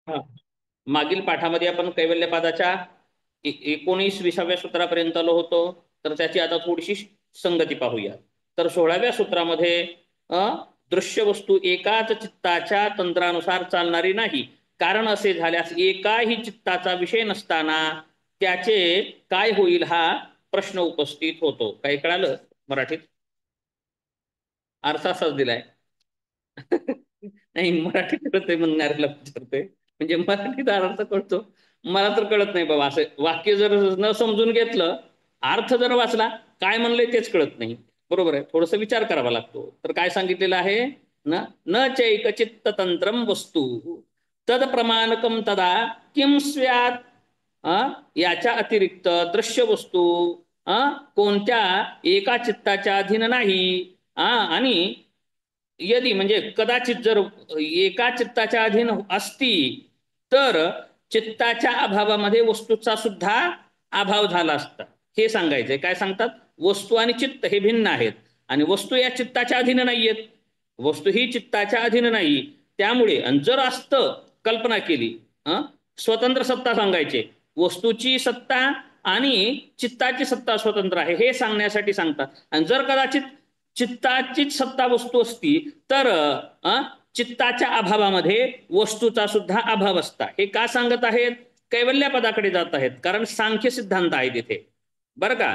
हा. मागील पाठामध्ये आपण कैवल्यपादाच्या 19-20व्या सूत्रापर्यंत आलो होतो. तर त्याची आता थोडीशी संगती पाहूया. तर 16व्या सूत्रामध्ये दृश्य वस्तू एकाच चित्ताच्या तंत्रानुसार चालणारी नाही, कारण असे झाल्यास एकाही चित्ताचा विषय नसताना त्याचे काय होईल हा प्रश्न उपस्थित होतो. काही कळालं मराठीत? अर्थ असाच दिलाय. नाही, मराठीत कळतंय म्हणणाऱ्याला विचारतोय. म्हणजे मराठीत अर्थ कळतो, मला तर कळत नाही बाबा. असं वाक्य जर न समजून घेतलं, अर्थ जर वाचला, काय म्हणलंय तेच कळत नाही. बरोबर आहे, थोडस विचार करावा लागतो. तर काय सांगितलेलं आहे न न चैक चित्त तंत्रम वस्तू तद प्रमाणकम तदा किम स्यात्. याच्या अतिरिक्त दृश्य वस्तू कोणत्या एका चित्ताच्या अधीन नाही. आणि यदि म्हणजे कदाचित जर एका चित्ताच्या अधीन असती तर चित्ताच्या अभावामध्ये वस्तूचा सुद्धा अभाव झाला असता, हे सांगायचंय. काय सांगतात? वस्तू आणि चित्त हे भिन्न आहेत आणि वस्तू या चित्ताच्या अधीन नाहीयेत. वस्तू ही चित्ताच्या अधीन नाही. त्यामुळे जर असतं, कल्पना केली, स्वतंत्र सत्ता सांगायचे, वस्तूची सत्ता आणि चित्ताची सत्ता स्वतंत्र आहे हे सांगण्यासाठी सांगतात. आणि जर कदाचित चित्ताचीच सत्ता वस्तू असती तर चित्ताच्या अभावामध्ये वस्तूचा सुद्धा अभाव असता. हे का सांगत आहेत? कैवल्यपदाकडे जात आहेत, कारण सांख्य सिद्धांत आहे तिथे. बरं का?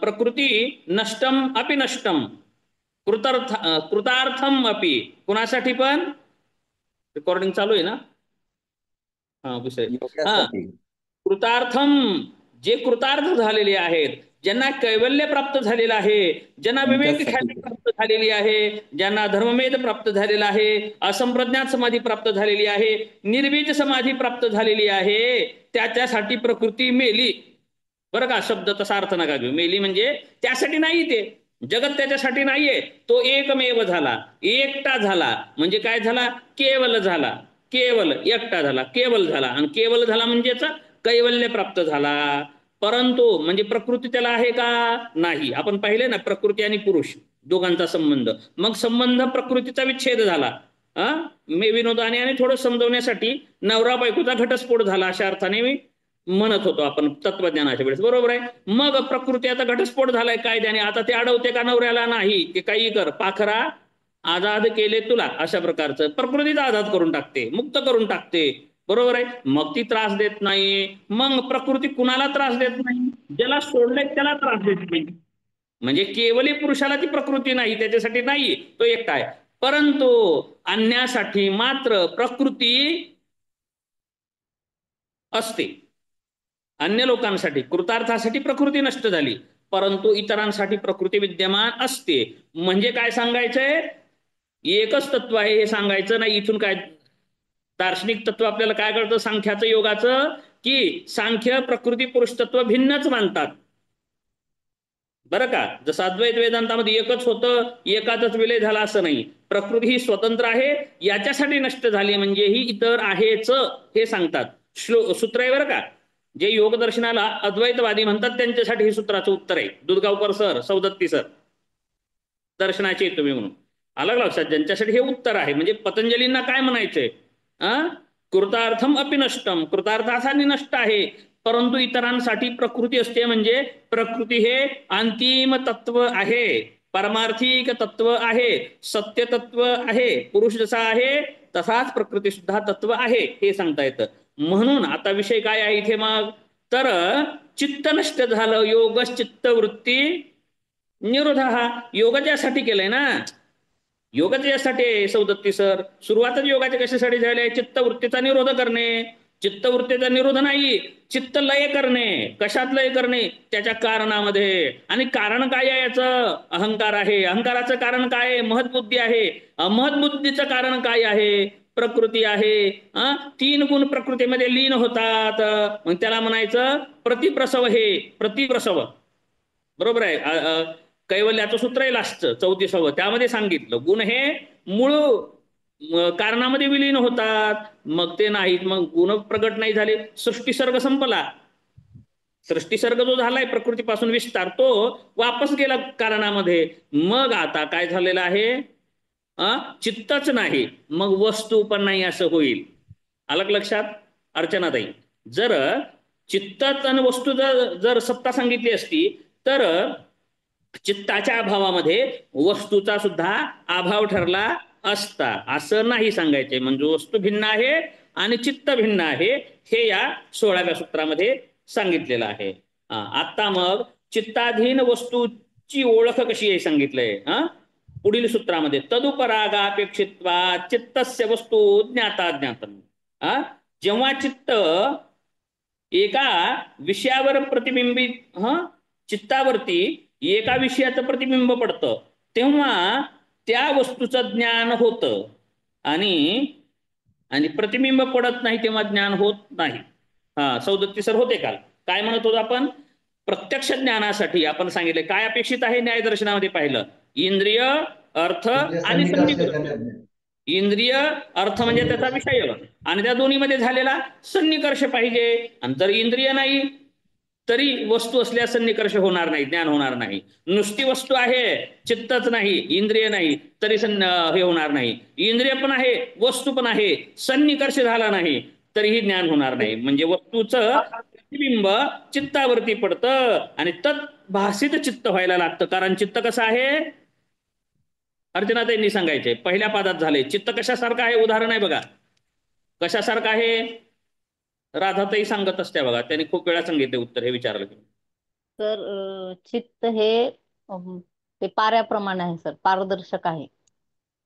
प्रकृती नष्टम अपि नष्टम कृतार्थम अपि. कुणासाठी पण? रेकॉर्डिंग चालू आहे ना? हा, विषय. हा, कृतार्थम, जे कृतार्थ झालेले आहेत, ज्यांना कैवल्य प्राप्त झालेलं आहे, ज्यांना विवेक ख्याती प्राप्त झालेली आहे, ज्यांना धर्ममेध प्राप्त झालेला आहे, असंप्रज्ञात समाधी प्राप्त झालेली आहे, निर्बीज समाधी प्राप्त झालेली आहे, त्याच्यासाठी प्रकृती मेली. बरं का? शब्द तसा अर्थ नका घेऊ. मेली म्हणजे त्यासाठी नाही, ते जगत त्याच्यासाठी नाहीये. तो एकमेव झाला, एकटा झाला. म्हणजे काय झाला? केवल झाला. केवल एकटा झाला, केवल झाला. आणि केवल झाला म्हणजेच कैवल्य प्राप्त झाला. परंतु म्हणजे प्रकृती त्याला आहे का? नाही. आपण पाहिले ना, प्रकृती आणि पुरुष दोघांचा संबंध. मग संबंध प्रकृतीचा विच्छेद झाला. मी विनोदाने आणि थोडं समजवण्यासाठी नवरा बायकोचा घटस्फोट झाला अशा अर्थाने मी म्हणत होतो आपण तत्वज्ञानाच्या वेळेस. बरोबर आहे. मग प्रकृती आता घटस्फोट झालाय कायद्याने, आता ते अडवते का नवऱ्याला? नाही. ते काही कर, पाखरा आजाद केले तुला, अशा प्रकारचं प्रकृतीचा आजाद करून टाकते, मुक्त करून टाकते. बरोबर आहे. मग ती त्रास देत नाही. मग प्रकृती कुणाला त्रास देत नाही? ज्याला सोडलंय त्याला त्रास देत नाही. म्हणजे केवली पुरुषाला ती प्रकृती नाही, त्याच्यासाठी नाही, तो एकटा आहे. परंतु अन्यासाठी मात्र प्रकृती असते. अन्य लोकांसाठी, कृतार्थासाठी प्रकृती नष्ट झाली, परंतु इतरांसाठी प्रकृती विद्यमान असते. म्हणजे काय सांगायचंय? एकच तत्व आहे हे सांगायचं नाही. इथून काय दार्शनिक तत्व आपल्याला काय कळतं सांख्याचं, योगाचं? की सांख्य प्रकृती पुरुष तत्व भिन्नच मानतात. बरं का? जसं अद्वैत वेदांतामध्ये एकच होतं, एकातच विलय झाला असं नाही. प्रकृती ही स्वतंत्र आहे, याच्यासाठी नष्ट झाली म्हणजे ही इतर आहेच हे सांगतात. सूत्र आहे बरं का. जे योगदर्शनाला अद्वैतवादी म्हणतात त्यांच्यासाठी हे सूत्राचं उत्तर आहे. दुधगावकर सर, सौदत्ती सर, दर्शनाचे तुम्ही म्हणून अलग लक्षात. ज्यांच्यासाठी हे उत्तर आहे. म्हणजे पतंजलींना काय म्हणायचंय? कृतार्थम अपि नष्टम, कृतार्थासाठी नष्ट आहे, परंतु इतरांसाठी प्रकृती असते. म्हणजे प्रकृती हे अंतिम तत्व आहे, परमार्थिक तत्व आहे, सत्य तत्व आहे. पुरुष जसा आहे तसाच प्रकृती सुद्धा तत्व आहे हे सांगता येतं. म्हणून आता विषय काय आहे इथे मग? तर चित्त नष्ट झालं, योगच चित्त वृत्ती निरोध. हा योग त्यासाठी केलाय ना. योग त्यासाठी सौदत्ती सर, सुरुवातच योगाच्या कशासाठी झाले? चित्तवृत्तीचा निरोध करणे. चित्तवृत्तीचा निरोध नाही, चित्त लय करणे. कशात लय करणे? त्याच्या कारणामध्ये. आणि कारण काय आहे याचं? अहंकार आहे. अहंकाराचं कारण काय आहे? महत्बुद्धी आहे. महत्बुद्धीचं कारण काय आहे? प्रकृती आहे. 3 गुण प्रकृतीमध्ये लीन होतात. मग त्याला म्हणायचं प्रतिप्रसव. हे प्रतिप्रसव बरोबर आहे. कैवल्याचं सूत्र आहे लास्टचं 34वं, त्यामध्ये सांगितलं गुण हे मूळ कारणामध्ये विलीन होतात. मग ते नाहीत, मग गुण प्रगट नाही झाले, सृष्टीसर्ग संपला. सृष्टीसर्ग जो झालाय प्रकृतीपासून विस्तार, तो वापस गेला कारणामध्ये. मग आता काय झालेलं आहे? चित्तच नाही, मग वस्तू पण नाही असं होईल. अलग लक्षात अर्चनाताई? जर चित्तात आणि वस्तू जर सत्ता सांगितली असती तर चित्ताच्या अभावामध्ये वस्तूचा सुद्धा अभाव ठरला असता, असं नाही सांगायचे. म्हणजे वस्तू भिन्न आहे आणि चित्त भिन्न आहे हे या 16व्या सूत्रामध्ये सांगितलेलं आहे. आता मग चित्ताधीन वस्तूची ओळख कशी आहे सांगितलंय पुढील सूत्रामध्ये. तदुपरागापेक्षित्वा चित्तस्य वस्तू ज्ञाता ज्ञातम. जेव्हा चित्त एका विषयावर प्रतिबिंबित चित्तावरती एका विषयाचं प्रतिबिंब पडतं तेव्हा त्या वस्तूचं ज्ञान होतं आणि प्रतिबिंब पडत नाही तेव्हा ज्ञान होत नाही. 37 सर होते काल. काय म्हणत होतो आपण? प्रत्यक्ष ज्ञानासाठी आपण सांगितले काय अपेक्षित आहे न्यायदर्शनामध्ये पाहिलं, इंद्रिय अर्थ आणि सन्निकर्ष. इंद्रिय अर्थ म्हणजे त्याचा विषय आणि त्या दोन्हीमध्ये झालेला सन्निकर्ष पाहिजे. आणि जर इंद्रिय नाही तरी वस्तू असल्यास सन्निकर्ष होणार नाही, ज्ञान होणार नाही. नुसती वस्तू आहे चित्तच नाही इंद्रिय नाही तरी हे होणार नाही. इंद्रिय पण आहे वस्तू पण आहे सन्निकर्ष झाला नाही तरीही ज्ञान होणार नाही. म्हणजे वस्तूचं प्रतिबिंब चित्तावरती पडतं आणि तत्भासित चित्त व्हायला लागतं. कारण चित्त कसं आहे अर्चनाताईंनी सांगायचे पहिल्या पादात झाले. चित्त कशासारखं आहे उदाहरण आहे बघा. कशासारखं आहे राधाताई सांगत असत्या बघा, त्यांनी खूप वेळा सांगितले उत्तर हे विचारलं की. सर चित्त हे ते पाऱ्याप्रमाणे आहे सर, पारदर्शक आहे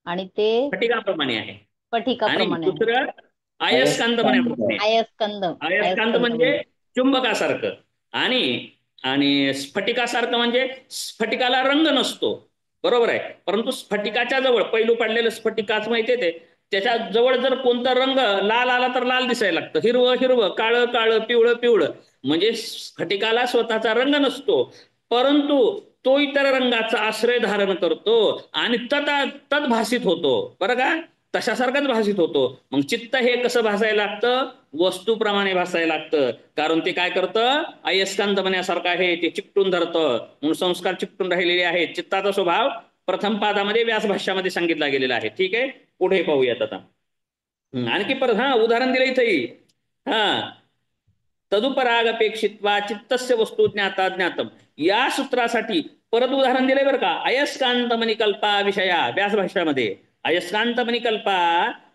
आणि ते स्फटिकाप्रमाणे आहे. स्फटिकाप्रमाणे आणि दुसरं अयस्कांतपणाप्रमाणे. अयस्कंद. अयस्कांत म्हणजे चुंबकासारखं आणि स्फटिकासारखं म्हणजे स्फटिकाला रंग नसतो, बरोबर आहे. परंतु स्फटिकाच्या जवळ पैलू पडलेलं स्फटिकाच माहितीये ते, त्याच्या जवळ जर कोणता रंग लाल आला तर लाल दिसायला लागतं, हिरवं हिरवं, काळं काळं, पिवळं पिवळं. म्हणजे स्फटिकाला स्वतःचा रंग नसतो परंतु तो इतर रंगाचा आश्रय धारण करतो आणि तद्भासित होतो, बरं का. तशासारखंच भासित होतो. मग चित्त हे कसं भासायला लागतं वस्तूप्रमाणे भासायला लागतं. कारण ते काय करतं अयस्कांत बनण्यासारखं आहे, ते चिकटून धरतं म्हणून संस्कार चिकटून राहिलेले आहेत. चित्ताचा स्वभाव प्रथम पादामध्ये व्यास भाष्यामध्ये सांगितला गेलेला आहे. ठीक आहे, पुढे पाहूयात आता. आणखी परत उदाहरण दिलं इथंही. तदुपरागपेक्षित्वा चित्तस्य वस्तू ज्ञाता ज्ञातम या सूत्रासाठी परत उदाहरण दिले बरं का. अयस्कांतमनिकल्पा विषया व्यास भाष्यामध्ये अयस्कांतमनिकल्पा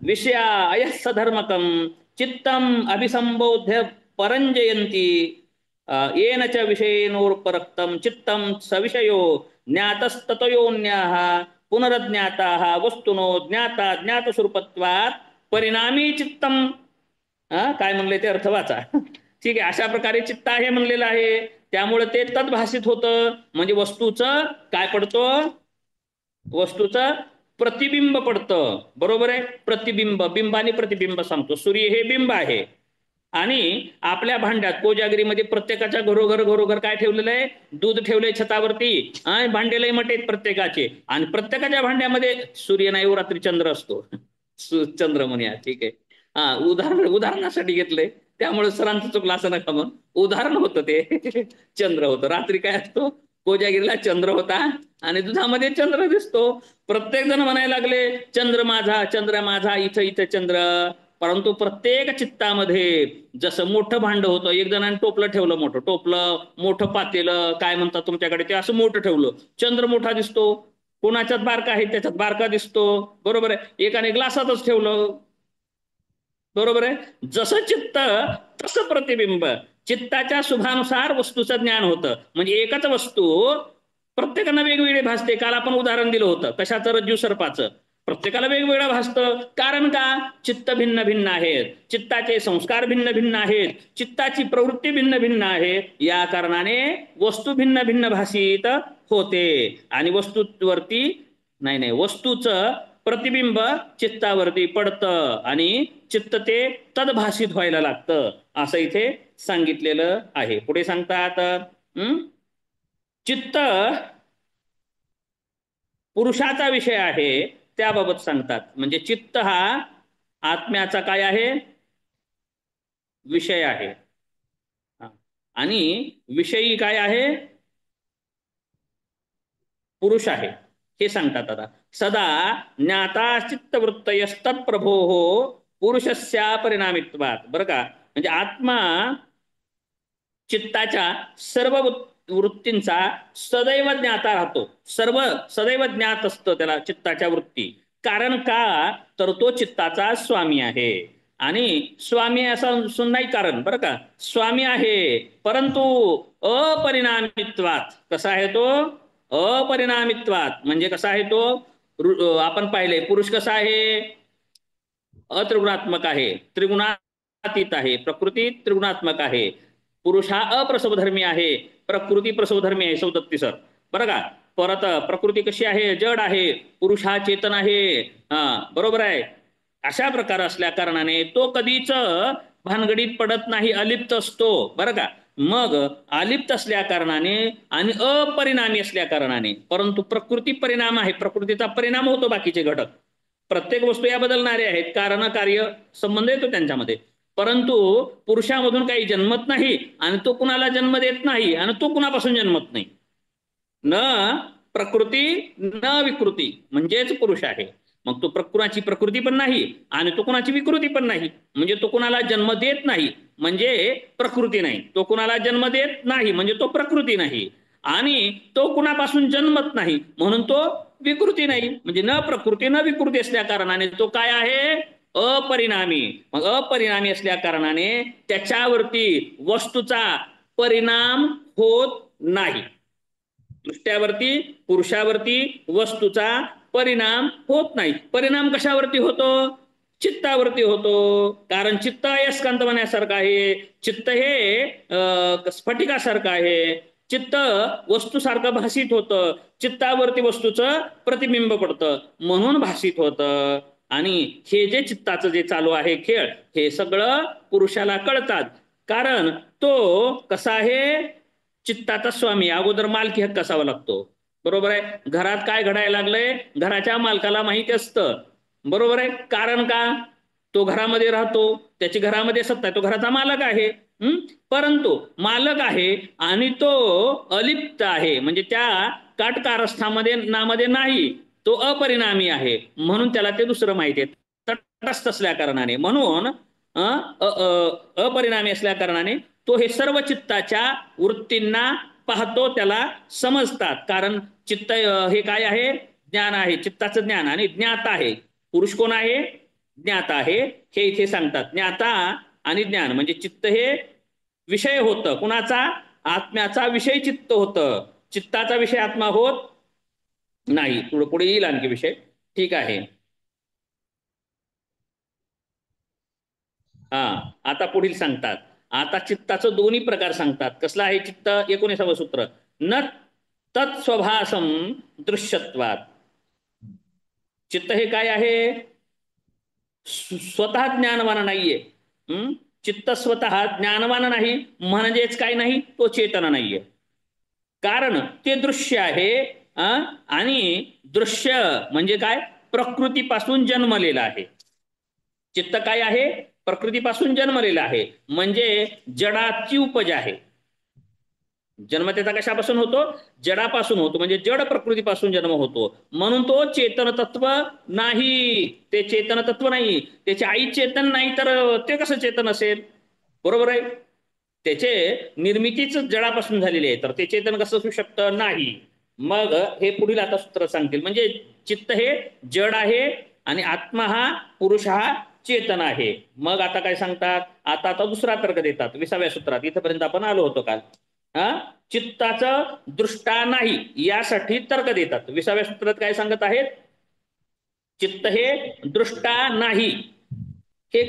विषया अयस्सधर्मकम चित्तम अभिसंबोध्य परंजयंती येन च विषयेनोपरक्तम चित्तम सविषयो ज्ञातस्ततयोन्याः पुनरज्ञाताः वस्तुनो ज्ञाता ज्ञातस्वरूपत्वात् परिणामी चित्तम. काय म्हणले ते अर्थ वाचा. ठीक आहे, अशा प्रकारे चित्त आहे म्हणलेलं आहे. त्यामुळे ते तद्भासित होतं म्हणजे वस्तूचं काय पडतं वस्तूचं प्रतिबिंब पडतं, बरोबर आहे. प्रतिबिंब, बिंबाने प्रतिबिंब सांगतो. सूर्य हे बिंब आहे आणि आपल्या भांड्यात कोजागिरीमध्ये प्रत्येकाच्या घरोघर काय ठेवलेलं आहे, दूध ठेवलंय छतावरती आणि भांडेलही मटेत प्रत्येकाचे आणि प्रत्येकाच्या भांड्यामध्ये सूर्य नाही रात्री चंद्र असतो. चंद्र म्हणूया, ठीक आहे. उदाहरणासाठी घेतलंय त्यामुळे सरांचं चुकलं असं नका म्हणून. उदाहरण होतं ते चंद्र होतं. रात्री काय असतो कोजागिरीला चंद्र होता आणि दुधामध्ये चंद्र दिसतो. प्रत्येक जण म्हणायला लागले चंद्र माझा इथं इथं चंद्र. परंतु प्रत्येक चित्तामध्ये जसं मोठं भांड होतं, एक जणांनी टोपलं ठेवलं, मोठं टोपलं, मोठं पातेलं काय म्हणतात तुमच्याकडे ते, असं मोठं ठेवलं, चंद्र मोठा दिसतो. कोणाच्यात बारका आहे त्याच्यात बारका दिसतो, बरोबर आहे. एकाने ग्लासातच ठेवलं, बरोबर आहे. जसं चित्त तसं प्रतिबिंब. चित्ताच्या शुभानुसार वस्तूचं ज्ञान होतं. म्हणजे एकच वस्तू प्रत्येकाला वेगवेगळे भासते. काल आपण उदाहरण दिलं होतं कशाचं, रज्जू सर्पाचं. प्रत्येकाला वेगवेगळं भासतं. कारण का चित्त भिन्न भिन्न आहेत, चित्ताचे संस्कार भिन्न भिन्न आहेत, चित्ताची प्रवृत्ती भिन्न भिन्न आहे. या कारणाने वस्तू भिन्न भिन्न भासित होते आणि वस्तूवरती नाही वस्तूचं प्रतिबिंब चित्तावरती पडतं आणि चित्त ते तद्भासित व्हायला लागतं असं इथे सांगितलेलं आहे. पुढे सांगतात चित्त पुरुषाचा विषय आहे त्याबाबत सांगतात. म्हणजे चित्त हा आत्म्याचा काय आहे विषय आहे आणि विषयी काय आहे पुरुष आहे हे सांगतात. आता सदा ज्ञाता चित्तवृत्तयस्तत्प्रभो पुरुषस्या परिणामित्वात, बरं का. म्हणजे आत्मा चित्ताच्या सर्व वृत्तींचा सदैव ज्ञाता राहतो. सदैव ज्ञात असतं त्याला चित्ताच्या वृत्ती. कारण का, तर तो चित्ताचा स्वामी आहे. आणि स्वामी असं नाही कारण, बरं का. स्वामी आहे, परंतु अपरिणामित्वात. कसा आहे तो? अपरिणामित्वात म्हणजे कसा आहे तो? आपण पाहिले पुरुष कसा आहे? अत्रिगुणात्मक आहे, त्रिगुणातीत आहे. प्रकृती त्रिगुणात्मक आहे. पुरुष हा अप्रसवधर्मी आहे, प्रकृती प्रसवधर्मी आहे. 37 बरं का. परत प्रकृती कशी आहे? जड आहे. पुरुष हा चेतन आहे. हा, बरोबर आहे. अशा प्रकार असल्या कारणाने तो कधीच भानगडीत पडत नाही, अलिप्त असतो, बरं का. मग अलिप्त असल्या कारणाने आणि अपरिणामी असल्या कारणाने, परंतु प्रकृती परिणाम आहे, प्रकृतीचा परिणाम होतो बाकीचे घटक. प्रत्येक वस्तू या बदलणारे आहेत, कारण कार्य संबंध येतो त्यांच्यामध्ये. परंतु पुरुषामधून काही जन्मत नाही आणि तो कुणाला जन्म देत नाही आणि तो कुणापासून जन्मत नाही. न प्रकृती न विकृती म्हणजेच पुरुष आहे. मग तो कुणाची प्रकृती पण नाही आणि तो कुणाची विकृती पण नाही. म्हणजे तो कुणाला जन्म देत नाही म्हणजे प्रकृती नाही, तो कुणाला जन्म देत नाही म्हणजे तो प्रकृती नाही, आणि तो कुणापासून जन्मत नाही म्हणून तो विकृती नाही. म्हणजे न प्रकृती न विकृती असल्या कारणाने तो काय आहे? अपरिणामी. मग अपरिणामी असल्या कारणाने त्याच्यावरती वस्तूचा परिणाम होत नाही. दृष्ट्यावरती पुरुषावरती वस्तूचा परिणाम होत नाही. परिणाम कशावरती होतो? चित्तावरती होतो. कारण चित्त अयस्कांत होण्यासारखं आहे. चित्त हे स्फटिकासारखं आहे. चित्त वस्तूसारखं भासित होतं. चित्तावरती वस्तूचं प्रतिबिंब पडतं म्हणून भासित होतं. आणि हे जे चित्ताचं जे चालू आहे खेळ, हे सगळं पुरुषाला कळतात. कारण तो कसा आहे? चित्ताचा स्वामी. अगोदर मालकी हक्क असावा लागतो, बरोबर आहे. घरात काय घडायला लागलंय घराच्या मालकाला माहिती असतं, बरोबर आहे. कारण का? तो घरामध्ये राहतो, त्याची घरामध्ये सत्ता आहे, तो घराचा मालक आहे. परंतु मालक आहे आणि तो अलिप्त आहे, म्हणजे त्या काटकारस्थामध्ये नामध्ये नाही, तो अपरिणामी आहे म्हणून त्याला ते दुसरं माहिती आहे. तटस्थ असल्या कारणाने, म्हणून अपरिणामी असल्या कारणाने तो हे सर्व चित्ताच्या वृत्तींना पाहतो, त्याला समजतात. कारण चित्त हे काय आहे? ज्ञान आहे, चित्ताचं ज्ञान. आणि ज्ञाता आहे. पुरुष कोण आहे? ज्ञाता आहे. हे इथे सांगतात. ज्ञाता आणि ज्ञान म्हणजे चित्त हे विषय होतं कुणाचा? आत्म्याचा विषय चित्त होतं. चित्ताचा विषय आत्मा होत नाही. पुढे येईल आणखी विषय. ठीक आहे. हा, आता पुढील सांगतात. आता चित्ताचं दोन्ही प्रकार सांगतात. कसला आहे चित्त? 19वे सूत्र. न तत्स्वभासम दृश्यत्वात. चित्त हे काय आहे? स्वतः ज्ञानवान नाहीये. चित्त स्वतः ज्ञानवान नाही म्हणजेच काय नाही? तो चेतन नाहीये. कारण ते दृश्य आहे. आणि दृश्य म्हणजे काय? प्रकृतीपासून जन्मलेलं आहे. चित्त काय आहे? प्रकृतीपासून जन्मलेलं आहे. म्हणजे जडाची उपज आहे. जन्म त्याचा कशापासून होतो? जडापासून होतो. म्हणजे जड प्रकृतीपासून जन्म होतो म्हणून तो चेतन तत्व नाही. ते चेतन तत्व नाही. त्याची आई चेतन नाही तर ते कसं चेतन असेल? बरोबर आहे. त्याचे निर्मितीच जडापासून झालेली आहे तर ते चेतन कसं असू शकतं? नाही. मग हे पुढील आता सूत्र सांगतील. म्हणजे चित्त हे जड आहे आणि आत्मा हा पुरुष हा चेतन आहे. मग आता काय सांगतात? आता दुसरा तर्क देतात 20व्या सूत्रात. इथपर्यंत आपण आलो होतो काल. चित्ताचं दृष्टा नाही यासाठी तर्क देतात. 20व्या सूत्रात काय सांगत आहेत? चित्त हे दृष्टा नाही हे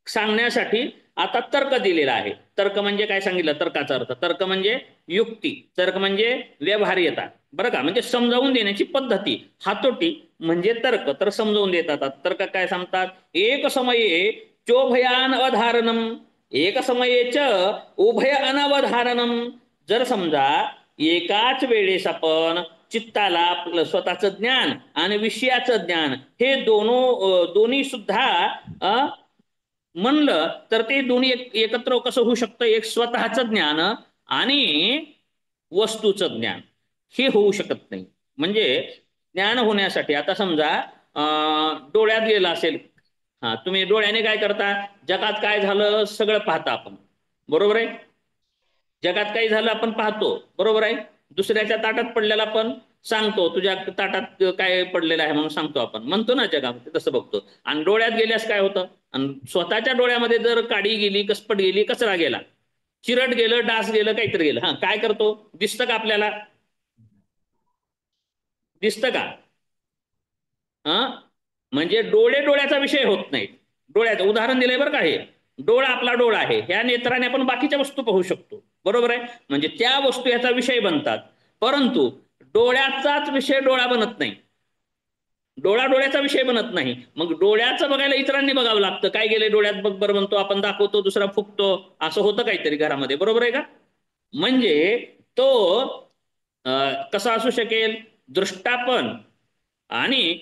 सांगण्यासाठी आता तर्क दिलेला आहे. तर्क म्हणजे काय सांगितलं? तर्काचा अर्थ. तर्क म्हणजे युक्ती, तर्क म्हणजे व्यवहार्यता, बरं का. म्हणजे समजावून देण्याची पद्धती. हातोटी म्हणजे तर्क. तर समजावून देतात. तर्क काय सांगतात? एक समये चोभयान अधारणम, एक समये च उभय अनवधारणम. जर समजा एकाच वेळेस आपण चित्ताला आपलं स्वतःचं ज्ञान आणि विषयाचं ज्ञान हे दोन्ही सुद्धा म्हणलं तर ते दोन्ही एकत्र कसं होऊ शकतं? एक स्वतःचं ज्ञान आणि वस्तूचं ज्ञान हे होऊ शकत नाही. म्हणजे ज्ञान होण्यासाठी आता समजा डोळ्यात गेला असेल हा, तुम्ही डोळ्याने काय करता, जगात काय झालं सगळं पाहता आपण, बरोबर आहे. जगात काही झालं आपण पाहतो, बरोबर आहे. दुसऱ्याच्या ताटात पडलेला पण सांगतो, तुझ्या ताटात काय पडलेलं आहे म्हणून सांगतो, आपण म्हणतो ना जगामध्ये, तसं बघतो. आणि डोळ्यात गेल्यास काय होतं, आणि स्वतःच्या डोळ्यामध्ये जर काडी गेली, कसपट गेली, कचरा गेला, चिरट गेलं, डास गेलं, काहीतरी गेलं, हा काय करतो, दिसतं का आपल्याला, दिसतं का. हा, म्हणजे डोळे डोळ्याचा विषय होत नाही. डोळ्याचं उदाहरण दिलंय बरं का, हे डोळा आपला डोळा आहे, ह्या नेत्राने आपण बाकीच्या वस्तू पाहू शकतो, बरोबर आहे. म्हणजे त्या वस्तू याचा विषय बनतात, परंतु डोळ्याचाच विषय डोळा बनत नाही, डोळा डोळ्याचा विषय बनत नाही. मग डोळ्याचं बघायला इतरांनी बघावं लागतं, काय गेले डोळ्यात बघ बरं म्हणतो आपण, दाखवतो, दुसरा फुकतो, असं होतं काहीतरी घरामध्ये, बरोबर आहे का. म्हणजे तो कसा असू शकेल, दृष्टापन आणि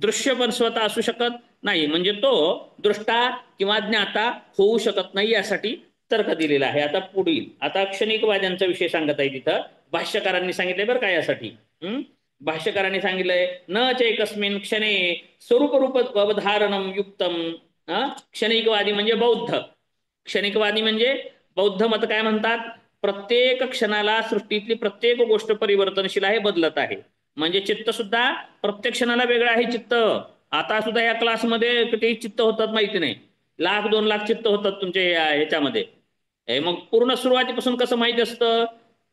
दृश्य पण स्वतः असू शकत नाही, म्हणजे तो दृष्टा किंवा ज्ञाता होऊ शकत नाही, यासाठी तर्क दिलेला आहे. आता पुढील, आता क्षणिकवाद्यांचा विषय सांगत आहे तिथं, भाष्यकारांनी सांगितलंय बरं का यासाठी. भाष्यकारांनी सांगितलंय, न चैकस्मिन क्षणे स्वरूप रूप अवधारणम युक्तम. क्षणिकवादी म्हणजे बौद्ध, क्षणिकवादी म्हणजे बौद्ध मत काय म्हणतात, प्रत्येक क्षणाला सृष्टीतली प्रत्येक गोष्ट परिवर्तनशील आहे, बदलत आहे. म्हणजे चित्त सुद्धा प्रत्येक क्षणाला वेगळं आहे चित्त. आता सुद्धा या क्लासमध्ये किती चित्त होतात माहिती नाही, लाख 2 लाख चित्त होतात तुमच्या ह्याच्यामध्ये. मग पूर्ण सुरुवातीपासून कसं माहिती असतं,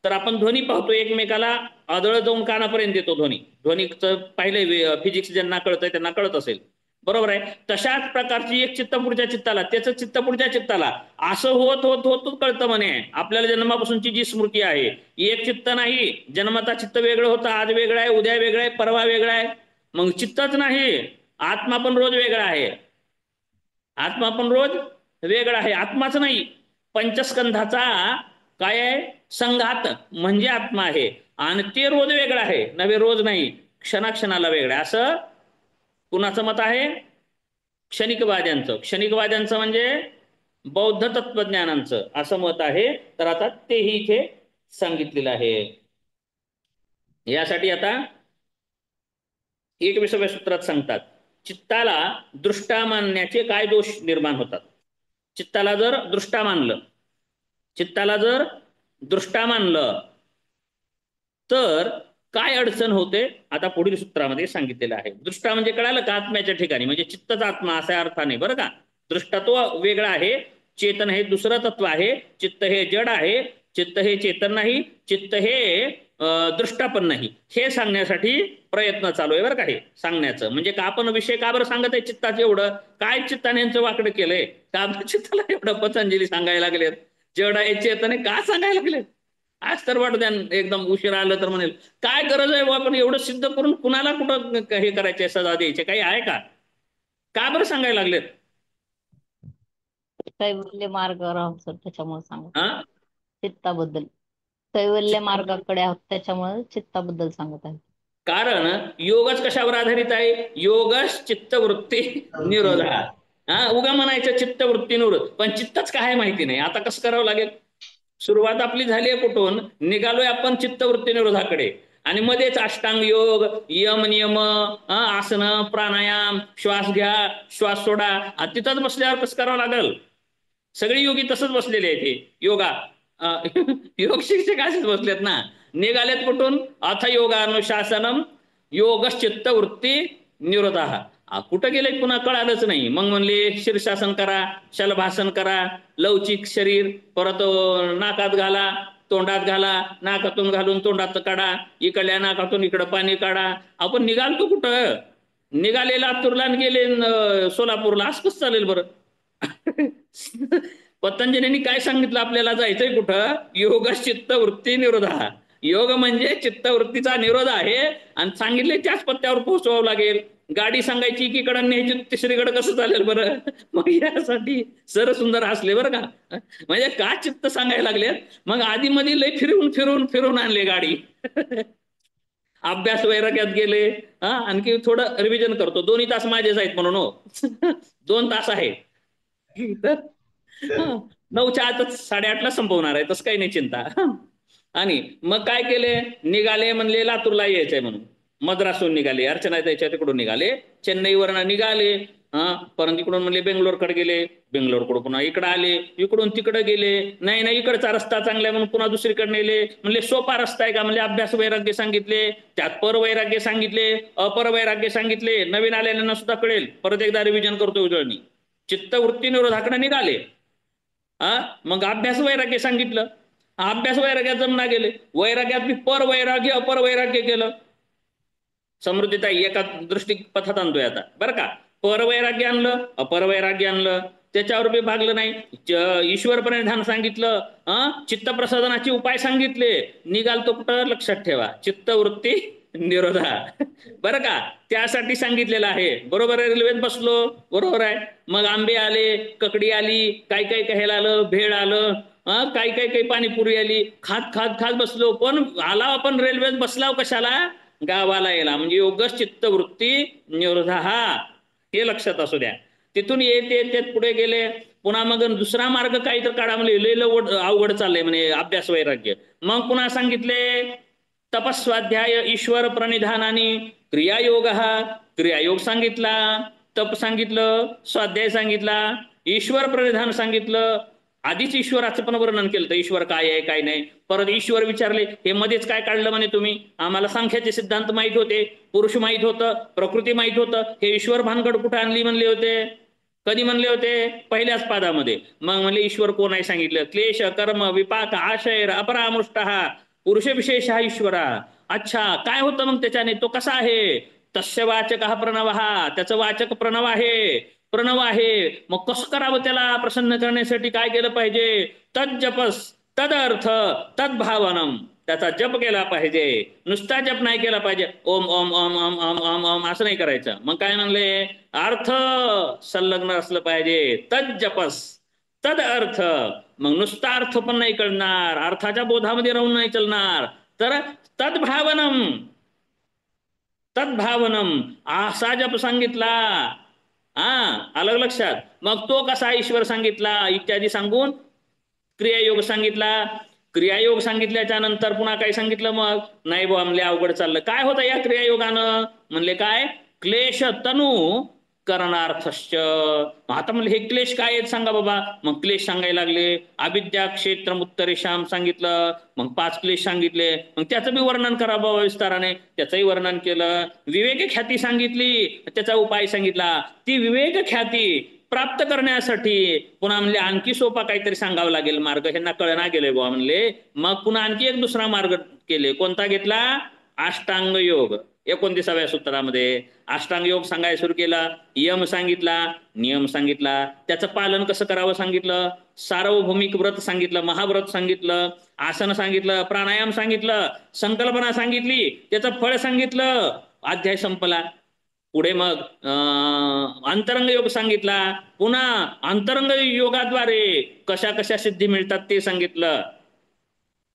तर आपण ध्वनी पाहतो एकमेकाला, आदळ जाऊन कानापर्यंत येतो ध्वनी, ध्वनीचं पाहिलंय, फिजिक्स ज्यांना कळतंय त्यांना कळत असेल, बरोबर आहे. तशाच प्रकारची एक चित्त पुढच्या चित्ताला, त्याचं चित्त पुढच्या चित्ताला, असं होत होत होत कळतं म्हणे. आपल्याला जन्मापासूनची जी स्मृती आहे, एक चित्त नाही, जन्मता चित्त वेगळं होतं, आज वेगळं आहे, उद्या वेगळं आहे, परवा वेगळं आहे. मग चित्तच नाही, आत्मा पण रोज वेगळा आहे, आत्मा पण रोज वेगळा आहे. आत्माच नाही, पंचस्कंधाचा काय आहे, संघात म्हणजे आत्मा आहे, आणि ते रोज वेगळं आहे, नवे रोज नाही, क्षणाक्षणाला वेगळं आहे. असं कुणाचं मत आहे, क्षणिकवाद्यांचं. क्षणिकवाद्यांचं म्हणजे बौद्ध तत्वज्ञानांचं असं मत आहे. तर आता तेही इथे सांगितलेलं आहे. यासाठी आता 21व्या सूत्रात सांगतात, चित्ताला दृष्टा मानण्याचे काय दोष निर्माण होतात. चित्ताला जर दृष्टा मानलं, चित्ताला जर दृष्टा मानलं तर काय अडचण होते, आता पुढील सूत्रामध्ये सांगितलेलं आहे. दृष्टा म्हणजे कळालं का, आत्म्याच्या ठिकाणी, म्हणजे चित्तच आत्मा असा अर्थाने बरं का. दृष्टत्व वेगळं आहे, चेतन हे दुसरं तत्व आहे, चित्त हे जड आहे, चित्त हे चेतन नाही, चित्त हे दृष्टा पण नाही, हे सांगण्यासाठी प्रयत्न चालू आहे बरं का. हे सांगण्याचं म्हणजे का, आपण विषय का बरं सांगत आहे चित्ताचं, एवढं काय चित्ताने यांचं वाकडं केलंय का, चित्ताला एवढं पतंजली सांगायला लागलेत, जड आहे चेतन आहे का सांगायला लागलेत. आज तर वाटत एकदम उशीर आलं तर म्हणेल, काय गरज आहे आपण एवढं सिद्ध करून कुणाला कुठं हे करायचे, सजा द्यायचे, काही आहे का, का बरं सांगायला लागलेत. कैवल्य मार्गावर आहोत सर, त्याच्यामुळे सांगत हा, चित्ताबद्दल, कैवल्य मार्गाकडे आहोत त्याच्यामुळे चित्ताबद्दल सांगत आहे. कारण योगच कशावर आधारित आहे, योगच चित्तवृत्ती निरोधा. उगा म्हणायचं चित्तवृत्ती निरोध, पण चित्तच काय माहिती नाही, आता कसं करावं लागेल. सुरुवात आपली झाली आहे कुठून, निघालोय आपण चित्तवृत्ती निरोधाकडे, आणि मध्येच अष्टांग योग, यम नियम, आसन प्राणायाम, श्वास घ्या श्वास सोडा, तिथंच बसल्यावर कसं करावं लागेल. सगळी योगी तसंच बसलेले आहेत, हे योगा योग शिक्षक असेच बसलेत ना, निघालेत कुठून, अथ योगानुशासनम योगश्चित्त वृत्ती निरोधा. कुठं गेले पुन्हा कळालंच नाही. मग म्हणले शीर्षासन करा, शलभासन करा, लवचिक शरीर, परत नाकात घाला, तोंडात घाला, नाकातून घालून तोंडात काढा, इकडल्या नाकातून इकडं पाणी काढा. आपण निघालतो कुठं, निघाले लातूरला गेले सोलापूरला, असं कसं चालेल बरं. पतंजलींनी काय सांगितलं आपल्याला, जायचंय कुठं, योगश्चित्त वृत्ती निरोधा. योग म्हणजे चित्तवृत्तीचा निरोध आहे, आणि सांगितले त्याच पत्त्यावर पोहोचवावं लागेल. गाडी सांगायची एकीकडे न्यायची तिसरीकडे कसं चालेल बरं. मग यासाठी सर सुंदर हसले बरं का, म्हणजे का चित्त सांगायला लागले. मग आधी मध्ये लय फिरवून फिरवून फिरवून आणले गाडी. अभ्यास वैराग्यात गेले, आणखी थोडं रिव्हिजन करतो, 2 तास माझेच आहेत म्हणून हो. 2 तास आहे तर 9च्या आतच 8:30ला संपवणार आहे, तसं काही नाही चिंता. आणि मग काय केले, निघाले म्हणले लातूरला यायचंय म्हणून, मद्रासहून निघाले, अर्चना त्याच्या तिकडून निघाले, चेन्नईवरनं निघाले, परंतु इकडून म्हणले बेंगलोरकडे गेले, बेंगलोरकडून पुन्हा इकडे आले, इकडून तिकडे गेले, नाही नाही इकडचा रस्ता चांगला आहे म्हणून पुन्हा दुसरीकडे नेले. म्हणले सोपा रस्ता आहे का, म्हणजे अभ्यास वैराग्य सांगितले, त्यात पर वैराग्य सांगितले, अपर वैराग्य सांगितले. नवीन आलेल्यांना सुद्धा कळेल, परत एकदा रिव्हिजन करतो उजळणी. चित्तवृत्ती निरोधाकडे निघाले. मग अभ्यास वैराग्य सांगितलं, अभ्यास वैराग्यात जमना गेले, वैराग्यात मी पर वैराग्य अपर वैराग्य केलं. समृद्धीताई एका दृष्टीपथात आणतोय आता बरं का. परवैराग्य आणलं, अपरवैराग्य आणलं, त्याच्यावर बी भागलं नाही. ईश्वर परिधान सांगितलं, चित्तप्रसादनाचे उपाय सांगितले. निघाल तो कुठं, लक्षात ठेवा, चित्तवृत्ती निरोधा. बरं का, त्यासाठी सांगितलेलं आहे. बरोबर आहे, रेल्वेत बसलो, बरोबर आहे. मग आंबे आले, ककडी आली, काय काय कहेला आलं, भेळ आलं, काही काही काही पाणीपुरी आली, खात खात खात बसलो. पण आला आपण रेल्वेत बसलाव कशाला, गावाला यायला. म्हणजे योगच चित्तवृत्ती निरोधा, हे लक्षात असू द्या. तिथून येत येत पुढे गेले. पुन्हा मग दुसरा मार्ग काही तर काढा म्हणजे लय अवघड चाललंय म्हणे अभ्यास वैराग्य. मग पुन्हा सांगितले तपस्वाध्याय ईश्वर प्रणिधानाने क्रियायोग, क्रियायोग सांगितला, तप सांगितलं, स्वाध्याय सांगितला, ईश्वर प्रणिधान सांगितलं. आधीच ईश्वराचं पण वर्णन केलं तर ईश्वर काय आहे काय नाही. परत ईश्वर विचारले, हे मध्येच काय काढलं म्हणे तुम्ही, आम्हाला सांख्याचे सिद्धांत माहित होते, पुरुष माहित होतं, प्रकृती माहित होतं, हे ईश्वर भानगड कुठे आणली म्हणले होते, कधी म्हणले होते, पहिल्याच पादामध्ये. मग म्हणले ईश्वर कोण आहे सांगितलं, क्लेश कर्म विपाक आशय अपरामृष्ट पुरुष विशेष हा ईश्वरा. अच्छा, काय होतं मग त्याच्याने, तो कसा आहे, तस्य वाचक हा प्रणव, त्याचं वाचक प्रणव आहे, प्रणव आहे. मग कसं करावं त्याला प्रसन्न करण्यासाठी, काय केलं पाहिजे, तज्जपस तदर्थ तद्भावनम, त्याचा जप केला पाहिजे, नुसता जप नाही केला पाहिजे, ओम ओम ओम ओम ओम ओम ओम असं नाही करायचं. मग काय म्हणले, अर्थ संलग्न असलं पाहिजे, तज्जपस तद अर्थ. मग नुसता अर्थ पण नाही कळणार, अर्थाच्या बोधामध्ये राहून नाही चालणार, तर तद्भावनम, तद्भावनम असा जप सांगितला. अलग लक्षात. मग तो कसा ईश्वर सांगितला इत्यादी सांगून क्रियायोग सांगितला. क्रियायोग सांगितल्याच्या नंतर पुन्हा काय सांगितलं, मग नाही बुवा म्हणले अवघड चाललं. काय होतं या क्रियायोगानं, म्हणले काय, क्लेश तनु करणार्थश्च. आता म्हणले हे क्लेश काय आहेत सांगा बाबा. मग क्लेश सांगायला लागले. अविद्या क्षेत्र उत्तरेशाम सांगितलं, मग 5 क्लेश सांगितले. मग त्याचं बी वर्णन करा बाबा विस्ताराने, त्याचंही वर्णन केलं. विवेक ख्याती सांगितली, त्याचा उपाय सांगितला. ती विवेक ख्याती प्राप्त करण्यासाठी पुन्हा म्हणले आणखी सोपा काहीतरी सांगावं लागेल मार्ग, ह्यांना कळना गेले बुवा म्हणले. मग पुन्हा आणखी एक दुसरा मार्ग केले. कोणता घेतला, अष्टांग योग. 29व्या सूत्रामध्ये अष्टांग योग सांगायला सुरू केला. यम सांगितला, नियम सांगितला, त्याचं पालन कसं करावं सांगितलं, सार्वभौमिक व्रत सांगितलं, महाव्रत सांगितलं, आसन सांगितलं, प्राणायाम सांगितलं, संकल्पना सांगितली, त्याचं फळ सांगितलं. अध्याय संपला. पुढे मग अंतरंग योग सांगितला. पुन्हा अंतरंग योगाद्वारे कशा कशा सिद्धी मिळतात ते सांगितलं.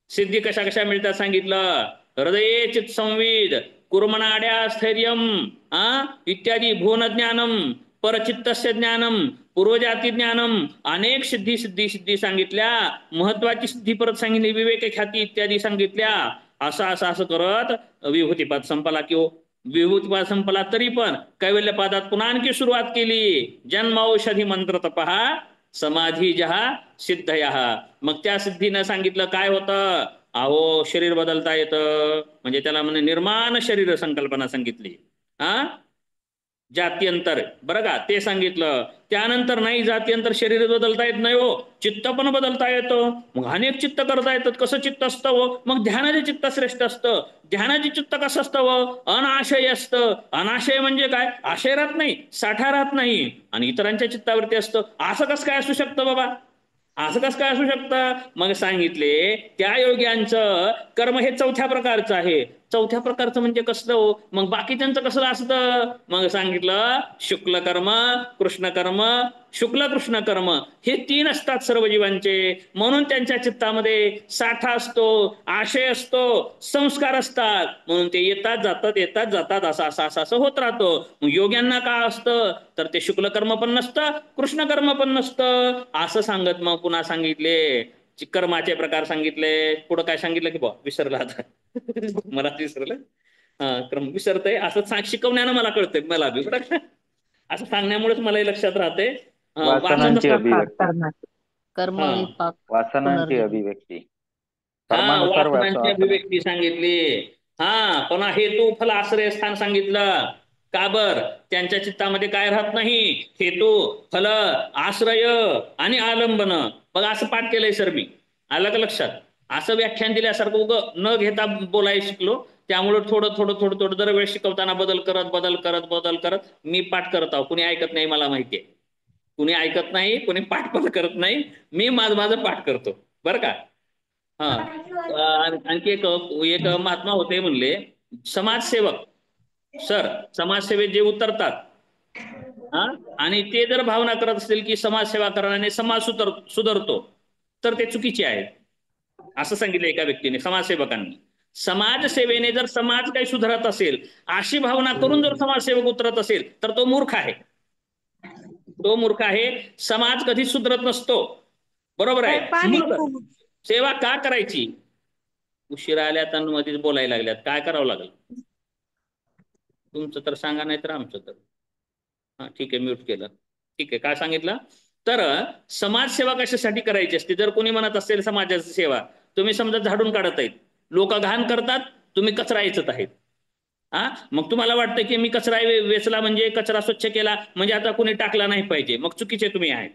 सिद्धी कशा कशा मिळतात सांगितलं. हृदये चित संविद कुर्मनाड्या स्थैर्यम इत्यादी भुवन ज्ञानम परचित्तस्य ज्ञानम पूर्वजाती ज्ञानम, अनेक सिद्धी सिद्धी सिद्धी सांगितल्या. महत्वाची सिद्धी परत सांगितली, विवेक ख्याती इत्यादी सांगितल्या. असं असं असं करत विभूतीपाद संपला. किंवा विभूतीपाद संपला तरी पण कैवल्यपादात पुन्हा आणखी सुरुवात केली. जन्म औषधी मंत्र तपहा समाधी जहा सिद्धया. मग त्या सिद्धीनं सांगितलं काय होतं, अहो शरीर बदलता येतं, म्हणजे त्याला म्हणजे निर्माण शरीर संकल्पना सांगितली. जात्यंतर बरं का ते सांगितलं. त्यानंतर नाही जात्यंतर शरीर बदलता येत नाही हो, चित्त पण बदलता येतं. मग अनेक चित्त करता येतात. कसं चित्त असतं हो, मग ध्यानाचे चित्त श्रेष्ठ असतं. ध्यानाचे चित्त कसं असतं हो, अनाशय असतं. अनाशय म्हणजे काय, आशय राहत नाही, साठा राहत नाही आणि इतरांच्या चित्तावरती असतं. असं कसं काय असू शकतं बाबा, असं कसं काय असू शकतं. मग सांगितले त्या योग्यांचं कर्म हे 4थ्या प्रकारचं आहे. 4थ्या प्रकारचं म्हणजे कसलं हो, मग बाकीच्यांचं कसलं असतं. मग सांगितलं शुक्ल कर्म, कृष्ण कर्म, शुक्ल कृष्ण कर्म हे 3 असतात सर्व जीवांचे. म्हणून त्यांच्या चित्तामध्ये साठा असतो, आशय असतो, संस्कार असतात. म्हणून ते येतात जातात येतात जातात असं असं असं असं होत राहतं. मग योग्यांना काय असतं, तर ते शुक्ल कर्म पण नसतं, कृष्ण कर्म पण नसतं. असं सांगत मग पुन्हा सांगितले कर्माचे प्रकार सांगितले. पुढं काय सांगितलं की बा विसरला आता मला विसरलं. क्रम विसरतंय असं शिकवण्यानं मला कळतंय मला बी. असं सांगण्यामुळेच मलाही लक्षात राहते. वाचन वासनांची अभिव्यक्ती. कर्म हा विपाक वासनांची पुनर्जन्म. अभिव्यक्ती. हा, कर्मानुसार वासनांची वासना. अभिव्यक्ती सांगितली. हा, पुन्हा हेतू फल आश्रय स्थान सांगितलं. का बर? त्यांच्या चित्तामध्ये काय राहत नाही? हेतू, फल, आश्रय आणि आलंबन. बघा असं पाठ केलंय सर मी. आलं का लक्षात? असं व्याख्यान दिल्यासारखं उगं न घेता बोलायला शिकलो. त्यामुळे थोडं थोडं थोडं थोडं दरवेळेस शिकवताना बदल करत बदल करत बदल करत मी पाठ करत आहो. कुणी ऐकत नाही मला माहितीये. कुणी ऐकत नाही, कुणी पाठ पण करत नाही. मी माझं पाठ करतो बरं का. हा, आणखी एक एक महात्मा होते म्हणले, समाजसेवक सर, समाजसेवेत जे उतरतात हा, आणि ते जर भावना करत असतील की समाजसेवा करण्याने समाज सुधारतो, तर ते चुकीचे आहे असं सांगितलं एका व्यक्तीने, समाजसेवकांनी. समाजसेवेने जर समाज काही सुधारत असेल अशी भावना करून जर समाजसेवक उतरत असेल तर तो मूर्ख आहे. तो मूर्ख आहे. समाज कधीच सुधरत नसतो. बरोबर आहे. मग सेवा का करायची? उशिरा आल्यात आणि मध्येच बोलायला लागल्यात, काय करावं लागेल? तुमचं तर सांगा, नाही तर आमचं तर. हा ठीक आहे, म्यूट केलं. ठीक आहे, काय सांगितलं? तर समाजसेवा कशासाठी करायची असते? जर कोणी म्हणत असेल समाजाची सेवा, तुम्ही समजा झाडून काढत आहेत, लोक घाण करतात, तुम्ही कचरा वेचत आहेत. हा, मग तुम्हाला वाटतं की मी कचरा वेचला म्हणजे कचरा स्वच्छ केला म्हणजे आता कोणी टाकला नाही पाहिजे, मग चुकीचे तुम्ही आहे.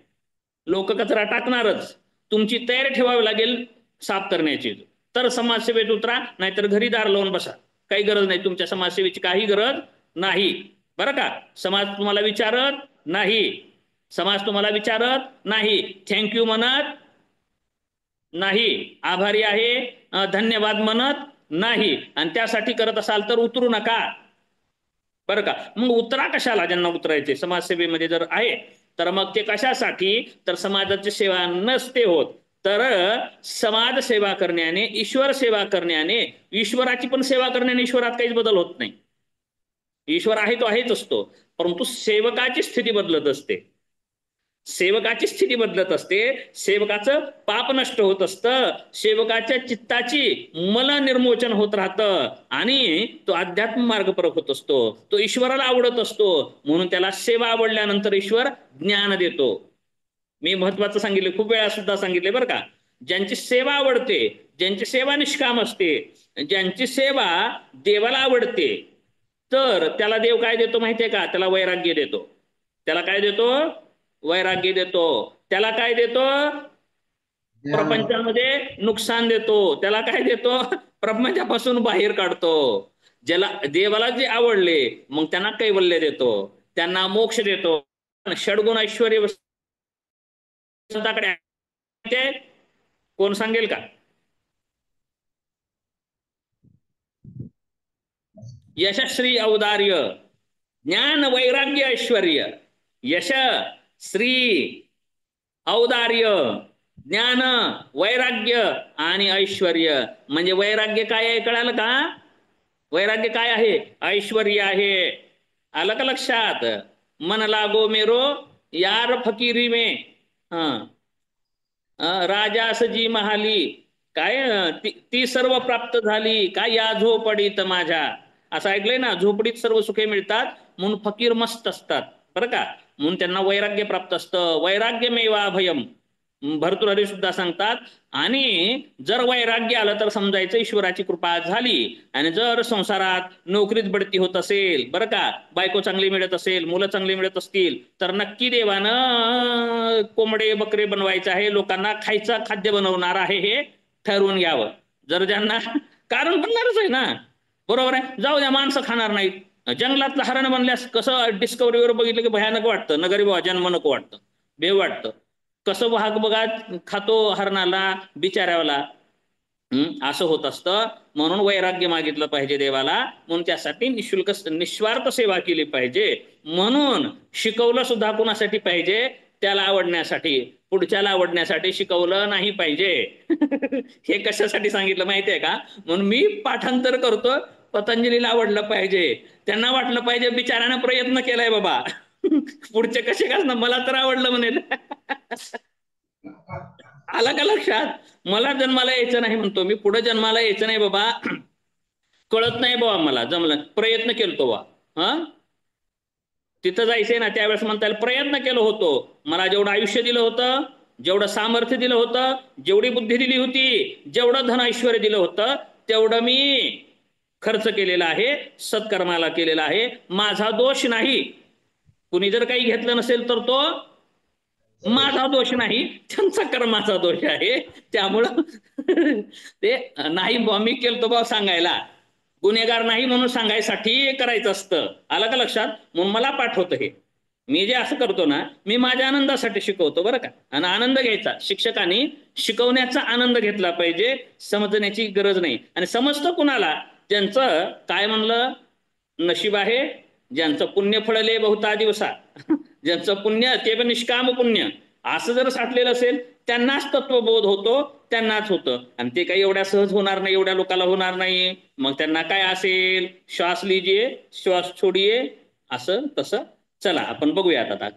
लोक कचरा टाकणारच, तुमची तयारी ठेवावी लागेल साफ करण्याची. तर समाजसेवेत उतरा, नाहीतर घरी दार लावून बसा. काही गरज नाही, तुमच्या समाजसेवेची काही गरज नाही बरं का. समाज तुम्हाला विचारत नाही, समाज तुम्हाला विचारत नाही, थँक्यू म्हणत नाही, आभारी आहे धन्यवाद म्हणत नाही. आणि त्यासाठी करत असाल तर उतरू नका बरं का. मग उतरा कशाला? ज्यांना उतरायचे समाजसेवेमध्ये जर आहे तर मग ते कशासाठी? तर समाजाची सेवा नसते होत, तर समाज सेवा करण्याने, ईश्वर सेवा करण्याने, ईश्वराची पण सेवा करण्याने ईश्वरात काहीच बदल होत नाही. ईश्वर आहे तो आहेच असतो, परंतु सेवकाची स्थिती बदलत असते. सेवकाची स्थिती बदलत असते, सेवकाचं पाप नष्ट होत असतं, सेवकाच्या चित्ताची मल निर्मोचन होत राहतं आणि तो अध्यात्म मार्गपरक होत असतो. तो ईश्वराला आवडत असतो, म्हणून त्याला सेवा आवडल्यानंतर ईश्वर ज्ञान देतो. मी महत्वाचं सांगितले, खूप वेळा सुद्धा सांगितले बरं का. ज्यांची सेवा आवडते, ज्यांची सेवा निष्काम असते, ज्यांची सेवा देवाला आवडते, तर त्याला देव काय देतो माहितीये का? त्याला वैराग्य देतो. त्याला काय देतो? वैराग्य देतो. त्याला काय देतो? प्रपंचामध्ये नुकसान देतो. त्याला काय देतो? प्रपंचापासून बाहेर काढतो. ज्याला देवाला जे आवडले मग त्यांना कैवल्य देतो, त्यांना मोक्ष देतो. षडगुण ऐश्वर्य कोण सांगेल का? यशश्री औदार्य, ज्ञान वैराग्य ऐश्वर्य. यश, श्री, औदार्य, ज्ञान, वैराग्य आणि ऐश्वर्य. म्हणजे वैराग्य काय आहे कळालं का? वैराग्य काय आहे? ऐश्वर्य आहे. आलं का लक्षात? मन लागो मेरो यार फकीरी में. राजास जी महाली, काय ती सर्व प्राप्त झाली काय या झोपडीत माझ्या. असं ऐकलंय ना, झोपडीत सर्व सुखे मिळतात म्हणून फकीर मस्त असतात बरं का. म्हणून त्यांना वैराग्य प्राप्त असतं. वैराग्यमेवा भयम, भर्तृहरी सुद्धा सांगतात. आणि जर वैराग्य आलं तर समजायचं ईश्वराची कृपा झाली. आणि जर संसारात नोकरीत बढती होत असेल बरं का, बायको चांगली मिळत असेल, मुलं चांगली मिळत असतील, तर नक्की देवानं कोंबडे बकरे बनवायचं आहे, लोकांना खायचं खाद्य बनवणार आहे हे ठरवून घ्यावं. जर ज्यांना कारण बनणारच आहे ना, बरोबर आहे. जाऊ द्या, माणसं खाणार नाहीत. जंगलातलं हरण बनल्यास कसं डिस्कवरीवर बघितलं की भयानक वाटतं, नगरी बाबा जन्म नको वाटतं, बेव वाटतं. कसं वाहक बघा खातो हरणाला बिचाऱ्याला. असं होत असतं. म्हणून वैराग्य मागितलं पाहिजे देवाला, म्हणून त्यासाठी निशुल्क निस्वार्थ सेवा केली पाहिजे. म्हणून शिकवलं सुद्धा कोणासाठी पाहिजे? त्याला आवडण्यासाठी, पुढच्याला आवडण्यासाठी शिकवलं नाही पाहिजे. हे कशासाठी सांगितलं माहितीये का? म्हणून मी पाठांतर करतो, पतंजलीला आवडलं पाहिजे, त्यांना वाटलं पाहिजे बिचाऱ्यानं प्रयत्न केलाय बाबा. पुढचे कसे का ना, मला तर आवडलं म्हणेल. आलं का लक्षात? मला जन्माला यायचं नाही म्हणतो मी, पुढे जन्माला यायचं नाही बाबा, कळत नाही बाबा मला, जमलं प्रयत्न केलतो बा. हा, तिथं जायचंय ना त्यावेळेस म्हणता येईल प्रयत्न केलं होतो, मला जेवढं आयुष्य दिलं होतं, जेवढं सामर्थ्य दिलं होतं, जेवढी बुद्धी दिली होती, जेवढं धन ऐश्वर्य दिलं होतं, तेवढं मी खर्च केलेला आहे, सत्कर्माला केलेला आहे, माझा दोष नाही. कुणी जर काही घेतलं नसेल तर तो माझा दोष नाही, त्यांचा कर्माचा दोष आहे. त्यामुळं ते नाही मी केलं तो भाव सांगायला, गुन्हेगार नाही म्हणून सांगायसाठी करायचं असतं. आलं का लक्षात? म्हणून मला पाठवतं हे. मी जे असं करतो ना, मी माझ्या आनंदासाठी शिकवतो बरं का. आणि आनंद घ्यायचा, शिक्षकांनी शिकवण्याचा आनंद घेतला पाहिजे, समजण्याची गरज नाही. आणि समजतं कुणाला? ज्यांचं काय म्हणलं नशीब आहे, ज्यांचं पुण्य फळले बहुता दिवसा, ज्यांचं पुण्य ते पण निष्काम पुण्य असं जर साठलेलं असेल, त्यांनाच तत्वबोध होतो, त्यांनाच होतं. आणि ते काही एवढ्या सहज होणार नाही, एवढ्या लोकांना होणार नाही. मग त्यांना काय असेल, श्वास लिजिये श्वास छोडिये, असं तसं. चला आपण बघूयात आता.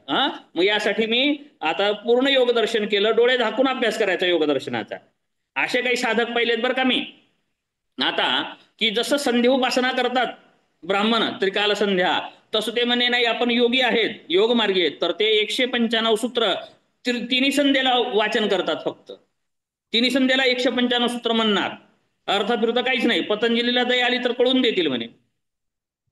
मग यासाठी मी आता पूर्ण योगदर्शन केलं, डोळे झाकून अभ्यास करायचा योगदर्शनाचा. असे काही साधक पाहिलेत बरं का मी आता, की जसं संधी उपासना करतात ब्राह्मण त्रिकाल संध्या, तसं ते म्हणे नाही आपण योगी आहेत, योग मार्गी आहेत, तर ते 195 सूत्र तिन्ही संध्याला वाचन करतात. फक्त तिन्ही संध्याला 195 सूत्र म्हणणार, अर्थाविरुद्ध काहीच नाही. पतंजलीला दया आली तर कळून देतील म्हणे.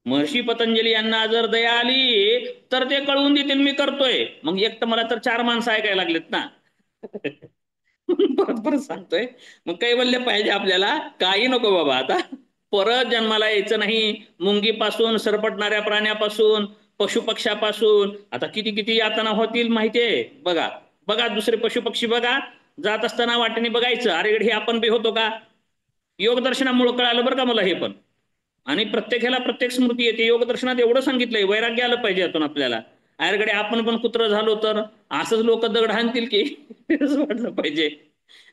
महर्षी पतंजली यांना जर दया आली तर ते कळवून देतील मी करतोय. मग एक तर मला तर 4 माणसं ऐकायला लागलेत ना. परत परत सांगतोय. मग कैवल्य पाहिजे आपल्याला, काही नको बाबा. आता परत जन्माला यायचं नाही. मुंगीपासून, सरपटणाऱ्या प्राण्यापासून, पशुपक्ष्यापासून आता किती किती यातना होतील माहितीये. बघा बघा, दुसरे पशुपक्षी बघा, जात असताना वाटेने बघायचं, अरे हे आपण बी होतो का. योगदर्शनामुळे कळालं बरं का मला हे पण. आणि प्रत्येक ह्याला प्रत्येक स्मृती येते. योगदर्शनात एवढं सांगितलंय, वैराग्य आलं पाहिजे यातून आपल्याला. अरेकडे आपण पण कुत्र झालो तर असंच लोक दगड हाणतील की, वाटलं पाहिजे.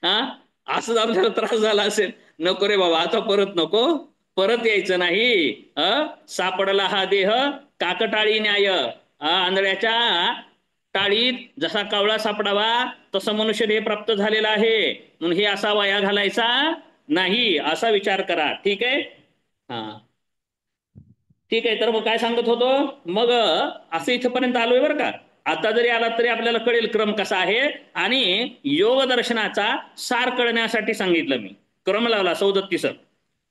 असंच आपल्याला त्रास झाला असेल, नको रे बाबा आता परत नको, परत यायचं नाही. सापडला हा देह काकटाळी न्याय, आंधळ्याच्या टाळीत जसा कावळा सापडावा तसं मनुष्य देह प्राप्त झालेला आहे. म्हणून हे असा वाया घालायचा नाही, असा विचार करा. ठीक आहे. ठीक आहे. तर मग काय सांगत होतो, मग असं इथपर्यंत आलोय बरं का. आता जरी आला तरी आपल्याला कळेल क्रम कसा आहे. आणि योग दर्शनाचा सार कळण्यासाठी सांगितलं मी, क्रम लावला 37.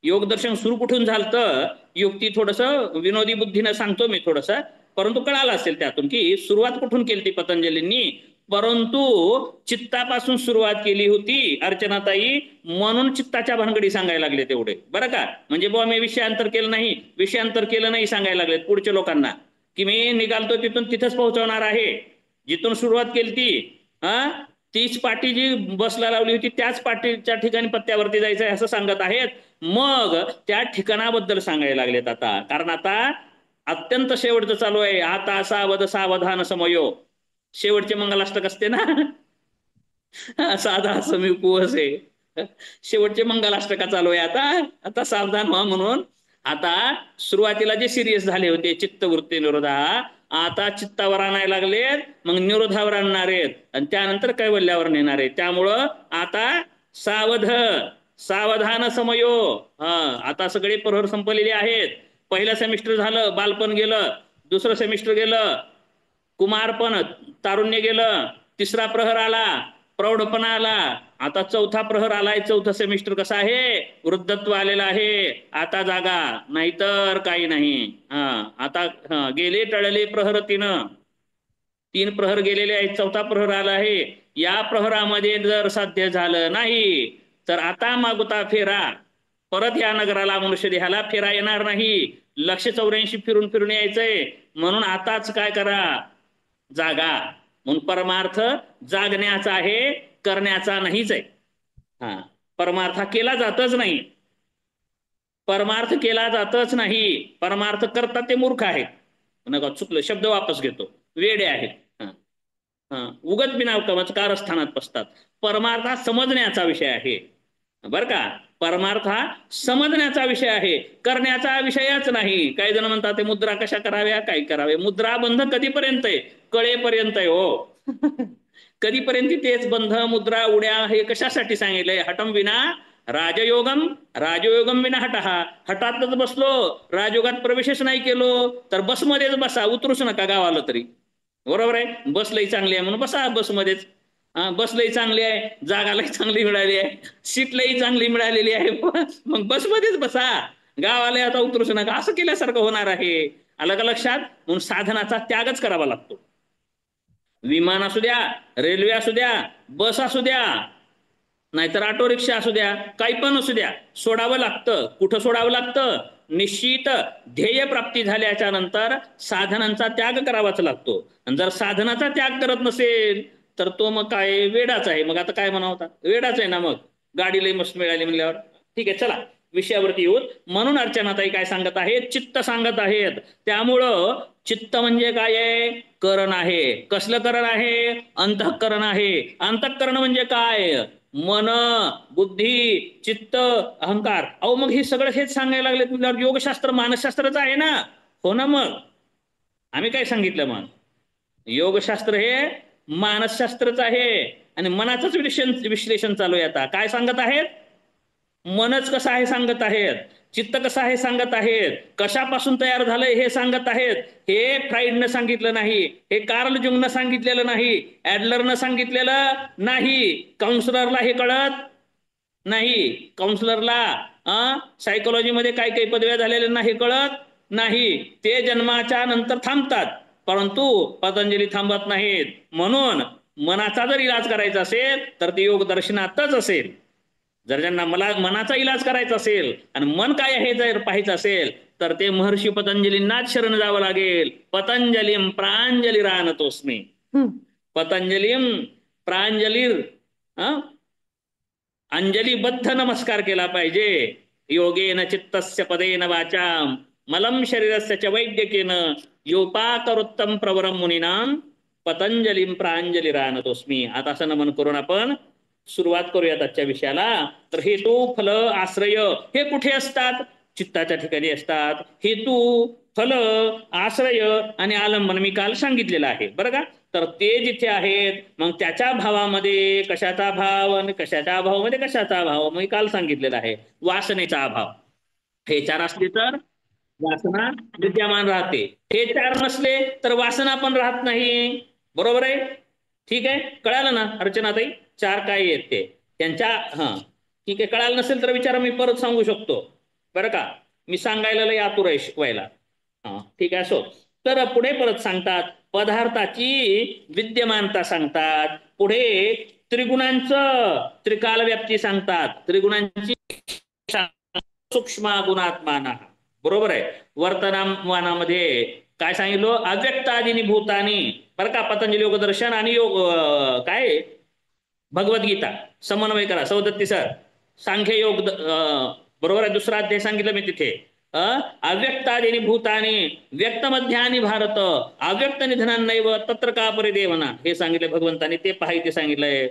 योगदर्शन सुरू कुठून झालं, युक्ती थोडस विनोदी बुद्धीनं सांगतो मी थोडस, परंतु कळालं असेल त्यातून की सुरुवात कुठून केली ती पतंजलींनी. परंतु चित्तापासून सुरुवात केली होती अर्चनाताई, म्हणून चित्ताच्या भानगडी सांगायला लागले तेवढे बरं का. म्हणजे बुवा मी विषयांतर केलं नाही, विषयांतर केलं नाही सांगायला लागलेत पुढच्या लोकांना, की मी निघालतो तिथून तिथंच पोहोचवणार आहे. जिथून सुरुवात केली ती तीच पाटी जी बसला लावली होती त्याच पाटीच्या ठिकाणी पत्त्यावरती जायचं आहे असं सांगत आहेत. मग त्या ठिकाणाबद्दल सांगायला लागलेत आता, कारण आता अत्यंत शेवटचं चालू आहे. आता सावध सावधान समयो, शेवटचे मंगलाष्टक असते ना, साधा समी उपवास आहे, शेवटचे मंगलाष्टका चालू आहे आता. आता सावधान व्हा म्हणून. आता सुरुवातीला जे सिरियस झाले होते चित्तवृत्ती निरोधा, आता चित्तावर आणायला लागलेत, मग निरोधावर आणणार आहेत, आणि त्यानंतर कैवल्यावर नेणार आहेत. त्यामुळं आता सावध सावधान समयो. आता सगळे प्रहर संपलेले आहेत. पहिलं सेमिस्टर झालं, बालपण गेलं. दुसरं सेमिस्टर गेलं, कुमारपण तारुण्य गेलं. तिसरा प्रहर आला, प्रौढपणा आला. आता चौथा प्रहर आलाय. चौथा सेमिस्टर कसा आहे, वृद्धत्व आलेलं आहे. आता जागा, नाहीतर काही नाही. आता गेले टळले प्रहर 3 प्रहर गेलेले आहेत, चौथा प्रहर आला आहे. या प्रहरामध्ये जर साध्य झालं नाही तर आता मागुता फेरा, परत या नगराला मनुष्य देहाला फेरा येणार नाही. लक्ष 84 फिरून फिरून यायचंय. म्हणून आताच काय करा, जागा. म्हणून परमार्थ जागण्याचा आहे, करण्याचा नाहीच आहे. परमार्थ केला जातच नाही, परमार्थ केला जातच नाही. परमार्थ करतात ते मूर्ख आहेत. नका, चुकलं, शब्द वापस घेतो, वेडे आहेत. उगत बिनावकामाच कारस्थानात पसतात. परमार्थ हा समजण्याचा विषय आहे बर का. परमार्थ हा समजण्याचा विषय आहे, करण्याचा विषयच नाही. काही जण म्हणतात ते मुद्रा कशा कराव्या, काय करावे. मुद्रा बंध कधीपर्यंत आहे, कळेपर्यंत आहे हो. कधीपर्यंत तेच बंध मुद्रा उड्या, हे कशासाठी सांगितलंय, हटम विना राजयोगम राजयोगम विना हटहा, हटातच बसलो, राजयोगात प्रवेशच नाही केलो तर बसमध्येच बसा, उतरूच नका गावाला तरी. बरोबर आहे. बस लई चांगली आहे म्हणून बसा बसमध्येच. बस लई चांगली आहे, जागा लई चांगली मिळाली आहे, सीट लई चांगली मिळालेली आहे, मग बसमध्येच बसा, गावाला आता उतरूच नका. असं केल्यासारखं होणार आहे. आलं का लक्षात? म्हणून साधनाचा त्यागच करावा लागतो. विमान असू द्या, रेल्वे असू द्या, बस असू द्या, नाहीतर ऑटो रिक्षा असू द्या, काही पण असू द्या, सोडावं लागतं. कुठं सोडावं लागतं? निश्चित ध्येय प्राप्ती झाल्याच्या नंतर साधनांचा त्याग करावाच लागतो. आणि जर साधनाचा त्याग करत नसेल तर तो मग काय वेडाच आहे. मग आता काय म्हणावं, होता वेडाच आहे ना. मग गाडी लई मस्त मिळाली म्हणल्यावर. ठीक आहे, चला विषयावरती येऊ. म्हणून अर्चनाताई काय सांगत आहेत? चित्त सांगत आहेत. त्यामुळं चित्त म्हणजे काय आहे? करण आहे. कसलं करण आहे? अंतःकरण आहे. अंतःकरण म्हणजे काय? मन, बुद्धी, चित्त, अहंकार. अहो मग हे सगळं हेच सांगायला लागले तुला. योगशास्त्र मानसशास्त्रच आहे ना. हो ना. मग आम्ही काय सांगितलं? मग योगशास्त्र हे मानसशास्त्रच आहे आणि मनाचंच विश्लेषण चालू आहे. आता काय सांगत आहेत? मनच कसं आहे सांगत आहेत, चित्त कसं आहे सांगत आहेत, कशापासून तयार झालंय हे सांगत आहेत. हे फ्राईडनं सांगितलं नाही, हे कार्ल जुंगनं सांगितलेलं नाही, ॲडलरनं सांगितलेलं नाही, काउन्सिलरला हे कळत नाही. काउन्सिलरला सायकोलॉजीमध्ये काही काही पदव्या झालेल्या हे कळत नाही. ते जन्माच्या नंतर थांबतात, परंतु पतंजली थांबत नाहीत. म्हणून मनाचा जर इलाज करायचा असेल तर ते योग दर्शनातच असेल. जर ज्यांना मला मनाचा इलाज करायचा असेल आणि मन काय आहे जर पाहायचं असेल तर ते महर्षी पतंजलींनाच शरण जावं लागेल. पतंजलीम प्रांजलिरानतोस्मी. पतंजलीम प्रांजलीर अंजलीबद्ध नमस्कार केला पाहिजे. योगेन चित्तस्य पदेन वाचाम मलम शरीरस्य च वैद्यकेन योपाकरोत्तम प्रवरम मुनीनाम पतंजलीम प्रांजलिरानतोस्मी. आता असं नमन करून आपण सुरुवात करूयात आजच्या विषयाला. तर हेतू, फल, आश्रय हे कुठे असतात? चित्ताच्या ठिकाणी असतात. हेतू, फल, आश्रय आणि आलंबन मी काल सांगितलेलं आहे, बरं का. तर ते जिथे आहेत मग त्याच्या भावामध्ये कशाचा भाव आणि कशाच्या अभावामध्ये कशाचा अभाव मी काल सांगितलेला आहे. वासनेचा अभाव. हे चार असले तर वासना विद्यमान राहते. हे चार नसले तर वासना पण राहत नाही. बरोबर आहे. ठीक आहे, कळालं ना अर्चनाताई? चार काय आहेत ते त्यांच्या. ठीक आहे, कळालं नसेल तर विचारा, मी परत सांगू शकतो बरं का. मी सांगायला लय आतुर आहे शिकवायला. ठीक आहे, असो. तर पुढे परत सांगतात पदार्थाची विद्यमानता सांगतात. पुढे त्रिगुणांचं त्रिकाल व्याप्ती सांगतात. त्रिगुणांची सूक्ष्म गुणात्माना. बरोबर आहे. वर्तमानामध्ये काय सांगितलं? अव्यक्तादिनी भूतानी. बरं का. पतंजली योग दर्शन आणि योग काय भगवद्गीता समन्वय करा. सौदत्ती सर सांख्य योग बरोबर आहे. दुसरा अध्याय सांगितलं मी तिथे. अव्यक्तादिनी भूतानी व्यक्तमध्यानी भारत अव्यक्त निधनांनैव तत्र का परिदेवना. हे सांगितले भगवंतानी. ते पाहिजे सांगितलंय.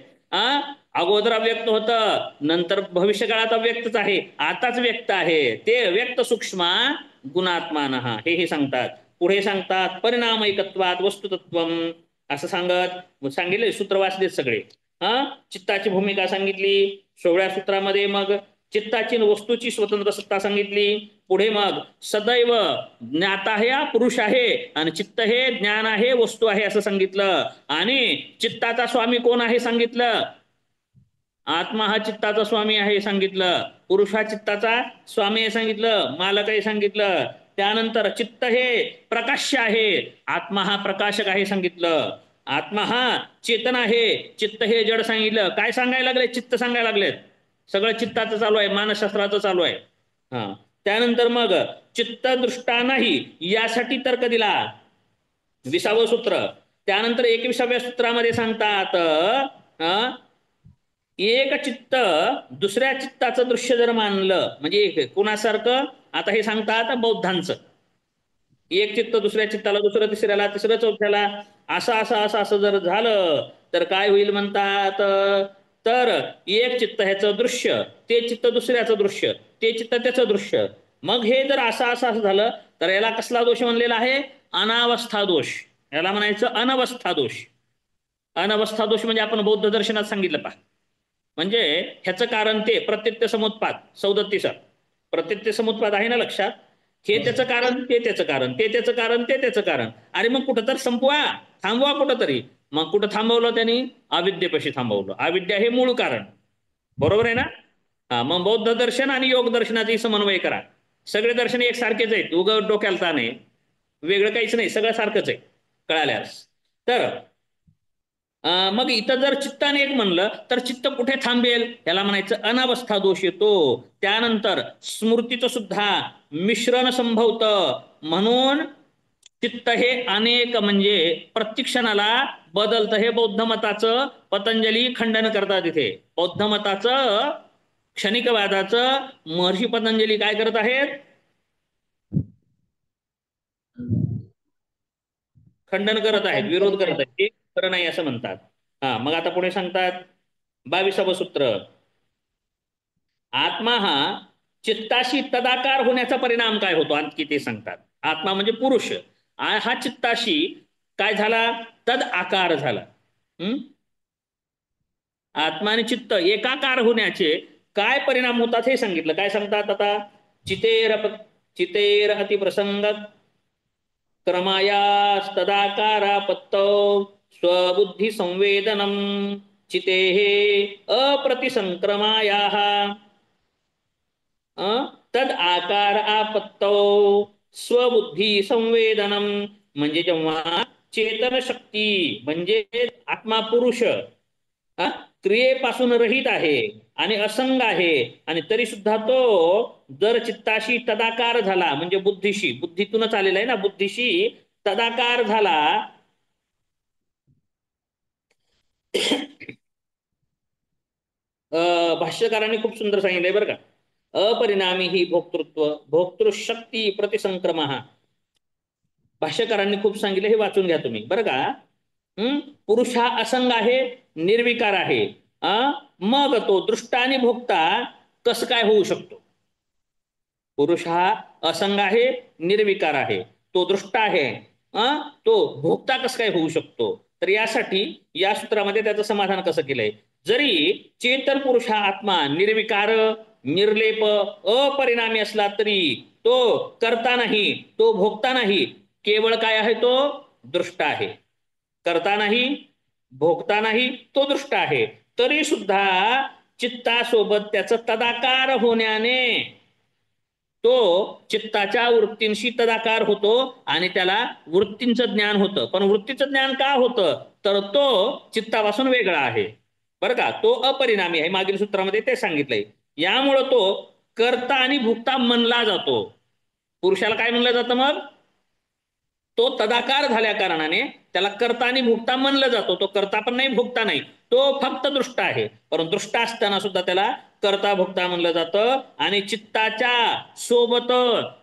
अगोदर अव्यक्त होतं, नंतर भविष्य काळात अव्यक्तच आहे, आताच व्यक्त आहे. ते व्यक्त सूक्ष्म गुणात्मान हे सांगतात. पुढे सांगतात परिणामैकत्वात वस्तुतत्वम असं सांगत सांगितले. सूत्र वाचलेत सगळे. चित्ताची भूमिका सांगितली 16व्या सूत्रामध्ये. मग चित्ताची वस्तूची स्वतंत्र सत्ता सांगितली. पुढे मग सदैव ज्ञाता हे पुरुष आहे आणि चित्त हे ज्ञान आहे, वस्तू आहे असं सांगितलं. आणि चित्ताचा स्वामी कोण आहे सांगितलं. आत्मा हा चित्ताचा स्वामी आहे सांगितलं. पुरुष हा चित्ताचा स्वामी आहे सांगितलं, मालक आहे सांगितलं. त्यानंतर चित्त हे प्रकाश्य आहे, आत्मा हा प्रकाशक आहे सांगितलं. आत्मा हा चेतन आहे, चित्त हे जड सांगितलं. काय सांगायला लागले? चित्त सांगायला लागलेत. सगळं चित्ताचं चालू आहे, मानसशास्त्राचं चालू आहे. त्यानंतर मग चित्त दृष्टा नाही यासाठी तर्क दिला 20वं सूत्र. त्यानंतर 21व्या सूत्रामध्ये सांगतात एक चित्त दुसऱ्या चित्ताचं दृश्य जर मानलं म्हणजे कुणासारखं. आता हे सांगतात बौद्धांचं. एक चित्त दुसऱ्या चित्ताला, दुसरं तिसऱ्याला, तिसरं चौथ्याला असं असं असं असं जर झालं तर काय होईल म्हणतात. तर एक चित्त ह्याचं दृश्य, ते चित्त दुसऱ्याचं दृश्य, ते चित्त त्याचं दृश्य. मग हे जर असं असं असं झालं तर याला कसला दोष म्हणलेला आहे? अनावस्था दोष. याला म्हणायचं अनवस्था दोष. अनवस्था दोष म्हणजे आपण बौद्ध दर्शनात सांगितलं पहा. म्हणजे ह्याचं कारण ते प्रत्यत्य समुत्पाद 37 सर. प्रत्यत्य समुत्पाद आहे ना लक्षात. हे त्याचं कारण ते त्याचं कारण ते त्याचं कारण ते त्याचं कारण. अरे मग कुठं तर संपवा, थांबवा कुठं तरी. मग कुठं थांबवलं त्यांनी? अविद्येपाशी थांबवलं. अविद्या हे मूळ कारण. बरोबर आहे ना. हा, मग बौद्ध दर्शन आणि योग दर्शनाचा समन्वय करा. सगळे दर्शन एकसारखेच आहेत, उगं डोक्याला ताण आहे, वेगळं काहीच नाही, सगळं सारखंच आहे कळाल्यास. तर मग इथं जर चित्ताने एक म्हणलं तर चित्त कुठे थांबेल? याला म्हणायचं अनावस्था दोष येतो. त्यानंतर स्मृतीचं सुद्धा मिश्रण संभवतं. म्हणून चित्त हे अनेक म्हणजे प्रतिक्षणाला बदलतं. हे बौद्ध मताचं पतंजली खंडन करतात. इथे बौद्ध मताचं क्षणिकवादाचं महर्षी पतंजली काय करत आहेत? खंडन करत आहेत, खंडन विरोध करतायत. करत आहेत. ते खरं नाही असं म्हणतात. हा, मग आता पुढे सांगतात 22वे सूत्र. आत्मा हा चित्ताशी तदाकार होण्याचा परिणाम काय होतो आणखी ते सांगतात. आत्मा म्हणजे पुरुष हा चित्ताशी काय झाला? तद आकार झाला. आत्मा आणि चित्त एकाकार होण्याचे काय परिणाम होतात हे सांगितलं. काय सांगतात आता? चितेर अतिप्रसंग क्रमायास्तदाकारापत्तौ स्वबुद्धी संवेदनम चितेः अप्रतिसंक्रमायाः तद आकार आपत्तौ स्वबुद्धी संवेदनम. म्हणजे जेव्हा चेतन शक्ती म्हणजे आत्मा पुरुष क्रियेपासून रहित आहे आणि असंग आहे, आणि तरी सुद्धा तो जर चित्ताशी तदाकार झाला म्हणजे बुद्धीशी, बुद्धीतूनच आलेला आहे ना, बुद्धीशी तदाकार झाला. भाष्यकारांनी खूप सुंदर सांगितलंय बरं का. अपरिणामी ही भोक्तृत्व भोक्तृशक्ती प्रतिसंक्रम. भाष्यकारांनी खूप सांगितलं, हे वाचून घ्या तुम्ही बरं का. पुरुष हा असंग आहे, निर्विकार आहे. मग तो दृष्टा आणि भोक्ता कसं काय होऊ शकतो? पुरुष हा असंग आहे, निर्विकार आहे, तो दृष्टा आहे, तो भोक्ता कसं काय होऊ शकतो? तर यासाठी या सूत्रामध्ये त्याचं समाधान कसं केलंय? जरी चेतन पुरुष हा आत्मा निर्विकार, निर्लेप, अपरिणामी असला तरी तो करता नाही, तो भोगता नाही, केवळ काय आहे? तो दृष्टा आहे. करता नाही, भोगता नाही, तो दृष्ट आहे. तरी सुद्धा चित्तासोबत त्याचं तदाकार होण्याने तो चित्ताच्या वृत्तींशी तदाकार होतो आणि त्याला वृत्तींचं ज्ञान होतं. पण वृत्तीचं ज्ञान का होतं? तर तो चित्तापासून वेगळा आहे बरं का. तो अपरिणामी आहे, मागील सूत्रामध्ये ते सांगितलंय. यामुळं तो कर्ता आणि भोक्ता म्हणला जातो. पुरुषाला काय म्हणलं जातं मग? तो तदाकार झाल्या कारणाने त्याला कर्ता आणि भोक्ता म्हणलं जातो. तो कर्ता पण नाही, भोक्ता नाही, तो फक्त दृष्टा आहे. परंतु दृष्टा असताना सुद्धा त्याला कर्ता भोक्ता म्हणलं जातं. आणि चित्ताच्या सोबत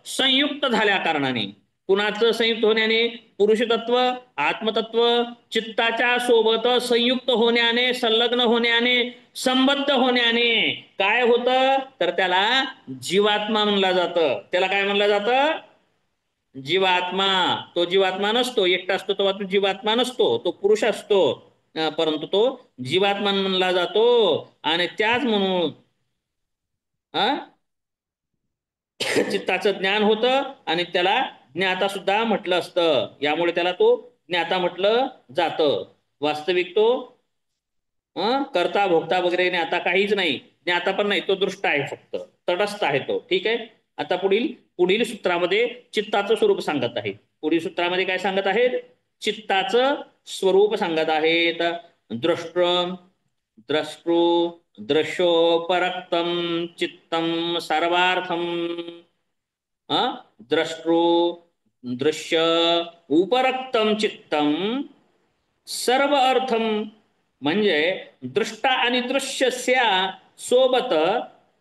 संयुक्त झाल्या कारणाने, कुणाचं संयुक्त होण्याने? पुरुषतत्व, आत्मतत्व चित्ताच्या सोबत संयुक्त होण्याने, संलग्न होण्याने, संबद्ध होण्याने काय होतं? तर त्याला जीवात्मा म्हणलं जातं. त्याला काय म्हणलं जातं? जीवात्मा. तो जीवात्मा नसतो, एकटा असतो तेव्हा तो जीवात्मा नसतो, तो पुरुष असतो, परंतु तो जीवात्मा म्हणला जातो. आणि त्याच म्हणून चित्ताचं ज्ञान होतं आणि त्याला ज्ञाता सुद्धा म्हटलं असतं. यामुळे त्याला तो ज्ञाता म्हटलं जातं. वास्तविक तो करता भोगता वगैरे ज्ञाता काहीच नाही, ज्ञाता पण नाही, तो दृष्ट आहे, फक्त तटस्थ आहे तो. ठीक आहे. आता पुढील पुढील सूत्रामध्ये चित्ताचं स्वरूप सांगत आहेत. पुढील सूत्रामध्ये काय सांगत आहेत? चित्ताचं स्वरूप सांगत आहेत. दृष्ट द्रष्टृ दृश्योपरक्तम चित्तम सर्वार्थम. द्रष्टृ दृश्य उपरक्तम चित्तम सर्व अर्थम. म्हणजे दृष्टा आणि दृश्यस्या सोबत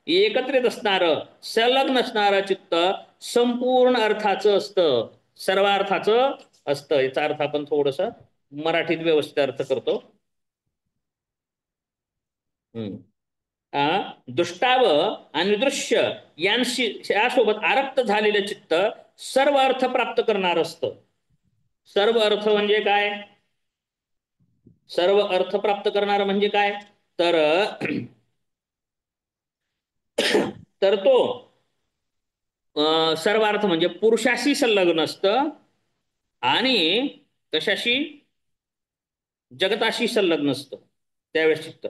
एकत्रित असणारं, संलग्न असणारं चित्त संपूर्ण अर्थाचं असतं, सर्वार्थाचं असतं. याचा अर्थ आपण थोडस मराठीत व्यवस्थित अर्थ करतो. दृष्टाव आणि दृश्य यांशी यासोबत आरक्त झालेलं चित्त सर्व अर्थ प्राप्त करणार असतं. सर्व अर्थ म्हणजे काय? सर्व अर्थ प्राप्त करणार म्हणजे काय? तर तर तो सर्वार्थ म्हणजे पुरुषाशी संलग्न असतं आणि कशाशी, जगताशी संलग्न असतं त्यावेळेस चित्त.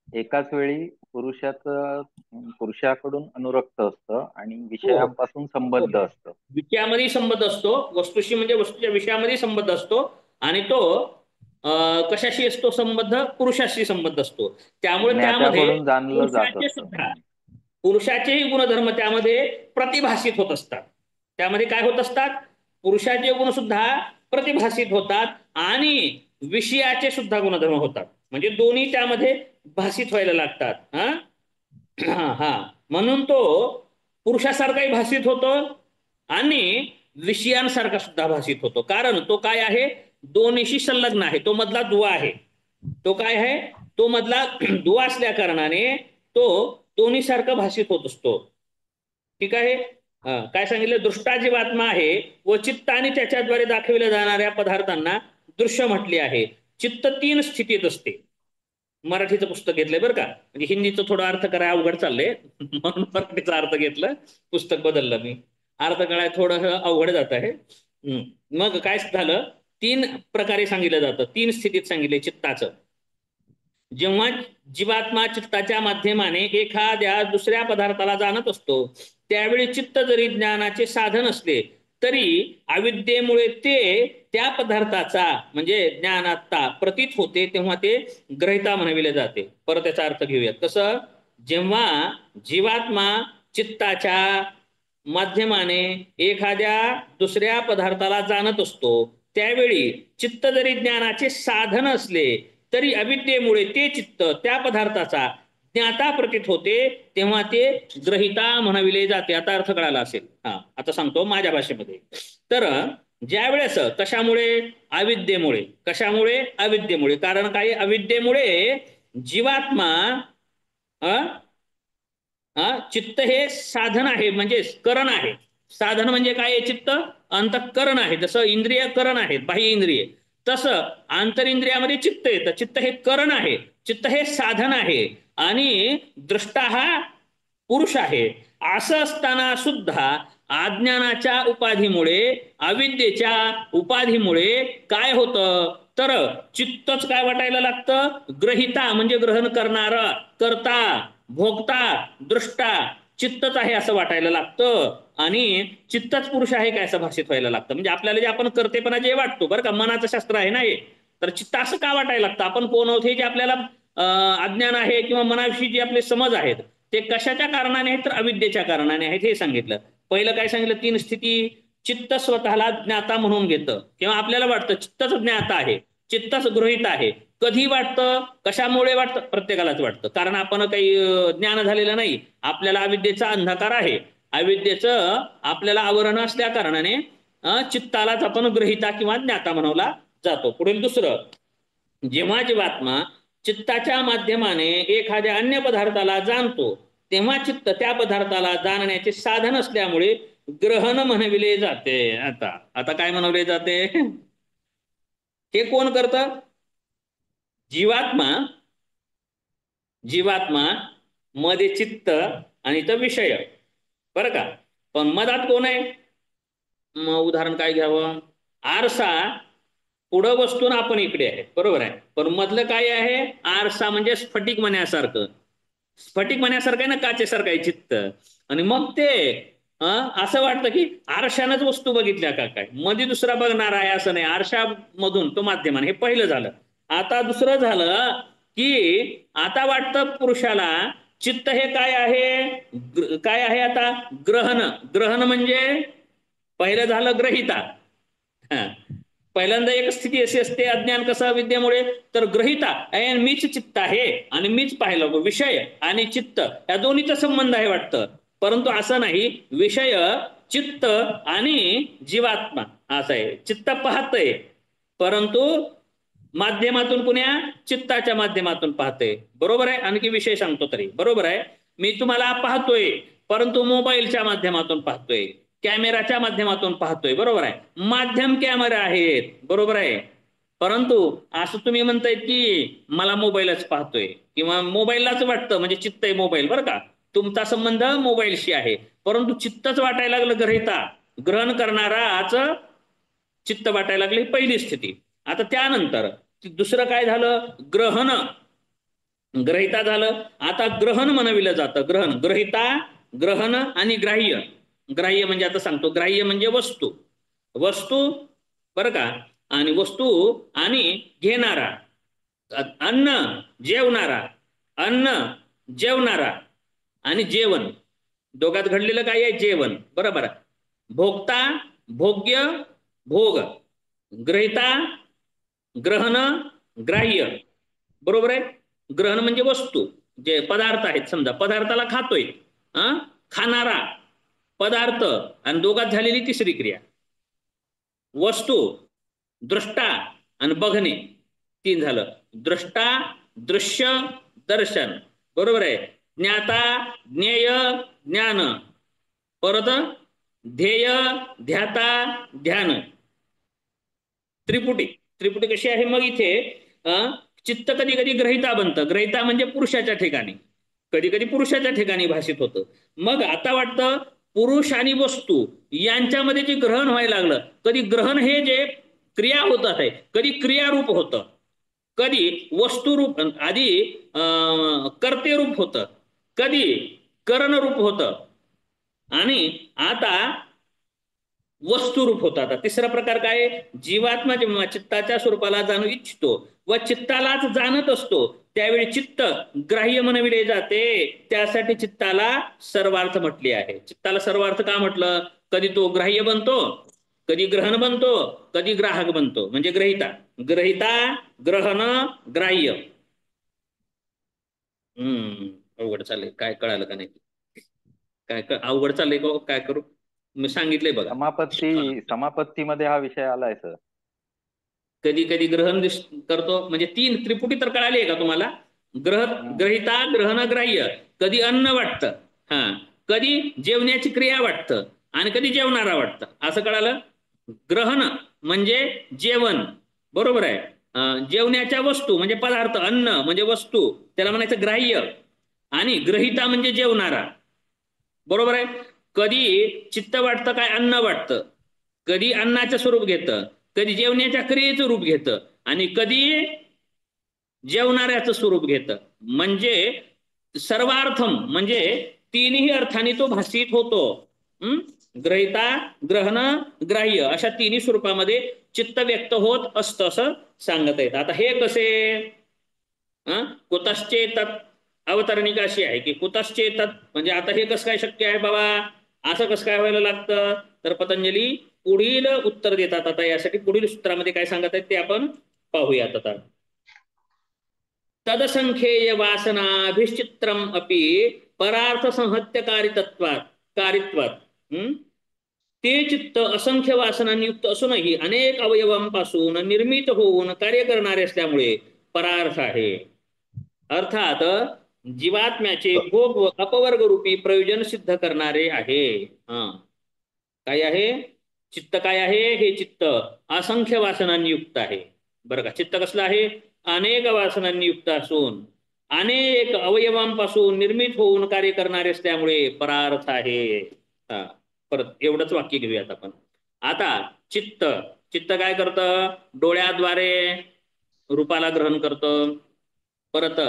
एकाच वेळी पुरुषाकडून अनुरक्त असतं आणि हो विषयांपासून हो, संबद्ध असतं. विषयामध्ये संबंध असतो, वस्तूशी म्हणजे वस्तूच्या विषयामध्ये संबंध असतो आणि तो कशाशी असतो संबंध, पुरुषाशी संबंध असतो. त्यामुळे त्यामध्ये ज्ञात्याकडून जाणलं जात पुरुषाचे असतं. सुद्धा, पुरुषाचेही गुणधर्म त्यामध्ये प्रतिभासित होत असतात. त्यामध्ये काय होत असतात, पुरुषाचे गुण सुद्धा प्रतिभासित होतात आणि विषयाचे सुद्धा गुणधर्म होतात. म्हणजे दोन्ही त्यामध्ये भासित व्हायला लागतात. हा हा, म्हणून तो पुरुषासारखाही भासित होतो आणि विषयांसारखा सुद्धा भासित होतो. कारण तो काय आहे, दोन्हीशी संलग्न आहे. तो मधला दुवा आहे. तो काय आहे, तो मधला दुवा असल्या कारणाने तो दोन्ही सारखं भासित होत असतो. ठीक आहे. काय सांगितलं, दृष्टा जीवात्मा आहे व चित्त आणि त्याच्याद्वारे दाखविल्या जाणाऱ्या पदार्थांना दृश्य म्हटले आहे. चित्त 3 स्थितीत असते. मराठीचं पुस्तक घेतलंय बरं का, म्हणजे हिंदीचं थोडं अर्थ करायला अवघड चाललंय म्हणून मराठीचा अर्थ घेतलं, पुस्तक बदललं मी. अर्थ कळाय थोडं अवघड जात आहे. मग काय झालं, 3 प्रकारे सांगितलं जातं, 3 स्थितीत सांगितले चित्ताचं. जेव्हा जीवात्मा चित्ताच्या माध्यमाने एखाद्या दुसऱ्या पदार्थाला जाणत असतो त्यावेळी चित्त जरी ज्ञानाचे साधन असले तरी अविद्येमुळे ते त्या पदार्थाचा म्हणजे ज्ञानाता प्रतीत होते, तेव्हा ते ग्रहिता म्हणविले जाते. परत त्याचा अर्थ घेऊयात. कसं, जेव्हा जीवात्मा चित्ताच्या माध्यमाने एखाद्या दुसऱ्या पदार्थाला जाणत असतो त्यावेळी चित्त जरी ज्ञानाचे साधन असले तरी अविद्येमुळे ते चित्त त्या पदार्थाचा ज्ञाता प्रतीत होते, तेव्हा ते ग्रहिता म्हणविले जाते. आता अर्थ कळाला असेल. आता सांगतो माझ्या भाषेमध्ये. तर ज्या वेळेस, कशामुळे, अविद्येमुळे. कशामुळे, अविद्येमुळे. कारण काय, अविद्येमुळे जीवात्मा चित्त हे साधन आहे, म्हणजे करण आहे. साधन म्हणजे काय आहे, चित्त अंतःकरण आहे. जसं इंद्रिय करण आहेत, बाह्य इंद्रिय, तसं आंतरिंद्रियामध्ये चित्त येतं. चित्त हे करण आहे, चित्त हे साधन आहे आणि दृष्टा हा पुरुष आहे. असं असताना सुद्धा अज्ञानाच्या उपाधीमुळे, अविद्येच्या उपाधीमुळे काय होतं, तर चित्तच काय वाटायला लागतं, ग्रहिता म्हणजे ग्रहण करणारा, करता, भोगता, दृष्टा चित्तच आहे असं वाटायला लागतं आणि चित्तच पुरुष आहे काय असं भाषित व्हायला लागतं. म्हणजे आपल्याला जे आपण करतेपणा जे वाटतो बरं का, मनाचं शास्त्र आहे ना हे, तर चित्त असं का वाटायला लागतं, आपण कोण आहोत हे जे आपल्याला अज्ञान आहे किंवा मनाविषयी जे आपले समज आहेत ते कशाच्या कारणाने आहेत, तर अविद्येच्या कारणाने आहेत हे सांगितलं. पहिलं काय सांगितलं, 3 स्थिती. चित्त स्वतःला ज्ञाता म्हणून घेतं किंवा आपल्याला वाटतं चित्तच ज्ञाता आहे, चित्तच गृहीत आहे. कधी वाटतं, कशामुळे वाटतं, प्रत्येकालाच वाटतं. कारण आपण काही ज्ञान झालेलं नाही, आपल्याला अविद्येचा अंधकार आहे, अविद्येचं आपल्याला आवरण असल्या कारणाने चित्तालाच आपण ग्रहिता किंवा ज्ञाता म्हणवला जातो. पुढील दुसरं, जेव्हा जीवात्मा चित्ताच्या माध्यमाने एखाद्या अन्य पदार्थाला जाणतो तेव्हा चित्त त्या पदार्थाला जाणण्याचे साधन असल्यामुळे ग्रहण म्हणविले जाते. आता आता काय म्हणवले जाते, हे कोण करतं, जीवात्मा. जीवात्मा मध्ये चित्त आणि तो विषय, बरं का. पण मधात कोण आहे, मग उदाहरण काय घ्यावं, आरसा. पुढं बसतून आपण इकडे आहे, बरोबर आहे, पण मधलं काय आहे, आरसा म्हणजे स्फटिक मण्यासारखं. स्फटिक मण्यासारखं आहे ना, काचेसारखं आहे चित्त. आणि मग ते असं वाटतं की आरशानच वस्तू बघितल्या का काय, मध्ये दुसरा बघणार आहे असं नाही, आरशामधून तो माध्यमान. हे पहिलं झालं. आता दुसरं झालं की आता वाटतं पुरुषाला चित्त हे काय आहे, काय आहे आता, ग्रहण. ग्रहण म्हणजे पहिलं झालं ग्रहिता. पहिल्यांदा एक स्थिती अशी असते अज्ञान कसं विद्येमुळे, तर ग्रहिता मीच चित्त आहे आणि मीच पाहिलं, विषय आणि चित्त या दोन्हीचा संबंध आहे वाटतं. परंतु असं नाही, विषय, चित्त आणि जीवात्मा असं आहे. चित्त पाहतंय परंतु माध्यमातून कुण्या, चित्ताच्या माध्यमातून पाहते, बरोबर आहे. आणखी विषय सांगतो तरी, बरोबर आहे, मी तुम्हाला पाहतोय परंतु मोबाईलच्या माध्यमातून पाहतोय, कॅमेराच्या माध्यमातून पाहतोय, बरोबर आहे, माध्यम कॅमेरा आहेत, बरोबर आहे. परंतु असं तुम्ही म्हणताय की मला मोबाईलच पाहतोय किंवा मोबाईललाच वाटतं, म्हणजे चित्त आहे मोबाईल, बरं का, तुमचा संबंध मोबाईलशी आहे, परंतु चित्तच वाटायला लागलं ग्रहिता, ग्रहण करणाराच चित्त वाटायला लागली, पहिली स्थिती. आता त्यानंतर दुसरं काय झालं, ग्रहण, ग्रहिता झालं. आता ग्रहण म्हणविलं जातं, ग्रहण, ग्रहिता, ग्रहण आणि ग्राह्य. ग्राह्य म्हणजे आता सांगतो, ग्राह्य म्हणजे वस्तू, वस्तू, बरं का, आणि वस्तू आणि घेणारा, अन्न, जेवणारा, अन्न, जेवणारा आणि जेवण, दोघात घडलेलं काय आहे, जेवण, बरोबर. भोगता, भोग्य, भोग, ग्रहिता, ग्रहण, ग्राह्य, बरोबर आहे. ग्रहण म्हणजे वस्तू, जे पदार्थ आहेत, समजा पदार्थाला खातोय, खाणारा, पदार्थ, आणि दोघात झालेली तिसरी क्रिया, वस्तू, दृष्टा आणि बघणे, तीन झालं. दृष्टा, दृश्य, दर्शन, बरोबर आहे. ज्ञाता, ज्ञेय, ज्ञान, परत ध्येय, ध्याता, ध्यान, त्रिपुटी. त्रिपुटी कशी आहे मग इथे, चित्त कधी कधी ग्रहिता बनतं, ग्रहिता म्हणजे पुरुषाच्या ठिकाणी, कधी कधी पुरुषाच्या ठिकाणी भाषित होतं. मग आता वाटतं पुरुष आणि वस्तू यांच्यामध्ये जे ग्रहण व्हायला लागलं, कधी ग्रहण हे जे क्रिया होत आहे, कधी क्रियारूप होतं, कधी वस्तुरूप, आधी कर्तेरूप होतं, कधी करणरूप होतं, आणि आता वस्तुरूप होतं. आता तिसरा प्रकार काय, जीवात्मा जेव्हा चित्ताच्या स्वरूपाला जाणू इच्छितो व चित्तालाच जाणत असतो, त्यावेळी चित्त ग्राह्य म्हणविले जाते. त्यासाठी चित्ताला सर्वार्थ म्हटले आहे. चित्ताला सर्वार्थ का म्हटलं, कधी तो ग्राह्य बनतो, कधी ग्रहण बनतो, कधी ग्राहक बनतो, म्हणजे ग्रहिता, ग्रहिता, ग्रहण, ग्राह्य. अवघड चाललंय, काय कळालं का नाही, काय अवघड चाललंय का, काय करू, मी सांगितलंय बघा. समापत्तीमध्ये हा विषय आलाय सर. कधी कधी ग्रहण करतो, म्हणजे तीन त्रिपुटी तर कळाली आहे का तुम्हाला, ग्रहिता, ग्रहण, ग्राह्य. कधी अन्न वाटतं, कधी जेवण्याची क्रिया वाटतं, आणि कधी जेवणारा वाटतं, असं कळालं. ग्रहण म्हणजे जेवण, बरोबर आहे. जेवण्याच्या वस्तू म्हणजे पदार्थ, अन्न म्हणजे वस्तू, त्याला म्हणायचं ग्राह्य, आणि ग्रहिता म्हणजे जेवणारा, बरोबर आहे. कधी चित्त वाटतं काय, अन्न वाटतं, कधी अन्नाचं स्वरूप घेतं, कधी जेवण्याच्या क्रियेचं रूप घेतं, आणि कधी जेवणाऱ्याचं स्वरूप घेतं. म्हणजे सर्वार्थम म्हणजे तीनही अर्थाने तो भाषित होतो. ग्रहिता, ग्रहण, ग्राह्य अशा तिन्ही स्वरूपामध्ये चित्त व्यक्त होत असतं, असं सांगत आहेत. आता हे कसे, कुतश्चेतत् अवतरणिका अशी आहे की कुतश्चेतत् म्हणजे आता हे कसं काय शक्य आहे बाबा, असं कसं काय व्हायला लागतं, तर पतंजली पुढील उत्तर देतात. आता यासाठी पुढील सूत्रामध्ये काय सांगत आहेत ते आपण पाहूयात. आता तदसंख्येय वासनाभिश्चित्रम अपि परार्थ संहत्यकारित्वात् कारित्वात्, ते चित्त असंख्य वासनांनी युक्त असूनही अनेक अवयवांपासून निर्मित होऊन कार्य करणारे असल्यामुळे परार्थ आहे. अर्थात जीवात्म्याचे भोग व अपवर्ग रूपी प्रयोजन सिद्ध करणारे आहे. काय आहे, चित्त काय आहे, हे चित्त असंख्य वासनांनी युक्त आहे, बरं का. चित्त कसलं आहे, अनेक वासनांनी युक्त असून अनेक अवयवांपासून निर्मित होऊन कार्य करणारे असल्यामुळे परार्थ आहे. परत एवढंच वाक्य घेऊयात आपण. आता चित्त, चित्त काय करतं, डोळ्याद्वारे रूपाला ग्रहण करतं, परत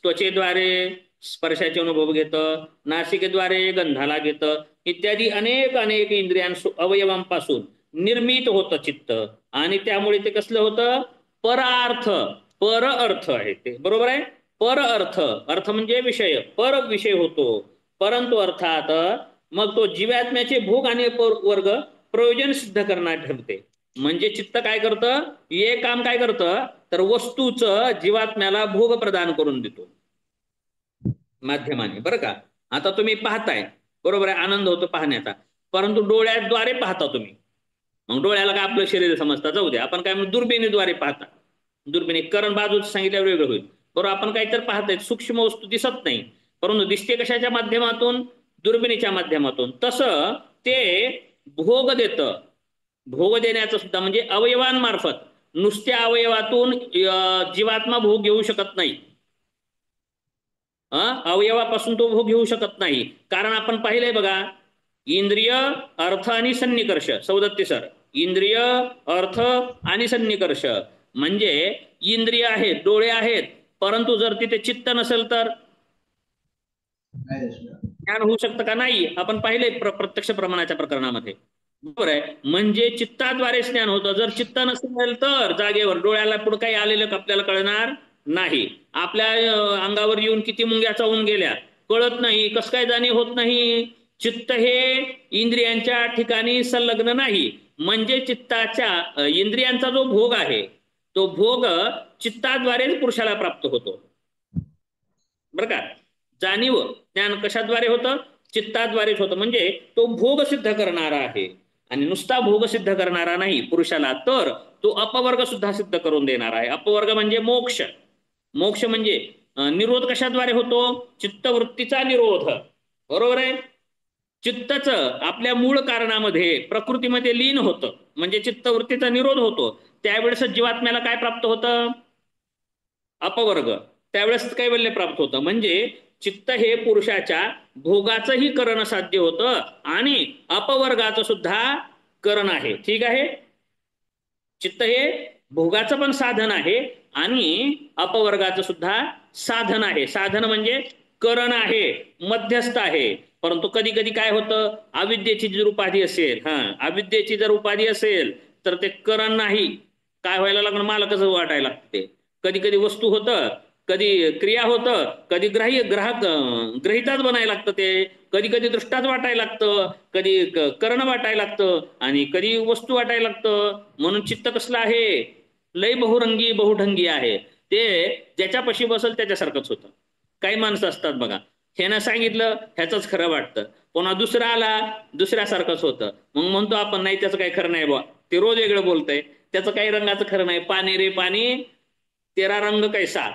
त्वचेद्वारे स्पर्शाचे अनुभव घेतं, नासिकेद्वारे गंधाला घेतं, इत्यादी अनेक अनेक अवयवांपासून निर्मित होतं चित्त, आणि त्यामुळे ते कसलं होतं, परार्थ, पर अर्थ आहे ते, बरोबर आहे. पर अर्थ, अर्थ म्हणजे विषय, पर विषय होतो. परंतु अर्थात मग तो जीवात्म्याचे भोग आणि वर्ग प्रयोजन सिद्ध करणार ठरते. म्हणजे चित्त काय करतं, हे काम काय करतं, तर वस्तूचं जीवात्म्याला भोग प्रदान करून देतो माध्यमाने, बरं का. आता तुम्ही पाहताय, बरोबर आहे, आनंद होतो पाहण्याचा, परंतु डोळ्याद्वारे पाहता तुम्ही, मग डोळ्याला काय आपलं शरीर समजता, जाऊ दे, आपण काय म्हणून दुर्बिणीद्वारे पाहता, दुर्बिणी करण बाजूच सांगितल्यावर वेगळं होईल, बरोबर. आपण काहीतरी पाहताय, सूक्ष्म वस्तू दिसत नाही, परंतु दिसते कशाच्या माध्यमातून, दुर्बिणीच्या माध्यमातून. तसं ते भोग देतं, भोग देण्याचं सुद्धा म्हणजे अवयवांमार्फत, नुसत्या अवयवातून जीवात्मा भोग घेऊ शकत नाही. अवयवापासून तो भोग घेऊ शकत नाही. कारण आपण पाहिलंय बघा, इंद्रिय, अर्थ आणि सन्निकर्ष. सौदत्ती सर, इंद्रिय, अर्थ आणि सन्निकर्ष म्हणजे इंद्रिय आहेत, डोळे आहेत, परंतु जर तिथे चित्त नसेल तर ज्ञान होऊ शकतं का? नाही. आपण पाहिले प्रत्यक्ष प्रमाणाच्या प्रकरणामध्ये. बरोबर आहे. म्हणजे चित्ताद्वारे ज्ञान होतं. जर चित्त नसेल तर जागेवर डोळ्याला पुढे काही आलेलं आपल्याला कळणार नाही. आपल्या अंगावर येऊन किती मुंग्या चावून गेल्या कळत नाही. कसं काय जाणीव होत नाही? चित्त हे इंद्रियांच्या ठिकाणी संलग्न नाही. म्हणजे चित्ताच्या इंद्रियांचा जो भोग आहे तो भोग चित्ताद्वारेच पुरुषाला प्राप्त होतो. बरं का? जाणीव ज्ञान कशाद्वारे होतं? चित्ताद्वारेच होतं. म्हणजे तो भोग सिद्ध करणारा आहे. आणि नुसता भोग सिद्ध करणारा नाही पुरुषाला, तर तो अपवर्ग सुद्धा सिद्ध करून देणारा आहे. अपवर्ग म्हणजे मोक्ष. मोक्ष म्हणजे निरोध कशाद्वारे होतो? चित्तवृत्तीचा निरोध. बरोबर आहे. चित्तच आपल्या मूळ कारणामध्ये प्रकृतीमध्ये लीन होतं, म्हणजे चित्तवृत्तीचा निरोध होतो. त्यावेळेस जीवात्म्याला काय प्राप्त होतं? अपवर्ग. त्यावेळेस कैवल्य प्राप्त होतं. म्हणजे चित्त हे पुरुषाच्या भोगाचंही करण साध्य होतं आणि अपवर्गाचं सुद्धा करण आहे. ठीक आहे. चित्त हे भोगाचं पण साधन आहे आणि अपवर्गाचं सुद्धा साधन आहे. साधन म्हणजे करण आहे, मध्यस्थ आहे. परंतु कधी कधी काय होतं? अविद्येची जर उपाधी असेल, अविद्येची जर उपाधी असेल तर ते करण नाही. काय व्हायला लागलं? मालकच वाटायला लागते. कधी कधी वस्तू होतं, कधी क्रिया होतं, कधी ग्रहिताच बनायला लागतं. ते कधी कधी दृष्टाच वाटायला लागतं, कधी कर्ण वाटायला लागतं आणि कधी वस्तू वाटायला लागतं. म्हणून चित्त कसलं आहे? लय बहुरंगी बहुढंगी आहे. ते ज्याच्यापाशी बसल त्याच्यासारखंच होतं. काही माणसं असतात बघा, ह्यानं सांगितलं ह्याचंच खरं वाटतं, पुन्हा दुसरा आला दुसऱ्यासारखंच होतं. मग म्हणतो आपण नाही त्याचं काही खरं नाही बुवा, ते रोज वेगळं बोलतंय, त्याचं काही रंगाचं खरं नाही. पाणी रे पाणी तेरा रंग कैसा.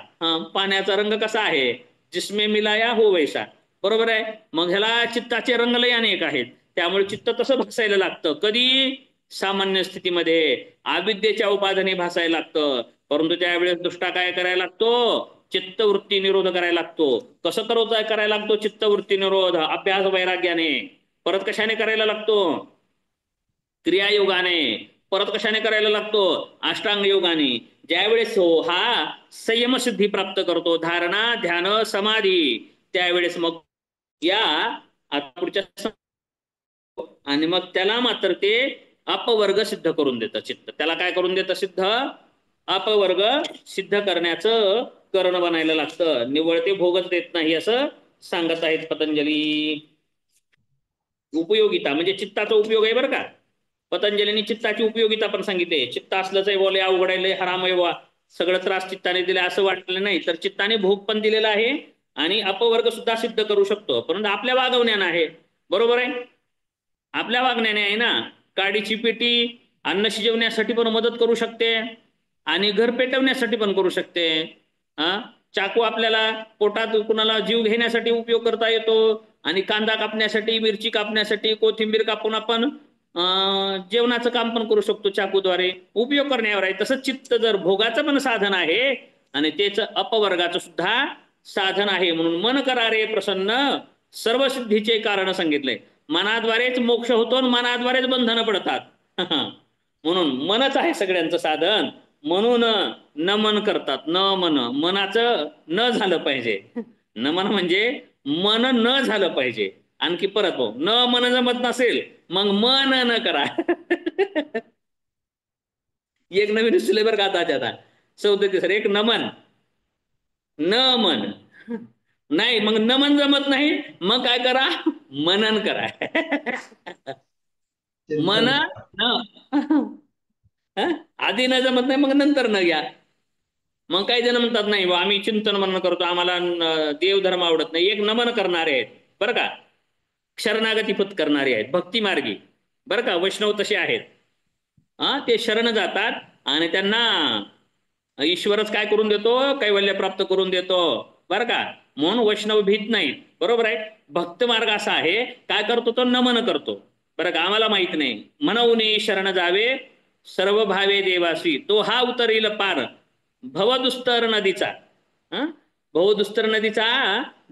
पाण्याचा रंग कसा आहे? जिसमे मिलाया हो वैसा. बरोबर आहे. मग ह्याला चित्ताचे रंग लय अनेक आहेत. त्यामुळे चित्त तसं भासायला लागतं. कधी? सामान्य स्थितीमध्ये अविद्येच्या उपादाने भासायला लागतं. परंतु त्यावेळेस दुष्टा काय करायला लागतो? चित्तवृत्ती निरोध करायला लागतो. कसं करायला लागतो चित्तवृत्ती निरोध? अभ्यास वैराग्याने. परत कशाने करायला लागतो? क्रियायोगाने. परत कशाने करायला लागतो? अष्टांग योगाने. ज्यावेळेस हा संयम सिद्धी प्राप्त करतो, धारणा, ध्यान, समाधी, त्यावेळेस मग या आता पुढच्या आणि मग त्याला मात्र ते अपवर्ग सिद्ध करून देतं चित्त. त्याला काय करून देतं? सिद्ध अपवर्ग सिद्ध करण्याचं करण बनायला लागतं. निव्वळ ते भोगच देत नाही असं सांगत आहेत पतंजली. उपयोगिता म्हणजे चित्ताचा उपयोग आहे बरं का. पतंजलीने चित्ताची उपयोगिता पण सांगितली. चित्त असलंच आहे बोले अवघड आहे, हराम आहे, सगळं त्रास चित्ताने दिले असं वाटलं नाही. तर चित्ताने भोग पण दिलेला आहे आणि अपवर्ग सुद्धा सिद्ध करू शकतो. परंतु आपल्या वागवण्यानं आहे. बरोबर आहे. आपल्या वागण्याने आहे ना. काडीची पेटी अन्न शिजवण्यासाठी पण मदत करू शकते आणि घर पेटवण्यासाठी पण करू शकते. चाकू आपल्याला पोटात कुणाला जीव घेण्यासाठी उपयोग करता येतो आणि कांदा कापण्यासाठी, मिरची कापण्यासाठी, कोथिंबीर कापून आपण जेवणाचं काम पण करू शकतो चाकूद्वारे. उपयोग करण्यावर आहे. तसंच चित्त जर भोगाचं पण साधन आहे आणि त्याचं अपवर्गाचं सुद्धा साधन आहे. म्हणून मन करारे प्रसन्न सर्व सिद्धीचे कारण सांगितलंय. मनाद्वारेच मोक्ष होतो आणि मनाद्वारेच बंधनं पडतात. म्हणून मनच आहे सगळ्यांचं साधन. म्हणून नमन करतात. न मन, मनाचं न झालं पाहिजे. नमन म्हणजे मन न झालं पाहिजे. आणखी परत हो, न मन जमत नसेल मग मन न करा. एक नवीन सिलेबर का आता 34 एक नमन, न मन नाही, मग नमन जमत नाही मग काय करा? मनन करा. मन आधी न जमत नाही मग नंतर न घ्या. मग काही जण म्हणतात नाही आम्ही चिंतन मनन करतो, आम्हाला देवधर्म आवडत नाही. एक नमन करणारे आहेत बरं का, शरणागती पत करणारे आहेत, भक्ती मार्गी बरं का. वैष्णव तसे आहेत. ते शरण जातात आणि त्यांना ईश्वरच काय करून देतो? कैवल्य प्राप्त करून देतो बरं का. म्हणून वैष्णव भीत नाहीत. बरोबर आहे. भक्त मार्ग असा आहे, काय करतो तो? नमन करतो बरं का. आम्हाला माहित नाही म्हणून शरण जावे सर्व भावे देवासी तो हा उतरील पार भवदुस्तर नदीचा. भवदुस्तर नदीचा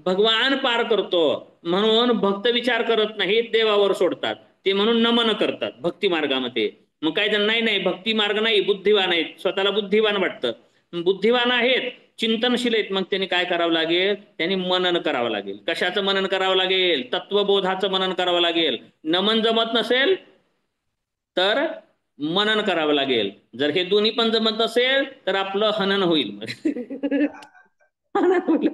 भगवान पार करतो म्हणून भक्त विचार करत नाहीत, देवावर सोडतात. ते म्हणून नमन करतात भक्ती मार्गामध्ये. मग काय जण नाही भक्ती मार्ग नाही, बुद्धिवान आहेत, स्वतःला बुद्धिवान वाटतं. बुद्धिवान आहेत, चिंतनशील आहेत, मग त्यांनी काय करावं लागेल? त्यांनी मनन करावं लागेल. कशाचं मनन करावं लागेल? तत्वबोधाचं मनन करावं लागेल. नमन जमत नसेल तर मनन करावं लागेल. जर हे दोन्ही पण जमत नसेल तर आपलं हनन होईल. हनन होईल.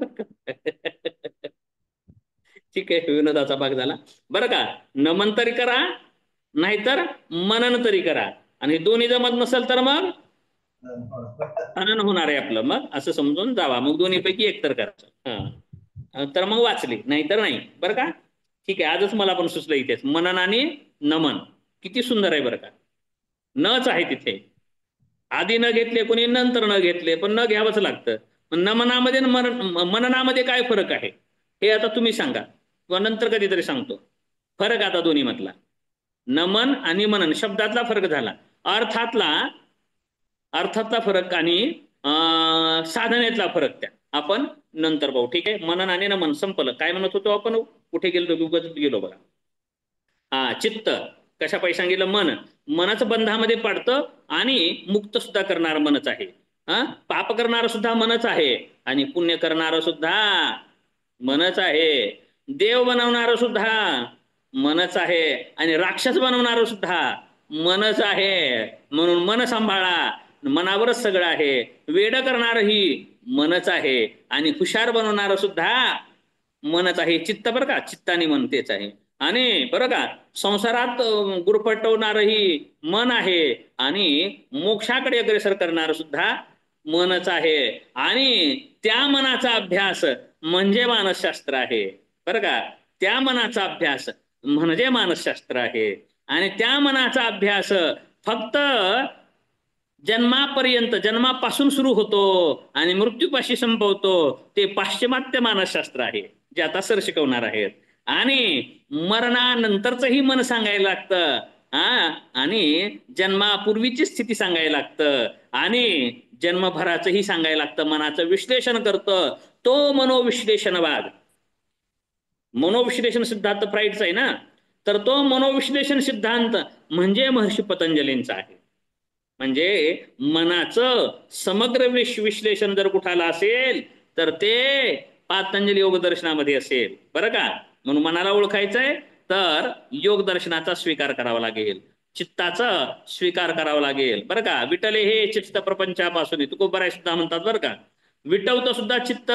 ठीक आहे, विनोदाचा भाग झाला बरं का. नमन तरी करा नाहीतर मनन तरी करा, आणि हे दोन्ही जमत नसेल तर मग हनन होणार आहे आपलं. मग असं समजून जावा. मग दोन्हीपैकी एक तर करायचं. तर मग वाचली, नाहीतर नाही. बरं का. ठीक आहे, आजच मला पण सुचलं इथेच मनन आणि नमन किती सुंदर आहे बरं का. नच आहे तिथे, आधी न घेतले कोणी, नंतर न घेतले, पण न घ्यावंच लागतं. नमनामध्ये मननामध्ये काय फरक आहे हे आता तुम्ही सांगा, किंवा नंतर कधीतरी सांगतो. फरक आता दोन्ही मधला, नमन आणि मनन शब्दातला फरक झाला, अर्थातला फरक आणि साधनेतला फरक त्या आपण नंतर पाहू. ठीक आहे, मनन आणि नमन संपलं. काय म्हणत होतो आपण, कुठे गेलो गेलो बघा. चित्त कशापायी सांगितलं? मन. मनाचं बंधामध्ये पाडतं आणि मुक्त सुद्धा करणारं मनच आहे. पाप करणारं सुद्धा मनच आहे आणि पुण्य करणारं सुद्धा मनच आहे. देव बनवणारं सुद्धा मनच आहे आणि राक्षस बनवणारं सुद्धा मनच आहे. म्हणून मन सांभाळा, मनावरच सगळं आहे. वेड करणारही मनच आहे आणि हुशार बनवणारं सुद्धा मनच आहे. चित्त बरं का, चित्ताने मन तेच आहे. आणि बरं का, संसारात गुरफटवणारही मन आहे आणि मोक्षाकडे अग्रेसर करणारं सुद्धा मनच आहे. आणि त्या मनाचा अभ्यास म्हणजे मानसशास्त्र आहे बरं का. त्या मनाचा अभ्यास म्हणजे मानसशास्त्र आहे. आणि त्या मनाचा अभ्यास फक्त जन्मापर्यंत, जन्मापासून सुरू होतो आणि मृत्यूपाशी संपवतो, ते पाश्चिमात्य मानसशास्त्र आहे जे आता सर शिकवणार आहेत. आणि मरणानंतरचंही मन सांगायला लागतं, आणि जन्मापूर्वीची स्थिती सांगायला लागतं, आणि जन्मभराचंही सांगायला लागतं. मनाचं विश्लेषण करतं, तो मनोविश्लेषणवाद. मनोविश्लेषण सिद्धांत फ्राईडचा आहे ना, तर तो मनोविश्लेषण सिद्धांत म्हणजे महर्षी पतंजलींचा आहे. म्हणजे मनाचं समग्र विश्लेषण जर कुठाला असेल तर ते पातंजली योग दर्शनामध्ये असेल बरं का. म्हणून मनाला ओळखायचंय तर योग दर्शनाचा स्वीकार करावा लागेल, चित्ताचा स्वीकार करावा लागेल बरं का. विटले हे चित्त प्रपंचापासून, तुकोबराय सुद्धा म्हणतात बरं का. विटवतं सुद्धा चित्त,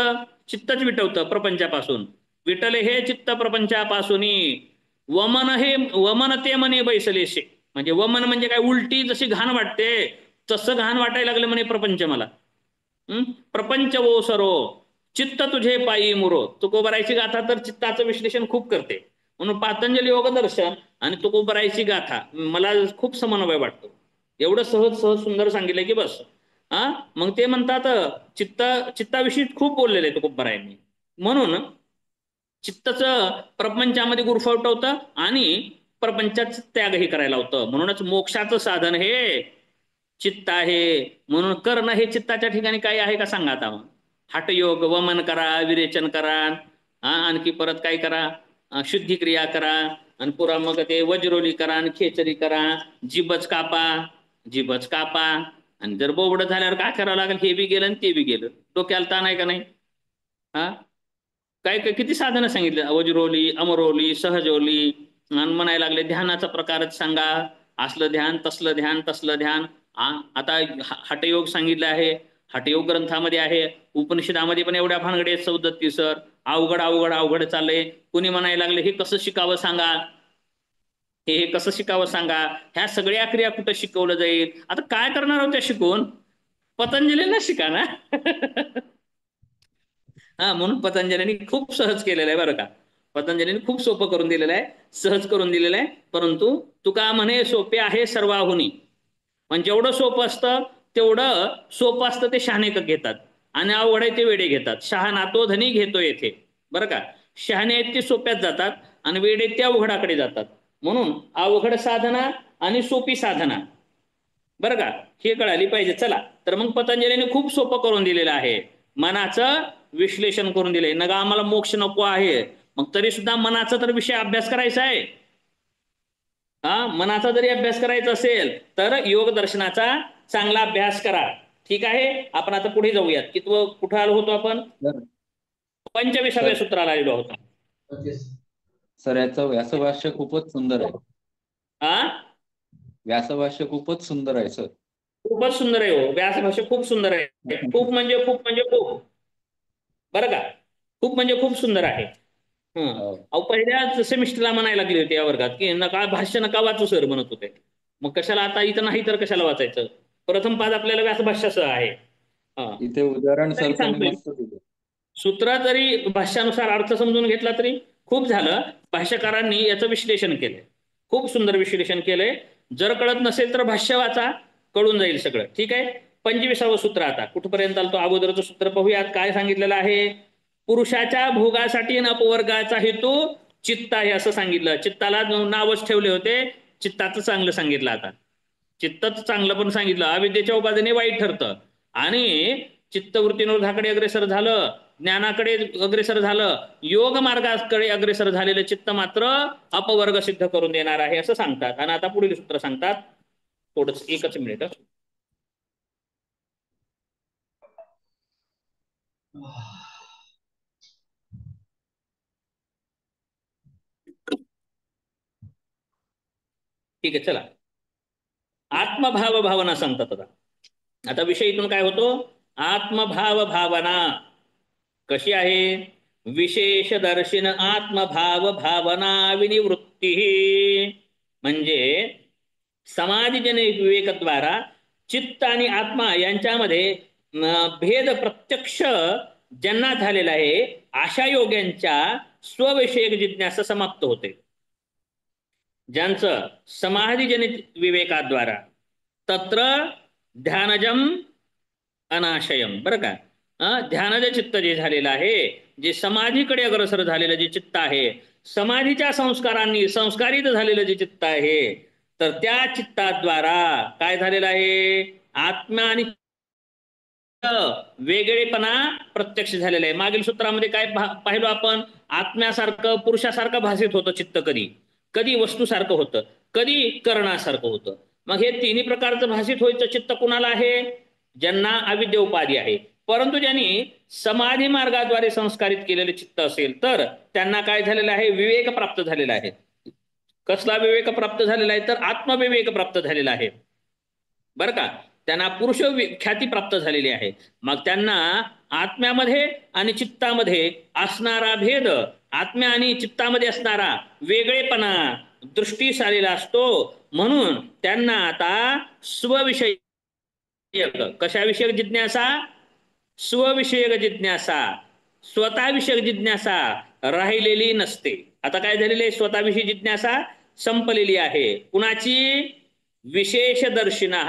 चित्तच विटवतं प्रपंचापासून. विटले हे चित्त प्रपंचापासून, वमन हे वमन ते मने बैसलेशे. म्हणजे वमन म्हणजे काय, उलटी जशी घाण वाटते तसं घाण वाटायला लागलं म्हणे प्रपंच मला. प्रपंच वो सरो चित्त तुझे पायी मुरो. तुकोबरायची गाथा तर चित्ताचं विश्लेषण खूप करते. म्हणून पातंजली योग दर्शन आणि तुकोबरायची गाथा मला खूप समन्वय वाटतो. एवढं सहज सहज सुंदर सांगितलं की बस. मग ते म्हणतात चित्ताविषयी खूप बोललेलं आहे तुकोबरायांनी. म्हणून चित्ताचं प्रपंचामध्ये गुरफटवतं आणि प्रपंचाचं त्यागही करायला होतं. म्हणूनच मोक्षाचं साधन हे चित्त आहे. म्हणून करणं हे चित्ताच्या ठिकाणी काही आहे का सांगा आता. हठयोग, वमन करा, विरेचन करा, आणखी परत काय करा, शुद्धी क्रिया करा, आणि पुरा मग ते वज्रोली करा आणि खेचरी करा, जिभच कापा, जिभच कापा. आणि जर बोबडं झाल्यावर काय करावं लागेल, हे बी गेलं आणि ते बी गेलं. डोक्याला ताण आहे का नाही. काय काय किती साधनं सांगितलं, वज्रोली, अमरोली, सहजोली. आणि म्हणायला लागले ध्यानाचा प्रकारच सांगा, असलं ध्यान, तसलं ध्यान, तसलं ध्यान. आता हठयोग सांगितलं आहे, हठयोग ग्रंथामध्ये आहे. उपनिषदामध्ये पण एवढ्या भानगडे 34 सर, अवघड अवघड अवघड चाललंय. कुणी म्हणायला लागले हे कसं शिकावं सांगा, हे कसं शिकावं सांगा. ह्या सगळ्या क्रिया कुठं शिकवलं जाईल. आता काय करणार आहोत त्या शिकवून, पतंजलीला शिका ना. म्हणून पतंजलीने खूप सहज केलेलं आहे बरं का. पतंजलीने खूप सोपं करून दिलेलं आहे, सहज करून दिलेलं आहे. परंतु तुका म्हणे सोपे आहे सर्वाहुनी. पण जेवढं सोपं असतं तेवढं सोपं असतं ते शहाणे घेतात, आणि अवघड आहे ते वेडे घेतात. शहाणा तो धनी घेतो येथे बरं का. शहाणे आहेत ते सोप्यात जातात आणि वेडे ते अवघडाकडे जातात. म्हणून अवघड साधना आणि सोपी साधना बरं का, हे कळाली पाहिजे. चला तर मग पतंजलीने खूप सोपं करून दिलेलं आहे, मनाचं विश्लेषण करून दिलंय. नका आम्हाला मोक्ष नको आहे, मग तरी सुद्धा मनाचा तर विषय अभ्यास करायचा आहे. हा, मनाचा जरी अभ्यास करायचा असेल तर योग दर्शनाचा चांगला अभ्यास करा. ठीक आहे, आपण आता पुढे जाऊयात. की तो कुठं आलो होतो आपण? 25व्या सूत्राला आलेलो होतो. सर याचं व्यासभाष्य खूपच सुंदर आहे. हा, व्यासभाष्य खूपच सुंदर आहे सर. खूपच सुंदर आहे हो, व्यासभाष्य खूप सुंदर आहे. खूप म्हणजे खूप म्हणजे खूप, बरं का, खूप म्हणजे खूप सुंदर आहे. अहो पहिल्याच सेमिस्टरला म्हणायला लागले होते या वर्गात की नका भाष्य नका वाचू सर म्हणत होते. मग कशाला आता इथं नाही तर कशाला वाचायचं? प्रथम पाद आपल्याला व्यासभाष्यासह आहे. इथे उदाहरण तरी सर त्यांनी सांगतोय, मस्त दिलं. सूत्र जरी भाष्यानुसार अर्थ समजून घेतला तरी खूप झालं. भाष्यकारांनी याचं विश्लेषण केलंय, खूप सुंदर विश्लेषण केलंय. जर कळत नसेल तर भाष्य वाचा, कळून जाईल सगळं. ठीक आहे, 25वं सूत्र आता कुठपर्यंत आलं? तो अगोदरचं सूत्र पाहूयात. काय सांगितलेलं आहे? पुरुषाच्या भोगासाठी न अपवर्गाचा हेतू चित्त आहे असं सांगितलं. चित्ताला नावच ठेवले होते, चित्ताचं चांगलं सांगितलं. आता चित्तच चांगलं पण सांगितलं. अविद्येच्या उपादाने वाईट ठरतं आणि चित्तवृत्तीनिरोधाकडे अग्रेसर झालं, ज्ञानाकडे अग्रेसर झालं, योग मार्गाकडे अग्रेसर झालेलं चित्त मात्र अपवर्ग सिद्ध करून देणार आहे असं सांगतात. आणि आता पुढील सूत्र सांगतात. थोडंच एकच मिनिट. ठीक आहे, चला. आत्मभाव भावना सांगतात. आता विषय इथून काय होतो? आत्मभाव भावना कशी आहे? विशेषदर्शिन आत्मभाव भावना विनिवृत्ती, म्हणजे समाधिजनित विवेकद्वारा चित्त आणि आत्मा यांच्यामध्ये भेद प्रत्यक्ष ज्यांना झालेला आहे अशा योग्यांच्या स्वविषयक जिज्ञासा समाप्त होते. ज्यांचं समाधिजनित विवेकाद्वारा तत्र ध्यानजम अनाशयम, बरं का, ध्यानज चित्त जे झालेलं आहे, जे समाधीकडे अग्रसर झालेलं जे चित्त आहे, समाधीच्या संस्कारांनी संस्कारित झालेलं जे चित्त आहे, तर त्या चित्ताद्वारा काय झालेलं आहे? आत्मा आणि वेगळेपणा प्रत्यक्ष झालेला आहे. मागील सूत्रामध्ये काय पाहिलं आपण? आत्म्यासारखं पुरुषासारखं भासित होतं चित्त, कधी कधी वस्तूसारखं होतं, कधी करणासारखं होतं. मग हे तिन्ही प्रकारचं भासित व्हायचं चित्त कुणाला आहे? ज्यांना अविद्या उपाधी आहे. परंतु ज्यांनी समाधी मार्गाद्वारे संस्कारित केलेले चित्त असेल तर त्यांना काय झालेलं आहे? विवेक प्राप्त झालेला आहे. कसला विवेक प्राप्त झालेला आहे? तर आत्मविवेक प्राप्त झालेला आहे, बरं का. त्यांना पुरुष ख्याती प्राप्त झालेली आहे. मग त्यांना आत्म्यामध्ये आणि चित्तामध्ये असणारा भेद, आत्म्या आणि चित्तामध्ये असणारा वेगळेपणा दृष्टीस आलेला असतो. म्हणून त्यांना आता स्वविषयक, कशाविषयक जिज्ञासा? स्वविषयक जिज्ञासा, स्वतःविषयक जिज्ञासा राहिलेली नसते. आता काय झालेली आहे? स्वतःविषयी जिज्ञासा संपलेली आहे. कुणाची? विशेषदर्शिना,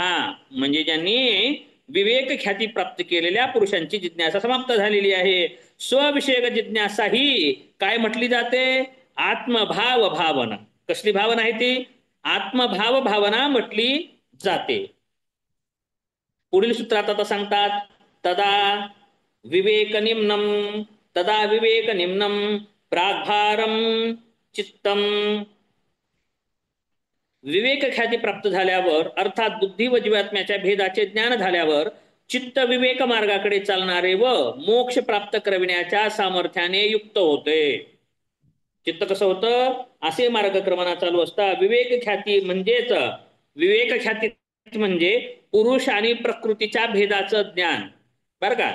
म्हणजे ज्यांनी विवेक ख्याती प्राप्त केलेल्या पुरुषांची जिज्ञासा समाप्त झालेली आहे. स्वविषयक जिज्ञासा ही काय म्हटली जाते? आत्मभाव भावना. कसली भावना आहे ती? आत्मभाव भावना म्हटली जाते. पुढील सूत्रात आता सांगतात, तदा विवेक निम्नम प्राग्भारम चित्तम. विवेक ख्याती प्राप्त झाल्यावर, अर्थात बुद्धी व जीवात्म्याच्या भेदाचे ज्ञान झाल्यावर चित्त विवेक मार्गाकडे चालणारे व मोक्ष प्राप्त करविण्याच्या सामर्थ्याने युक्त होते. चित्त कसं होतं? असे मार्गक्रमणा चालू असता विवेक ख्याती म्हणजेच, विवेक ख्याती म्हणजे पुरुष आणि प्रकृतीच्या भेदाचं ज्ञान, बरं का.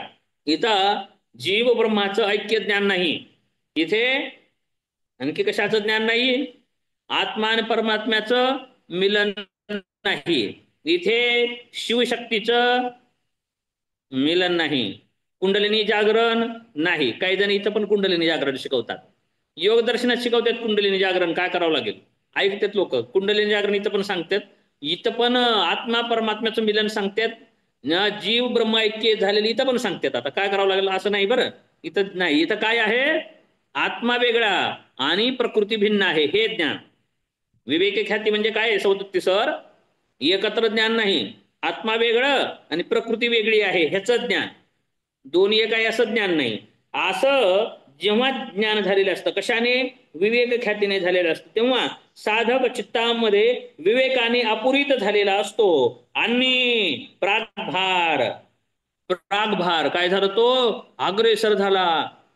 इथं जीव ब्रह्माचं ऐक्य ज्ञान नाही, इथे आणखी कशाचं ज्ञान नाही? आत्मा आणि परमात्म्याचं मिलन नाही, इथे शिवशक्तीचं मिलन नाही, कुंडलिनी जागरण नाही. काही जण इथं पण कुंडलिनी जागरण शिकवतात, योग दर्शनात शिकवतात कुंडलिनी जागरण. काय करावं लागेल? ऐकतात लोक. कुंडलिनी जागरण इथं पण सांगतात, इथं पण आत्मा परमात्म्याचं मिलन सांगतात, जीव ब्रह्म ऐक्य झालेली इथं पण सांगतात. आता काय करावं लागेल? असं नाही बरं, इथं नाही. इथं काय आहे? आत्मा वेगळा आणि प्रकृती भिन्न आहे, हे ज्ञान. विवेक ख्याती म्हणजे काय? 37 सर, एकत्र ज्ञान नाही. आत्मा वेगळं आणि प्रकृती वेगळी आहे ह्याचं ज्ञान, दोन्ही एक आहे असं ज्ञान नाही. असं जेव्हा ज्ञान झालेलं असतं, कशाने? विवेक ख्यातीने झालेलं असतं, तेव्हा साधक चित्तामध्ये विवेकाने अपुरीत झालेला असतो. आणि प्रागभार, प्रागभार काय झालं? तो अग्रेसर झाला.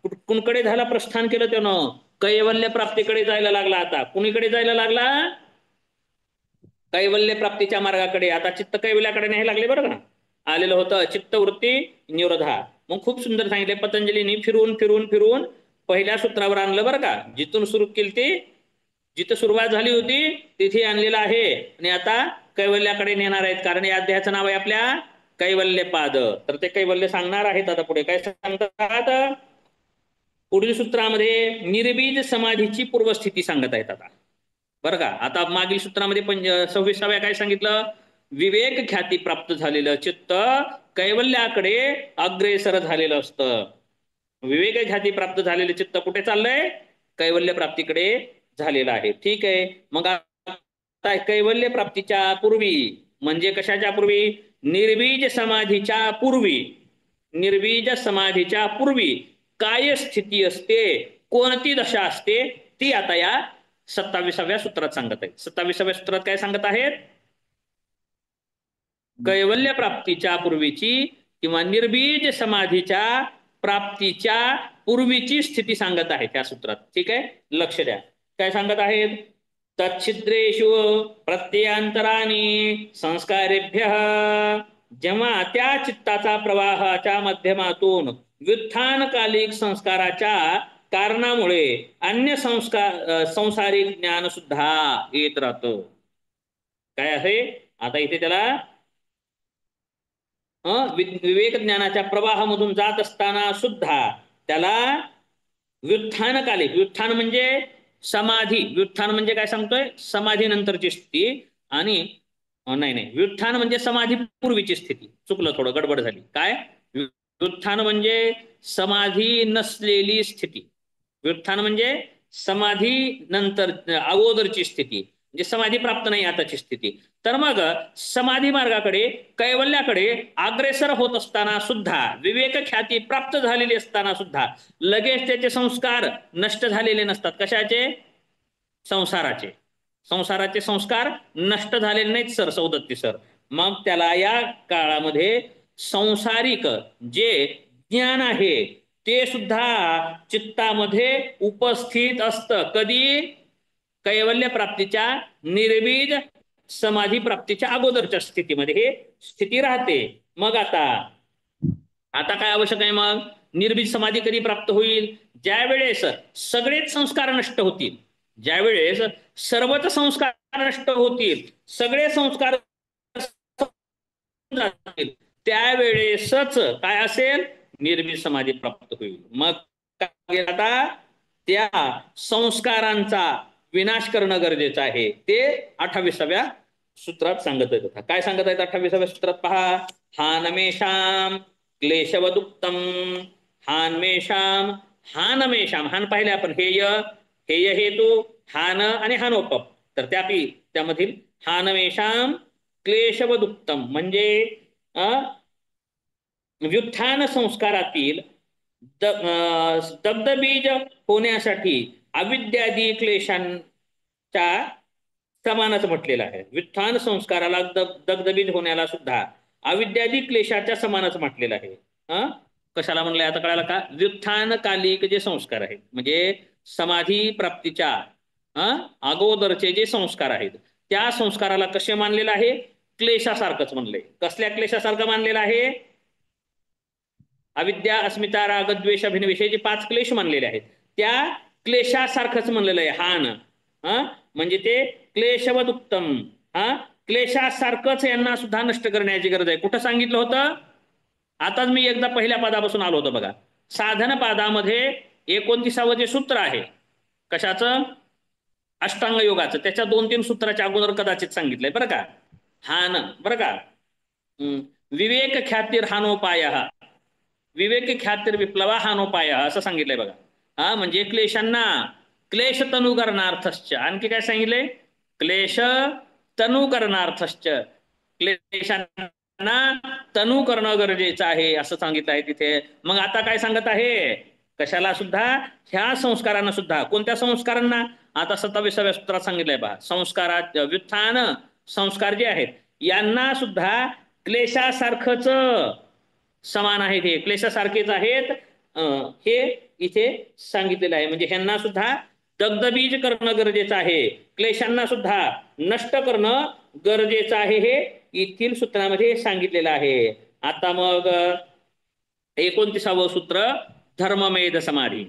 कुणकडे झाला? प्रस्थान केलं त्यानं, कैवल्य प्राप्तीकडे जायला लागला. आता कुणीकडे जायला लागला? कैवल्य प्राप्तीच्या मार्गाकडे. आता चित्त कैवल्याकडे नाही लागले बरं का. आलेलं होतं चित्तवृत्ती निरोधा. मग खूप सुंदर सांगितले पतंजलीने, फिरून फिरून फिरून पहिल्या सूत्रावर आणलं बरं का. जिथून सुरू केली ती, जिथं सुरुवात झाली होती तिथे आणलेलं आहे. आणि आता कैवल्याकडे नेणार आहेत, कारण या अध्यायाचं नाव आहे आपल्या कैवल्यपाद. तर ते कैवल्य सांगणार आहेत आता पुढे. काय सांगतात? पुढील सूत्रामध्ये निर्बीज समाधीची पूर्वस्थिती सांगत आहेत आता बरं का. आता मागील सूत्रामध्ये 26व्या काय सांगितलं? विवेक ख्याती प्राप्त झालेलं चित्त कैवल्याकडे अग्रेसर झालेलं असतं. विवेक ख्याती प्राप्त झालेले चित्त कुठे चाललंय? कैवल्य प्राप्तीकडे झालेलं आहे. ठीक आहे. मग आता कैवल्य प्राप्तीच्या पूर्वी म्हणजे कशाच्या पूर्वी? निर्बीज समाधीच्या पूर्वी. निर्बीज समाधीच्या पूर्वी काय स्थिती असते, कोणती दशा असते, ती आता या 27व्या सूत्रात सांगत आहेत. 27व्या सूत्रात काय सांगत आहेत? कैवल्य प्राप्तीच्या पूर्वीची किंवा निर्बीज समाधीच्या प्राप्तीच्या पूर्वीची स्थिती सांगत आहे त्या सूत्रात. ठीक आहे, लक्ष द्या. काय सांगत आहेत? तच्छिद्रेषु प्रत्ययांतरानी संस्कारेभ्य, जेव्हा त्या चित्ताचा प्रवाहाच्या माध्यमातून व्युत्थानकालिक संस्काराच्या कारणामुळे अन्य संसारिक ज्ञान सुद्धा येत राहतं. काय आहे आता इथे त्याला विवेक ज्ञानाच्या प्रवाहामधून जात असताना सुद्धा त्याला व्युत्थानकालिक, व्युत्थान म्हणजे समाधी, व्युत्थान म्हणजे काय सांगतोय? समाधी नंतरची स्थिती. आणि नाही, व्युत्थान म्हणजे समाधी पूर्वीची स्थिती. चुकलं, थोडं गडबड झाली. काय? व्युत्थान म्हणजे समाधी नसलेली स्थिती. व्युत्थान म्हणजे समाधी नंतर अगोदरची स्थिती, म्हणजे समाधी प्राप्त नाही आताची स्थिती. तर मग समाधी मार्गाकडे कैवल्याकडे अग्रेसर होत असताना सुद्धा, विवेक ख्याती प्राप्त झालेली असताना सुद्धा लगेच त्याचे संस्कार नष्ट झालेले नसतात. कशाचे? संसाराचे. संसाराचे संस्कार नष्ट झालेले नाहीत सर, सौदत्ती सर. मग त्याला या काळामध्ये संसारिक जे ज्ञान आहे ते सुद्धा चित्तामध्ये उपस्थित असतं. कधी? कैवल्य प्राप्तीच्या निर्बीज समाधी प्राप्तीच्या अगोदरच्या स्थितीमध्ये हे स्थिती राहते. मग आता काय आवश्यक आहे? मग निर्बीज समाधी कधी प्राप्त होईल? ज्या वेळेस सगळेच संस्कार नष्ट होतील, ज्या वेळेस सर्वच संस्कार नष्ट होतील, सगळे संस्कार त्यावेळेसच काय असेल? निर्बीज समाधी प्राप्त होईल. मग आता त्या संस्कारांचा विनाश करणं गरजेचं आहे. ते 28व्या सूत्रात सांगत आहेत. काय सांगत आहेत 28व्या सूत्रात? पहा. हानमेषाम क्लेशवदुक्तम, हानमेषाम, हानमेषाम, हान पाहिले आपण, हेय, हेय हेतू, हान आणि हानोपम. तर त्यामधील हानमेषाम क्लेशवदुक्तम म्हणजे व्युत्थान संस्कारातील दग्धबीज होण्यासाठी अविद्यादी क्लेशांच्या समानच म्हटलेलं आहे. व्युत्थान संस्काराला दग्धबीज होण्याला सुद्धा अविद्यादी क्लेशाच्या समानच म्हटलेलं आहे. कशाला म्हणलंय आता कळालं का? व्युत्थानकालिक जे संस्कार आहेत, म्हणजे समाधी प्राप्तीच्या अगोदरचे जे संस्कार आहेत, त्या संस्काराला कसे मानलेलं आहे? क्लेशासारखंच म्हणलंय. कसल्या क्लेशासारखं मानलेलं आहे? अविद्या, अस्मिता, राग, द्वेष, अभिनिवेश जे 5 क्लेश मानलेले आहेत, त्या क्लेशासारखंच म्हणलेलं आहे हान. म्हणजे ते क्लेशवद उत्तम, क्लेशासारखंच यांना सुद्धा नष्ट करण्याची गरज आहे. कुठं सांगितलं होतं? आताच मी एकदा पहिल्या पादापासून आलो होतो बघा. साधन पादामध्ये 29वं जे सूत्र आहे, कशाचं? अष्टांग योगाचं, त्याच्या 2-3 सूत्राच्या अगोदर कदाचित सांगितलंय बरं का. हान, बरं का. विवेक ख्यातीर हानोपाय, विवेक ख्यातीर विप्लवा हानोपाय असं सांगितलंय बघा. म्हणजे क्लेशांना क्लेश तनुकरणार्थश्च. आणखी काय सांगितलंय? क्लेश तनुकरणार्थश्च. क्लेशांना तनु करणं गरजेचं आहे असं सांगितलं आहे तिथे. मग आता काय सांगत आहे, कशाला सुद्धा, ह्या संस्कारांना सुद्धा. कोणत्या संस्कारांना? आता 27व्या सूत्रात सांगितलंय पहा, संस्कारात व्युत्थान संस्कार जे आहेत यांना सुद्धा क्लेशासारखंच समान आहेत, हे क्लेशासारखेच आहेत हे इथे सांगितलेलं आहे. म्हणजे ह्यांना सुद्धा दग्धबीज करणं गरजेचं आहे, क्लेशांना सुद्धा नष्ट करणं गरजेचं आहे, हे येथील सूत्रामध्ये सांगितलेलं आहे. आता मग 29वं सूत्र, धर्ममेध समाधी.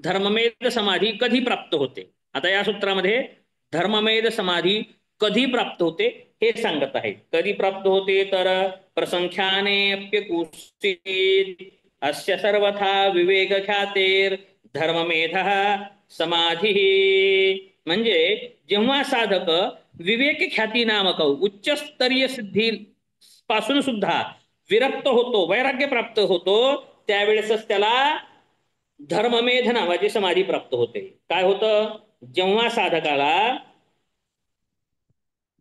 धर्ममेध समाधी कधी प्राप्त होते? आता या सूत्रामध्ये धर्ममेध समाधी कधी प्राप्त होते हे सांगत आहे. कधी प्राप्त होते तर प्रसंख्यानेऽप्यकुत्सित अस्य सर्वथा विवेक ख्यातेर धर्ममेधः समाधी. म्हणजे जेव्हा साधक विवेक ख्याती नामक उच्चस्तरीय सिद्धी पासून सुद्धा विरक्त होतो, वैराग्य प्राप्त होतो, त्यावेळेसच त्याला धर्ममेध नावाची समाधी प्राप्त होते. काय होतं? जेव्हा साधकाला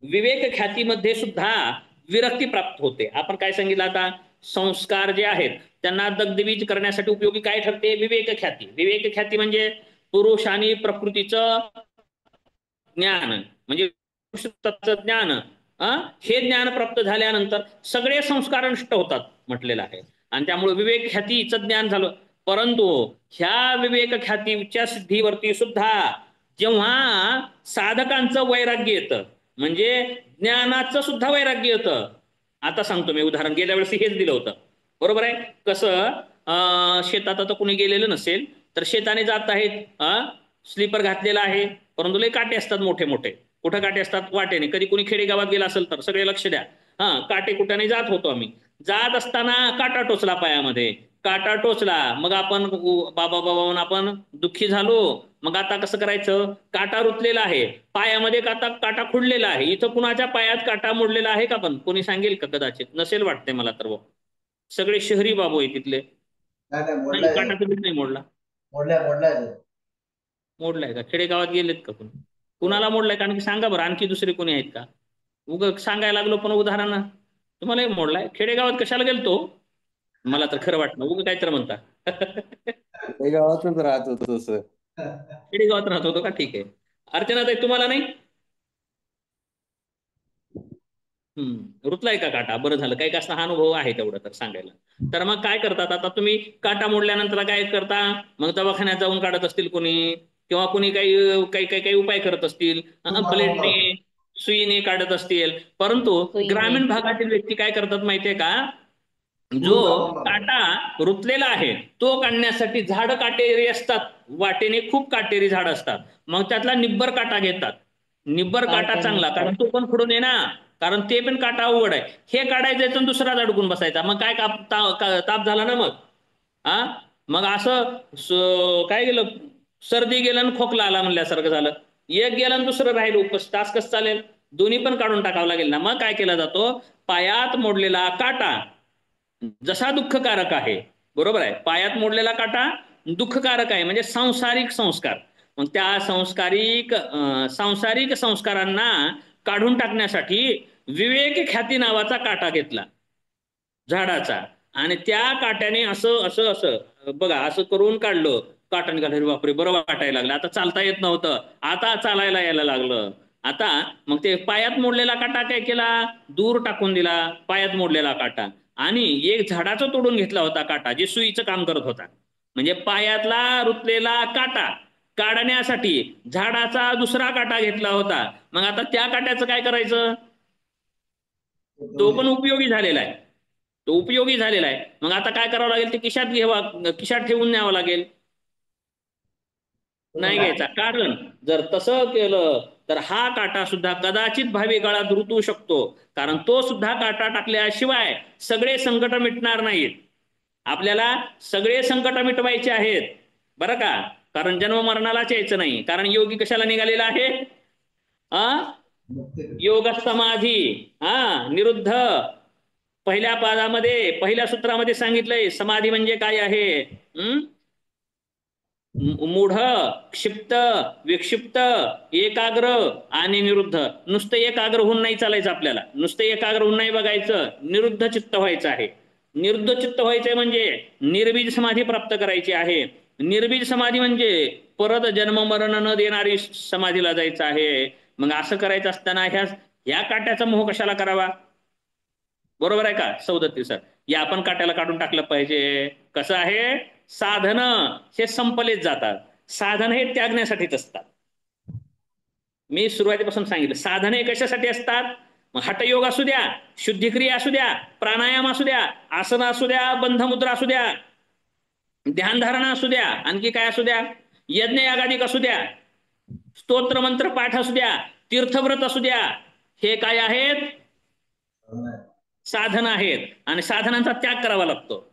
विवेक ख्यातीमध्ये सुद्धा विरक्ती प्राप्त होते. आपण काय सांगितलं आता, संस्कार जे आहेत त्यांना दग्धबीज करण्यासाठी उपयोगी काय ठरते? विवेक ख्याती. विवेक ख्याती म्हणजे पुरुष आणि प्रकृतीचं ज्ञान, म्हणजे तत्त्वचं ज्ञान. हे ज्ञान प्राप्त झाल्यानंतर सगळे संस्कार नष्ट होतात म्हटलेलं आहे, आणि त्यामुळे विवेक ख्यातीचं ज्ञान झालं. परंतु ह्या विवेक ख्यातीच्या सिद्धीवरती सुद्धा जेव्हा साधकांचं वैराग्य येतं, म्हणजे ज्ञानाचं सुद्धा वैराग्य येतं. आता सांगतो मी उदाहरण, गेल्या वेळेस हेच दिलं होतं, बरोबर आहे. कसं, शेतात आता कुणी गेलेलं नसेल तर शेताने जात आहेत, स्लीपर घातलेला आहे, परंतु लय काटे असतात मोठे मोठे. कुठं काटे असतात? वाटेने. कधी कुणी खेडेगावात गेला असेल तर सगळे लक्ष द्या. काटे कुठाने जात होतो आम्ही. जात असताना काटा टोचला पायामध्ये, काटा टोचला, मग आपण बाबा म्हणून आपण दुःखी झालो. मग आता कसं करायचं? काटा रुतलेला आहे, पायामध्ये काटा खुडलेला आहे. इथं कुणाच्या पायात काटा मोडलेला आहे का? पण कोणी सांगेल का? कदाचित नसेल वाटते मला तर. सगळे शहरी बाबू आहे तिथले. काटा तुम्ही नाही मोडला? मोडलाय का? खेडेगावात गेलेत का कोणी? कुणाला मोडलाय? कारण की सांगा बरं, आणखी दुसरे कोणी आहेत का? उग सांगायला लागलो पण उदाहरण. तुम्हालाही मोडलाय? खेडेगावात कशाला गेलतो? मला तर खरं वाटलं, उग काय तर म्हणता. खेडेगावातच राहत होतो सर. खेडेगावात राहत होतो का? ठीक आहे. अर्चनाताई तुम्हाला नाही? रुतलाय का काटा? बरं झालं, काही कसा हा अनुभव आहे तेवढं तर सांगायला. तर मग काय करतात आता तुम्ही? काटा मोडल्यानंतर काय करता? मग दवाखान्यात जाऊन काढत असतील कोणी, किंवा कोणी काही उपाय करत असतील, ब्लेडने सुईने काढत असतील. परंतु ग्रामीण भागातील व्यक्ती काय करतात माहितीये का? जो काटा रुतलेला आहे तो काढण्यासाठी झाड काटेरी असतात, वाटेने खूप काटेरी झाड असतात. मग त्यातला निब्बर काटा घेतात. निब्बर काटा चांगला, कारण तो पण पुढून येणार, कारण ते पण काटा अवघड आहे. हे काढायचं तर दुसराच अडकून बसायचा. मग काय ताप झाला ना मग. मग असं काय गेलं, सर्दी गेलं आणि खोकला आला म्हणल्यासारखं झालं. एक गेलं आणि दुसरं राहिलं उपस. तास कसं चालेल? दोन्ही पण काढून टाकावं लागेल ना. मग काय केला जातो? पायात मोडलेला काटा जसा दुःखकारक आहे, बरोबर आहे, पायात मोडलेला काटा दुःखकारक आहे, म्हणजे सांसारिक संस्कार. मग त्या सांसारिक संस्कारांना काढून टाकण्यासाठी विवेक ख्याती नावाचा काटा घेतला झाडाचा, आणि त्या काट्याने असं असं असं बघा असं करून काढलं. काटा निघाला. अरे बापरे, बरं वाटायला लागलं. आता चालता येत नव्हतं, आता चालायला यायला लागलं. आता मग ते पायात मोडलेला काटा काय केला? दूर टाकून दिला पायात मोडलेला काटा, आणि एक झाडाचा तोडून घेतला होता काटा, जे सुईचं काम करत होता. म्हणजे पायातला रुतलेला काटा काढण्यासाठी झाडाचा दुसरा काटा घेतला होता. मग आता त्या काट्याचं काय करायचं? तो पण उपयोगी झालेला आहे, तो उपयोगी झालेला आहे. मग आता काय करावं लागेल? ते खिशात ठेवून न्यावं लागेल. नाही घ्यायचा, कारण जर तसं केलं तर हा काटा सुद्धा कदाचित भावी काळात रुतू शकतो, कारण तो सुद्धा काटा टाकल्याशिवाय सगळे संकट मिटणार नाहीत. आपल्याला सगळे संकट मिटवायचे आहेत बरं का, कारण जन्म मरणालाच यायचं नाही. कारण योगी कशाला निघालेला आहे? योग समाधी. निरुद्ध पहिल्या पादामध्ये पहिल्या सूत्रामध्ये सांगितलंय समाधी म्हणजे काय आहे. मूढ, क्षिप्त, विक्षिप्त, एकाग्र आणि निरुद्ध. नुसतं एकाग्र होऊन नाही चालायचं आपल्याला, नुसतं एकाग्र होऊन नाही बघायचं, निरुद्ध चित्त व्हायचं आहे. निरुद्ध चित्त व्हायचंय म्हणजे निर्बीज समाधी प्राप्त करायची आहे. निर्बीज समाधी म्हणजे परत जन्म मरण न देणारी समाधीला जायचं आहे. मग असं करायचं असताना ह्या काट्याचा मोह कशाला करावा? बरोबर आहे का सौदत्ती सर? या आपण काट्याला काढून टाकलं पाहिजे. कसं आहे, साधन हे संपलेच जातात. साधन हे त्यागण्यासाठीच असतात. मी सुरुवातीपासून सांगितलं साधन हे कशासाठी असतात. हठयोग असू द्या, शुद्धिक्रिया असू द्या, प्राणायाम असू द्या, आसन असू द्या, बंधमुद्रा असू द्या, ध्यानधारणा असू द्या, आणखी काय असू द्या, यज्ञ यागादिक असू द्या, स्तोत्र मंत्र पाठ असू द्या, तीर्थव्रत असू द्या, हे काय आहेत? साधन आहेत. आणि साधनांचा त्याग करावा लागतो.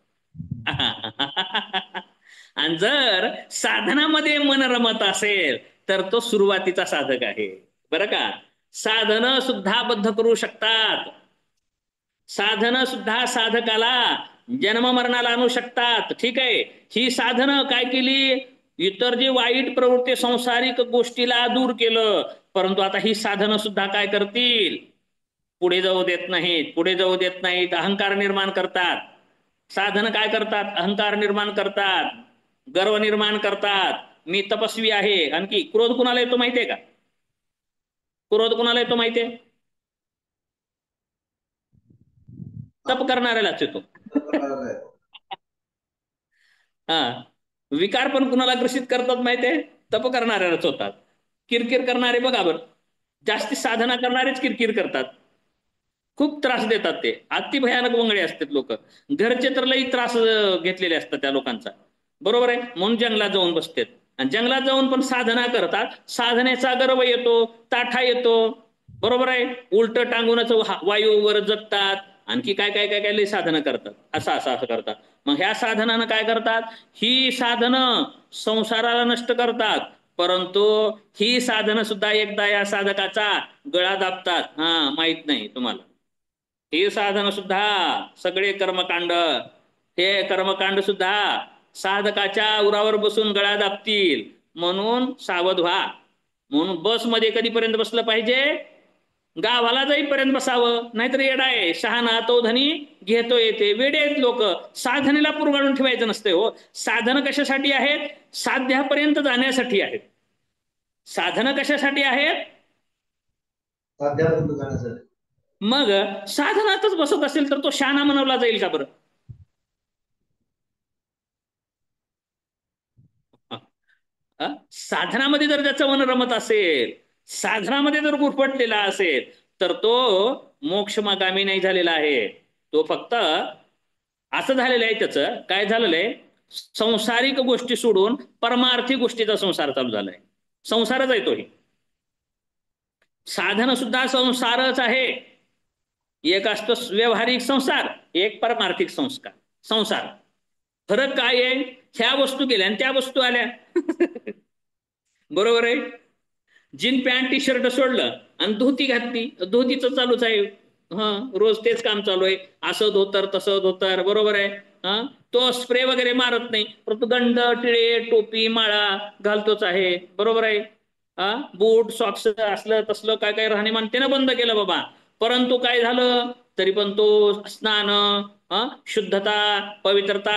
आणि जर साधनामध्ये मन रमत असेल तर तो सुरुवातीचा साधक आहे. बरं का? साधन सुद्धा बद्ध करू शकतात. साधन सुद्धा साधकाला जन्म मरणाला आणू शकतात. ठीक आहे, ही साधनं काय केली? इतर जे वाईट प्रवृत्ती संसारिक गोष्टीला दूर केलं. परंतु आता ही साधनं सुद्धा काय करतील? पुढे जाऊ देत नाहीत. पुढे जाऊ देत नाहीत, अहंकार निर्माण करतात. साधन काय करतात? अहंकार निर्माण करतात, गर्व निर्माण करतात. मी तपस्वी आहे. आणखी क्रोध कुणाला येतो माहितीये का? क्रोध कुणाला येतो माहितीये? तप करणाऱ्यालाच येतो. हा, विकार पण कुणाला ग्रसित करतात माहितीये? तप करणाऱ्यालाच होतात. किरकिर करणारे बघा बरं, जास्ती साधना करणारेच किरकिर करतात. खूप त्रास देतात ते. अति भयानक वंगळे असतात लोक. घरचे तर लई त्रास घेतलेले असतात त्या लोकांचा. बरोबर आहे? म्हणून जंगलात जाऊन बसतात. आणि जंगलात जाऊन पण साधना करतात. साधनेचा गर्व येतो, ताठा येतो. बरोबर आहे? उलट टांगूनच वायूवर जगतात. आणखी काय काय काय काय लई साधनं करतात. असं करतात. मग ह्या साधनानं काय करतात? ही साधनं संसाराला नष्ट करतात. परंतु ही साधनं सुद्धा एकदा या साधकाचा गळा दाबतात. हा, माहित नाही तुम्हाला. हे साधन सुद्धा सगळे कर्मकांड, हे कर्मकांड सुद्धा साधकाच्या उरावर बसून गळा दाबतील. म्हणून सावध व्हा. म्हणून बसमध्ये कधीपर्यंत बसलं पाहिजे? गावाला जाईपर्यंत बसावं. नाहीतर येडा आहे, शहाणा तो धनी घेतो येते. वेडे आहेत लोक. साधनेला पुरगाळून ठेवायचं नसते हो. साधन कशासाठी आहेत? साध्यापर्यंत जाण्यासाठी आहेत. साधन कशासाठी आहेत? साध्यापर्यंत जाण्यासाठी. मग साधनातच बसत असेल तर तो शहाणा म्हणवला जाईल का बरं? साधनामध्ये जर त्याचं मन रमत असेल, साधनामध्ये जर गुरफटलेला असेल, तर तो मोक्षमागामी नाही झालेला आहे. तो फक्त असं झालेलं आहे, त्याचं काय झालेलं आहे, संसारिक गोष्टी सोडून परमार्थी गोष्टीचा संसार चालू झालाय. संसारच आहे तोही. साधन सुद्धा संसारच आहे. एक असतो व्यवहारिक संसार, एक परमार्थिक संसार. फरक काय आहे? ह्या वस्तू गेल्या आणि त्या वस्तू आल्या. बरोबर आहे? जीन पॅन्ट टी शर्ट सोडलं आणि धोती घातली, धोतीचं चालूच आहे. रोज तेच काम चालू आहे. असं धोतर तसं धोतर. बरोबर आहे? तो स्प्रे वगैरे मारत नाही, परंतु दंड, टिळे, टोपी, माळा घालतोच आहे. बरोबर आहे? बूट सॉक्स असलं तसलं काय काय राहणीमान त्यानं बंद केलं बाबा. परंतु काय झालं तरी पण तो स्नान, शुद्धता, पवित्रता,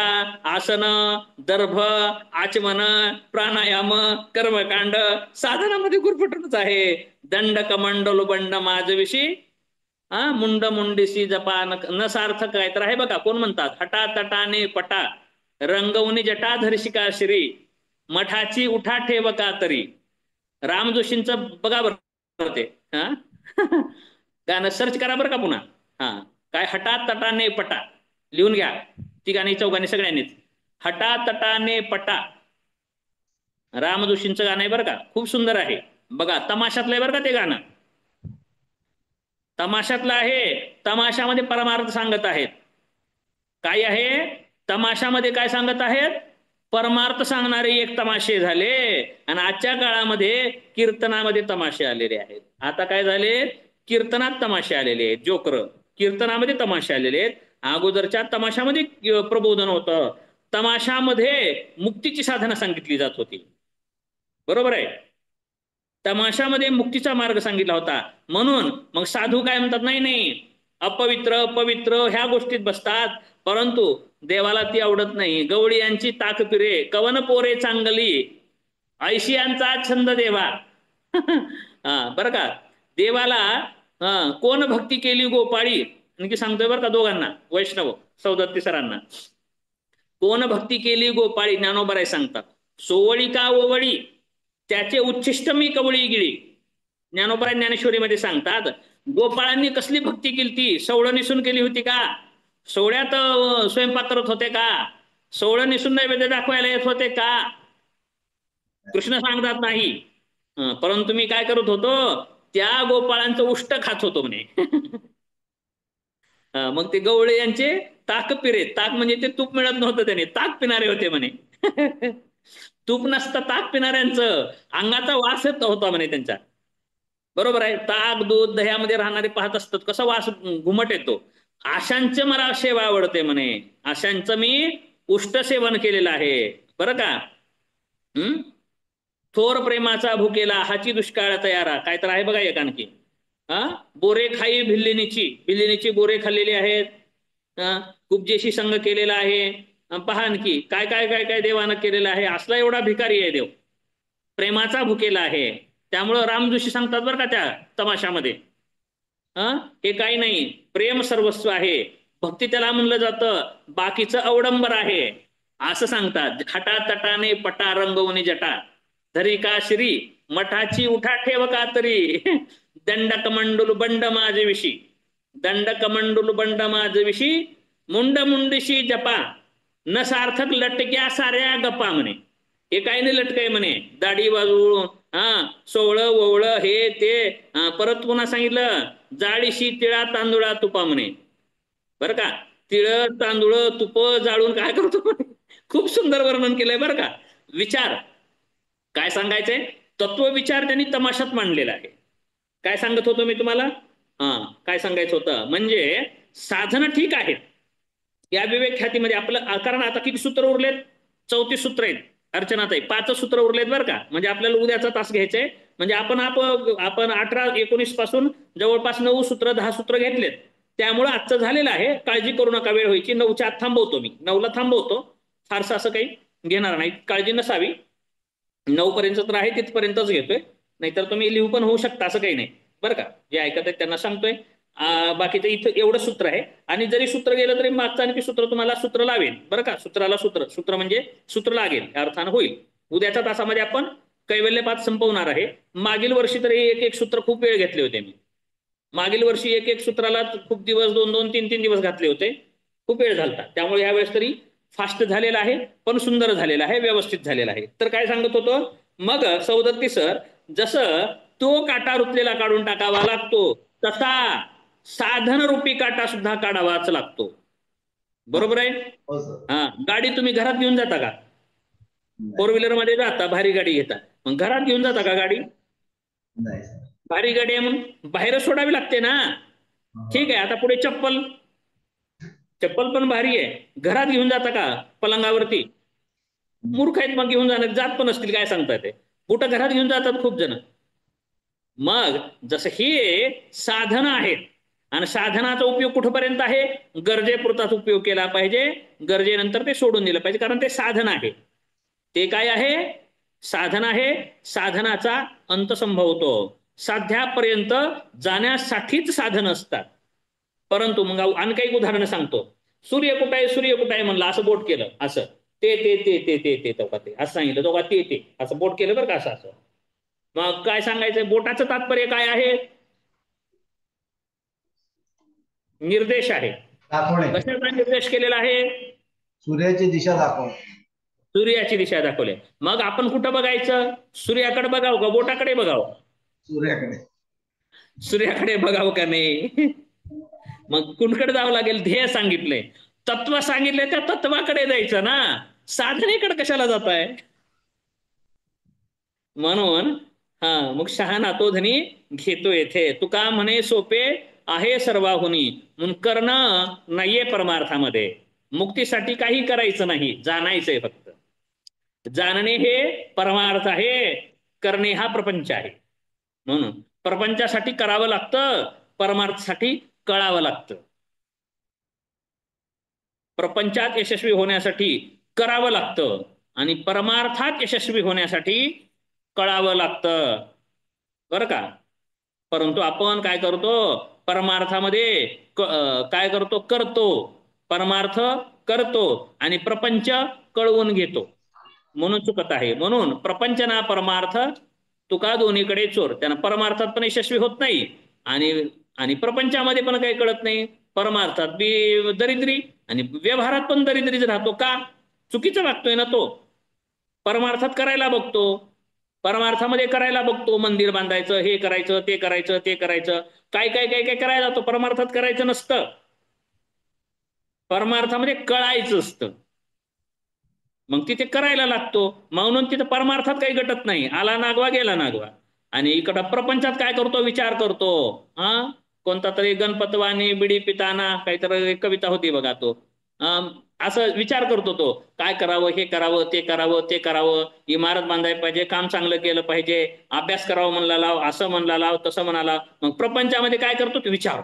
आसन, दर्भ, आचमन, प्राणायाम, कर्मकांड साधनामध्ये गुरफटूनच आहे. दंड कमंडल बंड माझविषयी मुंड मुंडीसी जपा न सार्थक आहे. तर आहे बघा, कोण म्हणतात? हटा तटाने पटा रंगवणी जटा धर्शिका श्री मठाची उठा ठेवका तरी. राम जोशींचं बघा बरं ते गाणं सर्च करा बरं का पुन्हा. काय हटा तटाने पटा लिहून घ्या. ती गाणी चौघांनी सगळ्यांनीच. हटा तटाने पटा राम जोशींचं गाणं आहे बरं का, खूप सुंदर आहे. बघा, तमाशातलं आहे बरं का ते गाणं. तमाशातलं आहे. तमाशामध्ये परमार्थ सांगत आहेत. काय आहे तमाशामध्ये? काय सांगत आहेत? परमार्थ सांगणारे एक तमाशे झाले. आणि आजच्या काळामध्ये कीर्तनामध्ये तमाशे आलेले आहेत. आता काय झाले? कीर्तनात तमाशे आलेले आहेत. जोकर कीर्तनामध्ये तमाशे आलेले आहेत. अगोदरच्या तमाशामध्ये प्रबोधन होतं. तमाशामध्ये मुक्तीची साधना सांगितली जात होती. बरोबर आहे. तमाशामध्ये मुक्तीचा मार्ग सांगितला होता. म्हणून मग साधू काय म्हणतात, नाही नाही अपवित्र पवित्र ह्या गोष्टीत बसतात, परंतु देवाला ती आवडत नाही. गवळी यांची ताक पिरे कवन पोरे चांगली, ऐशियांचा छंद देवा. बरं का, देवाला कोण भक्ती केली गोपाळी, आणखी सांगतोय बरं का दोघांना, वैष्णव सौदत्ती सरांना. कोण भक्ती केली गोपाळी, ज्ञानोबराय सांगतात. सोवळी का ओवळी त्याचे उच्छिष्ट मी कवळी गिळी. ज्ञानोबराय ज्ञानेश्वरीमध्ये सांगतात, गोपाळांनी कसली भक्ती केली ती, सवळं निसून केली होती का, सोहळ्यात स्वयंपाक करत होते का, सोहळं निसून नैवेद्य दाखवायला येत होते का, कृष्ण सांगतात नाही. परंतु मी काय करत होतो, त्या गोपाळांचं उष्ट खात होतो म्हणे. मग ते गवळे यांचे ताक पिरे, ताक म्हणजे ते तूप मिळत नव्हतं त्याने, ताक पिणारे होते म्हणे. तूप नसतं ताक पिणाऱ्यांचं, अंगाचा वास येत होता म्हणे त्यांच्या. बरोबर आहे. ताक दूध दह्यामध्ये राहणारे पाहत असतात कसा वास घुमट येतो. आशांचे मला सेवा आवडते म्हणे, आशांचं मी उष्ट सेवन केलेलं आहे. बरं का. थोर प्रेमाचा भुकेला हाची दुष्काळ तयारा, काय तर आहे बघा एक आणखी. बोरे खाई भिल्लिनीची बोरे खाल्लेली आहेत. कुबजेशी संघ केलेला आहे. पहा आणखी काय काय काय काय देवानं केलेलं आहे. असला एवढा भिकारी आहे देव, प्रेमाचा भुकेला आहे. त्यामुळं रामजोशी सांगतात बरं का त्या तमाशामध्ये, हे काही नाही, प्रेम सर्वस्व आहे, भक्ती त्याला म्हणलं जातं, बाकीचं अवडंबर आहे असं सांगतात. हटा तटाने पटा रंगवणे जटा, धरी का श्री मठाची उठा ठेव का तरी, दंडक मंडुल बंड माझविषी, दंडक मंडुल बंड माझविषी, मुंड मुंडशी जपा न सार्थक लटक्या साऱ्या गप्पा म्हणे. हे काही नाही लटकय म्हणे, दाढी वाजवून सोवळं ओवळं हे ते. परत पुन्हा सांगितलं, जाळीशी तिळा तांदुळा तुपा म्हणे. बरं का, तिळ तांदूळ तुप जाळून काय करतो म्हणे. खूप सुंदर वर्णन केलंय बरं का. विचार काय सांगायचंय, तत्वविचार त्यांनी तमाशात मांडलेला आहे. काय सांगत होतो मी तुम्हाला, काय सांगायचं होतं, म्हणजे साधनं ठीक आहेत या विवेक ख्यातीमध्ये आपलं. कारण आता किती सूत्र उरलेत, 34 सूत्र आहेत अर्चनाताई, 5 सूत्र उरलेत बरं का. म्हणजे आपल्याला उद्याचा तास घ्यायचंय. म्हणजे आपण 18-19 पासून जवळपास 9 सूत्र 10 सूत्र घेतलेत. त्यामुळे आजचं झालेलं आहे, काळजी करू नका, वेळ व्हायची. 9च्या आत थांबवतो मी, 9ला थांबवतो, फारसं असं काही घेणार नाही, काळजी नसावी. 9 पर्यंत तर आहे तिथपर्यंतच घेतोय, नाहीतर तुम्ही लिहू पण होऊ शकता, असं काही नाही बरं का. जे ऐकत आहेत त्यांना सांगतोय. बाकीचं इथं एवढं सूत्र आहे, आणि जरी सूत्र गेलं तरी मागचं आणखी सूत्र तुम्हाला सूत्र लावेल बरं का. सूत्राला सूत्र म्हणजे सूत्र लागेल या अर्थानं होईल. उद्याच्या तासामध्ये आपण कैवल्यपात संपवणार आहे. मागील वर्षी तरी एक सूत्र खूप वेळ घेतले होते मी. मागील वर्षी एक सूत्राला खूप दिवस, 2-2, 3-3 दिवस घातले होते, खूप वेळ झाला. त्यामुळे यावेळेस तरी फास्ट झालेला आहे, पण सुंदर झालेला आहे, व्यवस्थित झालेला आहे. तर काय सांगत होतो मग, सौदत्ती सर, जसं तो काटा रुतलेला काढून टाकावा लागतो, तसा साधन रूपी काटा सुद्धा काढावाच लागतो. बरोबर आहे. गाडी तुम्ही घरात घेऊन जाता का, 4 व्हीलर मध्ये जाता, भारी गाडी घेता, मग घरात घेऊन जाता का गाडी, भारी गाडी आहे म्हणून बाहेर सोडावी लागते ना. ठीक आहे, आता पुढे चप्पल पण भारी आहे, घरात घेऊन जाता का पलंगावरती, मूर्ख आहेत मग घेऊन जात पण असतील, काय सांगतात ते. बुटं घरात घेऊन जातात खूप जण. मग जसं हे साधन आहेत, आणि साधनाचा उपयोग कुठपर्यंत आहे, गरजेपुरताच उपयोग केला पाहिजे, गरजेनंतर ते सोडून दिलं पाहिजे, कारण ते साधन आहे. ते काय आहे, साधन आहे. साधनाचा अंत संभवतो, साध्यापर्यंत जाण्यासाठीच साधन असतात. परंतु मग आणखी एक उदाहरण सांगतो. सूर्य कुठं आहे म्हणलं, असं बोट केलं, असं ते ते ते ते ते ते ते ते असं सांगितलं, तो ते ते असं बोट केलं बरं का, असं. मग काय सांगायचंय, बोटाचं तात्पर्य काय आहे, निर्देश आहे. कशाचा निर्देश केलेला आहे, सूर्याची दिशा दाखव, सूर्याची दिशा दाखवली. मग आपण कुठं बघायचं, सूर्याकडे बघावं का बोटाकडे बघावं, सूर्याकडे बघावं का नाही. मग कुणकडे जावं लागेल, ध्येय सांगितलंय, तत्व सांगितलंय, त्या तत्वाकडे जायचं ना, साधनेकडे कशाला जात आहे. म्हणून मग शहाणा तो धनी घेतो येथे, तुका म्हणे सोपे आहे सर्वाहुनी, म्हणून करणं नाहीये परमार्थामध्ये. मुक्तीसाठी काही करायचं नाही, जाणायचंय फक्त. जाणणे हे परमार्थ आहे, करणे हा प्रपंच आहे. म्हणून प्रपंचासाठी करावं लागतं, परमार्थासाठी कळावं लागतं. प्रपंचात यशस्वी होण्यासाठी करावं लागतं आणि परमार्थात यशस्वी होण्यासाठी कळावं लागतं, बरं का. परंतु आपण काय करतो, परमार्थामध्ये काय करतो, करतो, परमार्थ करतो आणि प्रपंच कळवून घेतो, म्हणून चुकत आहे. म्हणून प्रपंच ना परमार्थ तुका दोन्हीकडे चोर. त्यानं परमार्थात पण यशस्वी होत नाही आणि आणि प्रपंचामध्ये पण काही कळत नाही. परमार्थात बी दरिद्री आणि व्यवहारात पण दरिद्रीच राहतो. का? चुकीचं वागतोय ना तो. परमार्थात करायला बघतो, परमार्थामध्ये करायला बघतो, मंदिर बांधायचं, हे करायचं, ते करायचं, ते करायचं, काय काय काय काय करायला जातो. परमार्थात करायचं नसतं, परमार्थामध्ये कळायचं असतं. मग तिथे करायला लागतो, म्हणून तिथे परमार्थात काही घटत नाही. आला नागवा गेला नागवा. आणि इकडं प्रपंचात काय करतो, विचार करतो. कोणता तरी गणपतवाणी बिडी पिताना काहीतरी कविता होती बघा, तो असं विचार करतो तो, काय करावं, हे करावं, ते करावं, ते करावं, इमारत बांधायला पाहिजे, काम चांगलं केलं पाहिजे, अभ्यास करावं म्हणला लाव, असं म्हणला लाव, तसं म्हणाला. मग प्रपंचामध्ये काय करतो, ते विचार,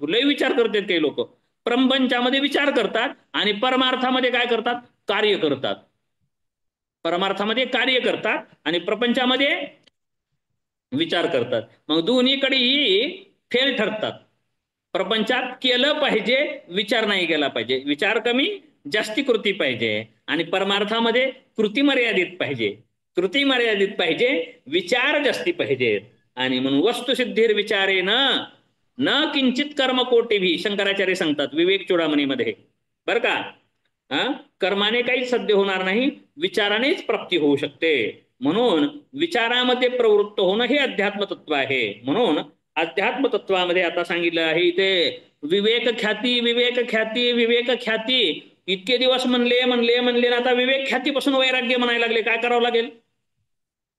लय विचार करतात काही लोक. प्रपंचामध्ये विचार करतात आणि परमार्थामध्ये काय करतात, कार्य करतात. परमार्थामध्ये कार्य करतात आणि प्रपंचामध्ये विचार करतात. मग दोन्हीकडेही फेल ठरतात. प्रपंचात केलं पाहिजे, विचार नाही केला पाहिजे, विचार कमी जास्ती कृती पाहिजे. आणि परमार्थामध्ये कृती मर्यादित पाहिजे, कृती मर्यादित पाहिजे, विचार जास्ती पाहिजेत. आणि म्हणून वस्तुसिद्धीर विचारे न किंचित कर्म कोटी भी, शंकराचार्य सांगतात विवेक चूडामणीमध्ये, बरं का. कर्माने काहीच सध्य होणार नाही, विचारानेच प्राप्ती होऊ शकते. म्हणून विचारामध्ये प्रवृत्त होणं हे अध्यात्म तत्व आहे. म्हणून अध्यात्म तत्वामध्ये आता सांगितलं आहे इथे, विवेक ख्याती, विवेक ख्याती, विवेक ख्याती. इतके दिवस म्हणले म्हणले म्हणले, आता विवेक ख्यातीपासून वैराग्य म्हणायला लागले. काय करावं लागेल,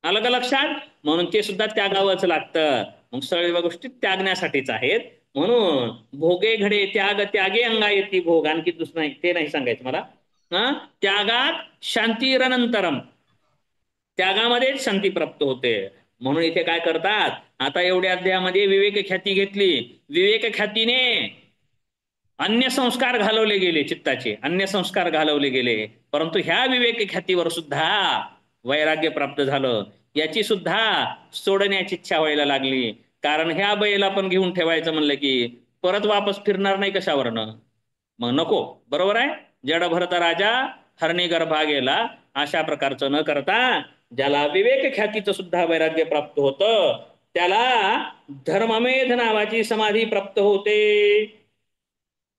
आलं का लक्षात. म्हणून ते सुद्धा त्यागावंच लागतं. मग सर्व गोष्टी त्यागण्यासाठीच आहेत. म्हणून भोगे घडे त्याग, त्यागे अंगा येती भोग. आणखी दुसरं नाही, ते नाही सांगायचं मला. त्यागात शांतीरनंतरम, त्यागामध्येच शांती प्राप्त होते. म्हणून इथे काय करतात, आता एवढ्या अध्यायामध्ये विवेक ख्याती घेतली, विवेक ख्यातीने अन्य संस्कार घालवले गेले, चित्ताचे अन्य संस्कार घालवले गेले. परंतु ह्या विवेक ख्यातीवर सुद्धा वैराग्य प्राप्त झालं. याची सुद्धा सोडण्याची इच्छा व्हायला लागली. कारण ह्या बैला पण घेऊन ठेवायचं म्हणलं की परत वापस फिरणार नाही कशावरनं, मग नको, बरोबर आहे. जड भरत राजा हरणी गर्भा गेला, अशा प्रकारचं न करता ज्याला विवेक ख्यातीचं सुद्धा वैराग्य प्राप्त होतं, त्याला धर्ममेध नावाची समाधी प्राप्त होते.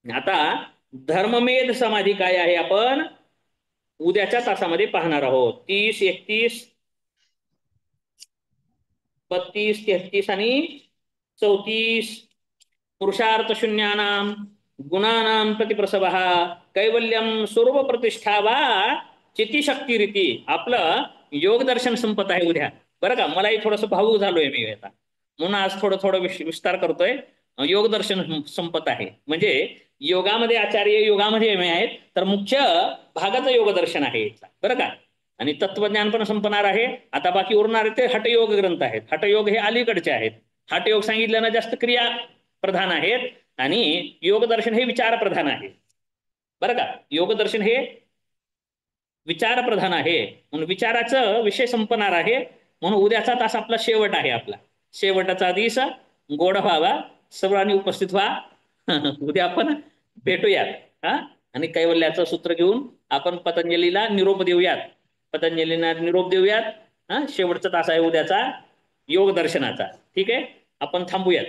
आता धर्ममेध समाधी काय आहे आपण उद्याच्या तासामध्ये पाहणार आहोत. 30, 31, 32, 33 आणि 34. पुरुषार्थ शून्यानाम गुणानाम प्रतिप्रसवः कैवल्यम स्वरूप प्रतिष्ठा वा चितिशक्ती रीती. आपलं योग दर्शन संपत आहे उद्या, बरं का. मलाही थोडंसं भावूक झालोय मी आता, म्हणून आज थोडं विस्तार करतोय. योग दर्शन संपत आहे म्हणजे योगामध्ये आचार्य, योगामध्ये एम आहेत, तर मुख्य भागाचं योग दर्शन आहे, बरं का. आणि तत्वज्ञान पण संपणार आहे. आता बाकी उरणारे ते हठयोग ग्रंथ आहेत. हठयोग हे अलीकडचे आहेत. हठयोग सांगितल्यानं जास्त क्रिया प्रधान आहेत आणि योग दर्शन हे विचार प्रधान आहे, बरं का. योग दर्शन हे विचार प्रधान आहे, म्हणून विचाराचं विषय संपणार आहे. म्हणून उद्याचा तास आपला शेवट आहे. आपला शेवटचा दिवस गोड व्हावा, सर्वांनी उपस्थित व्हा. उद्या आपण भेटूयात आणि कैवल्याचं सूत्र घेऊन आपण पतंजलीला निरोप देऊयात, पतंजलीला निरोप देऊयात. शेवटचा तास आहे उद्याचा योग दर्शनाचा. ठीक आहे, आपण थांबूयात.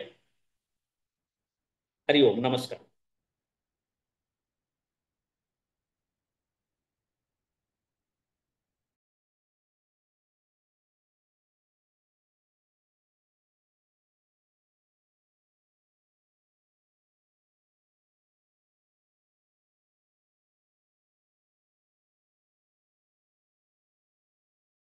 हरिओम, नमस्कार.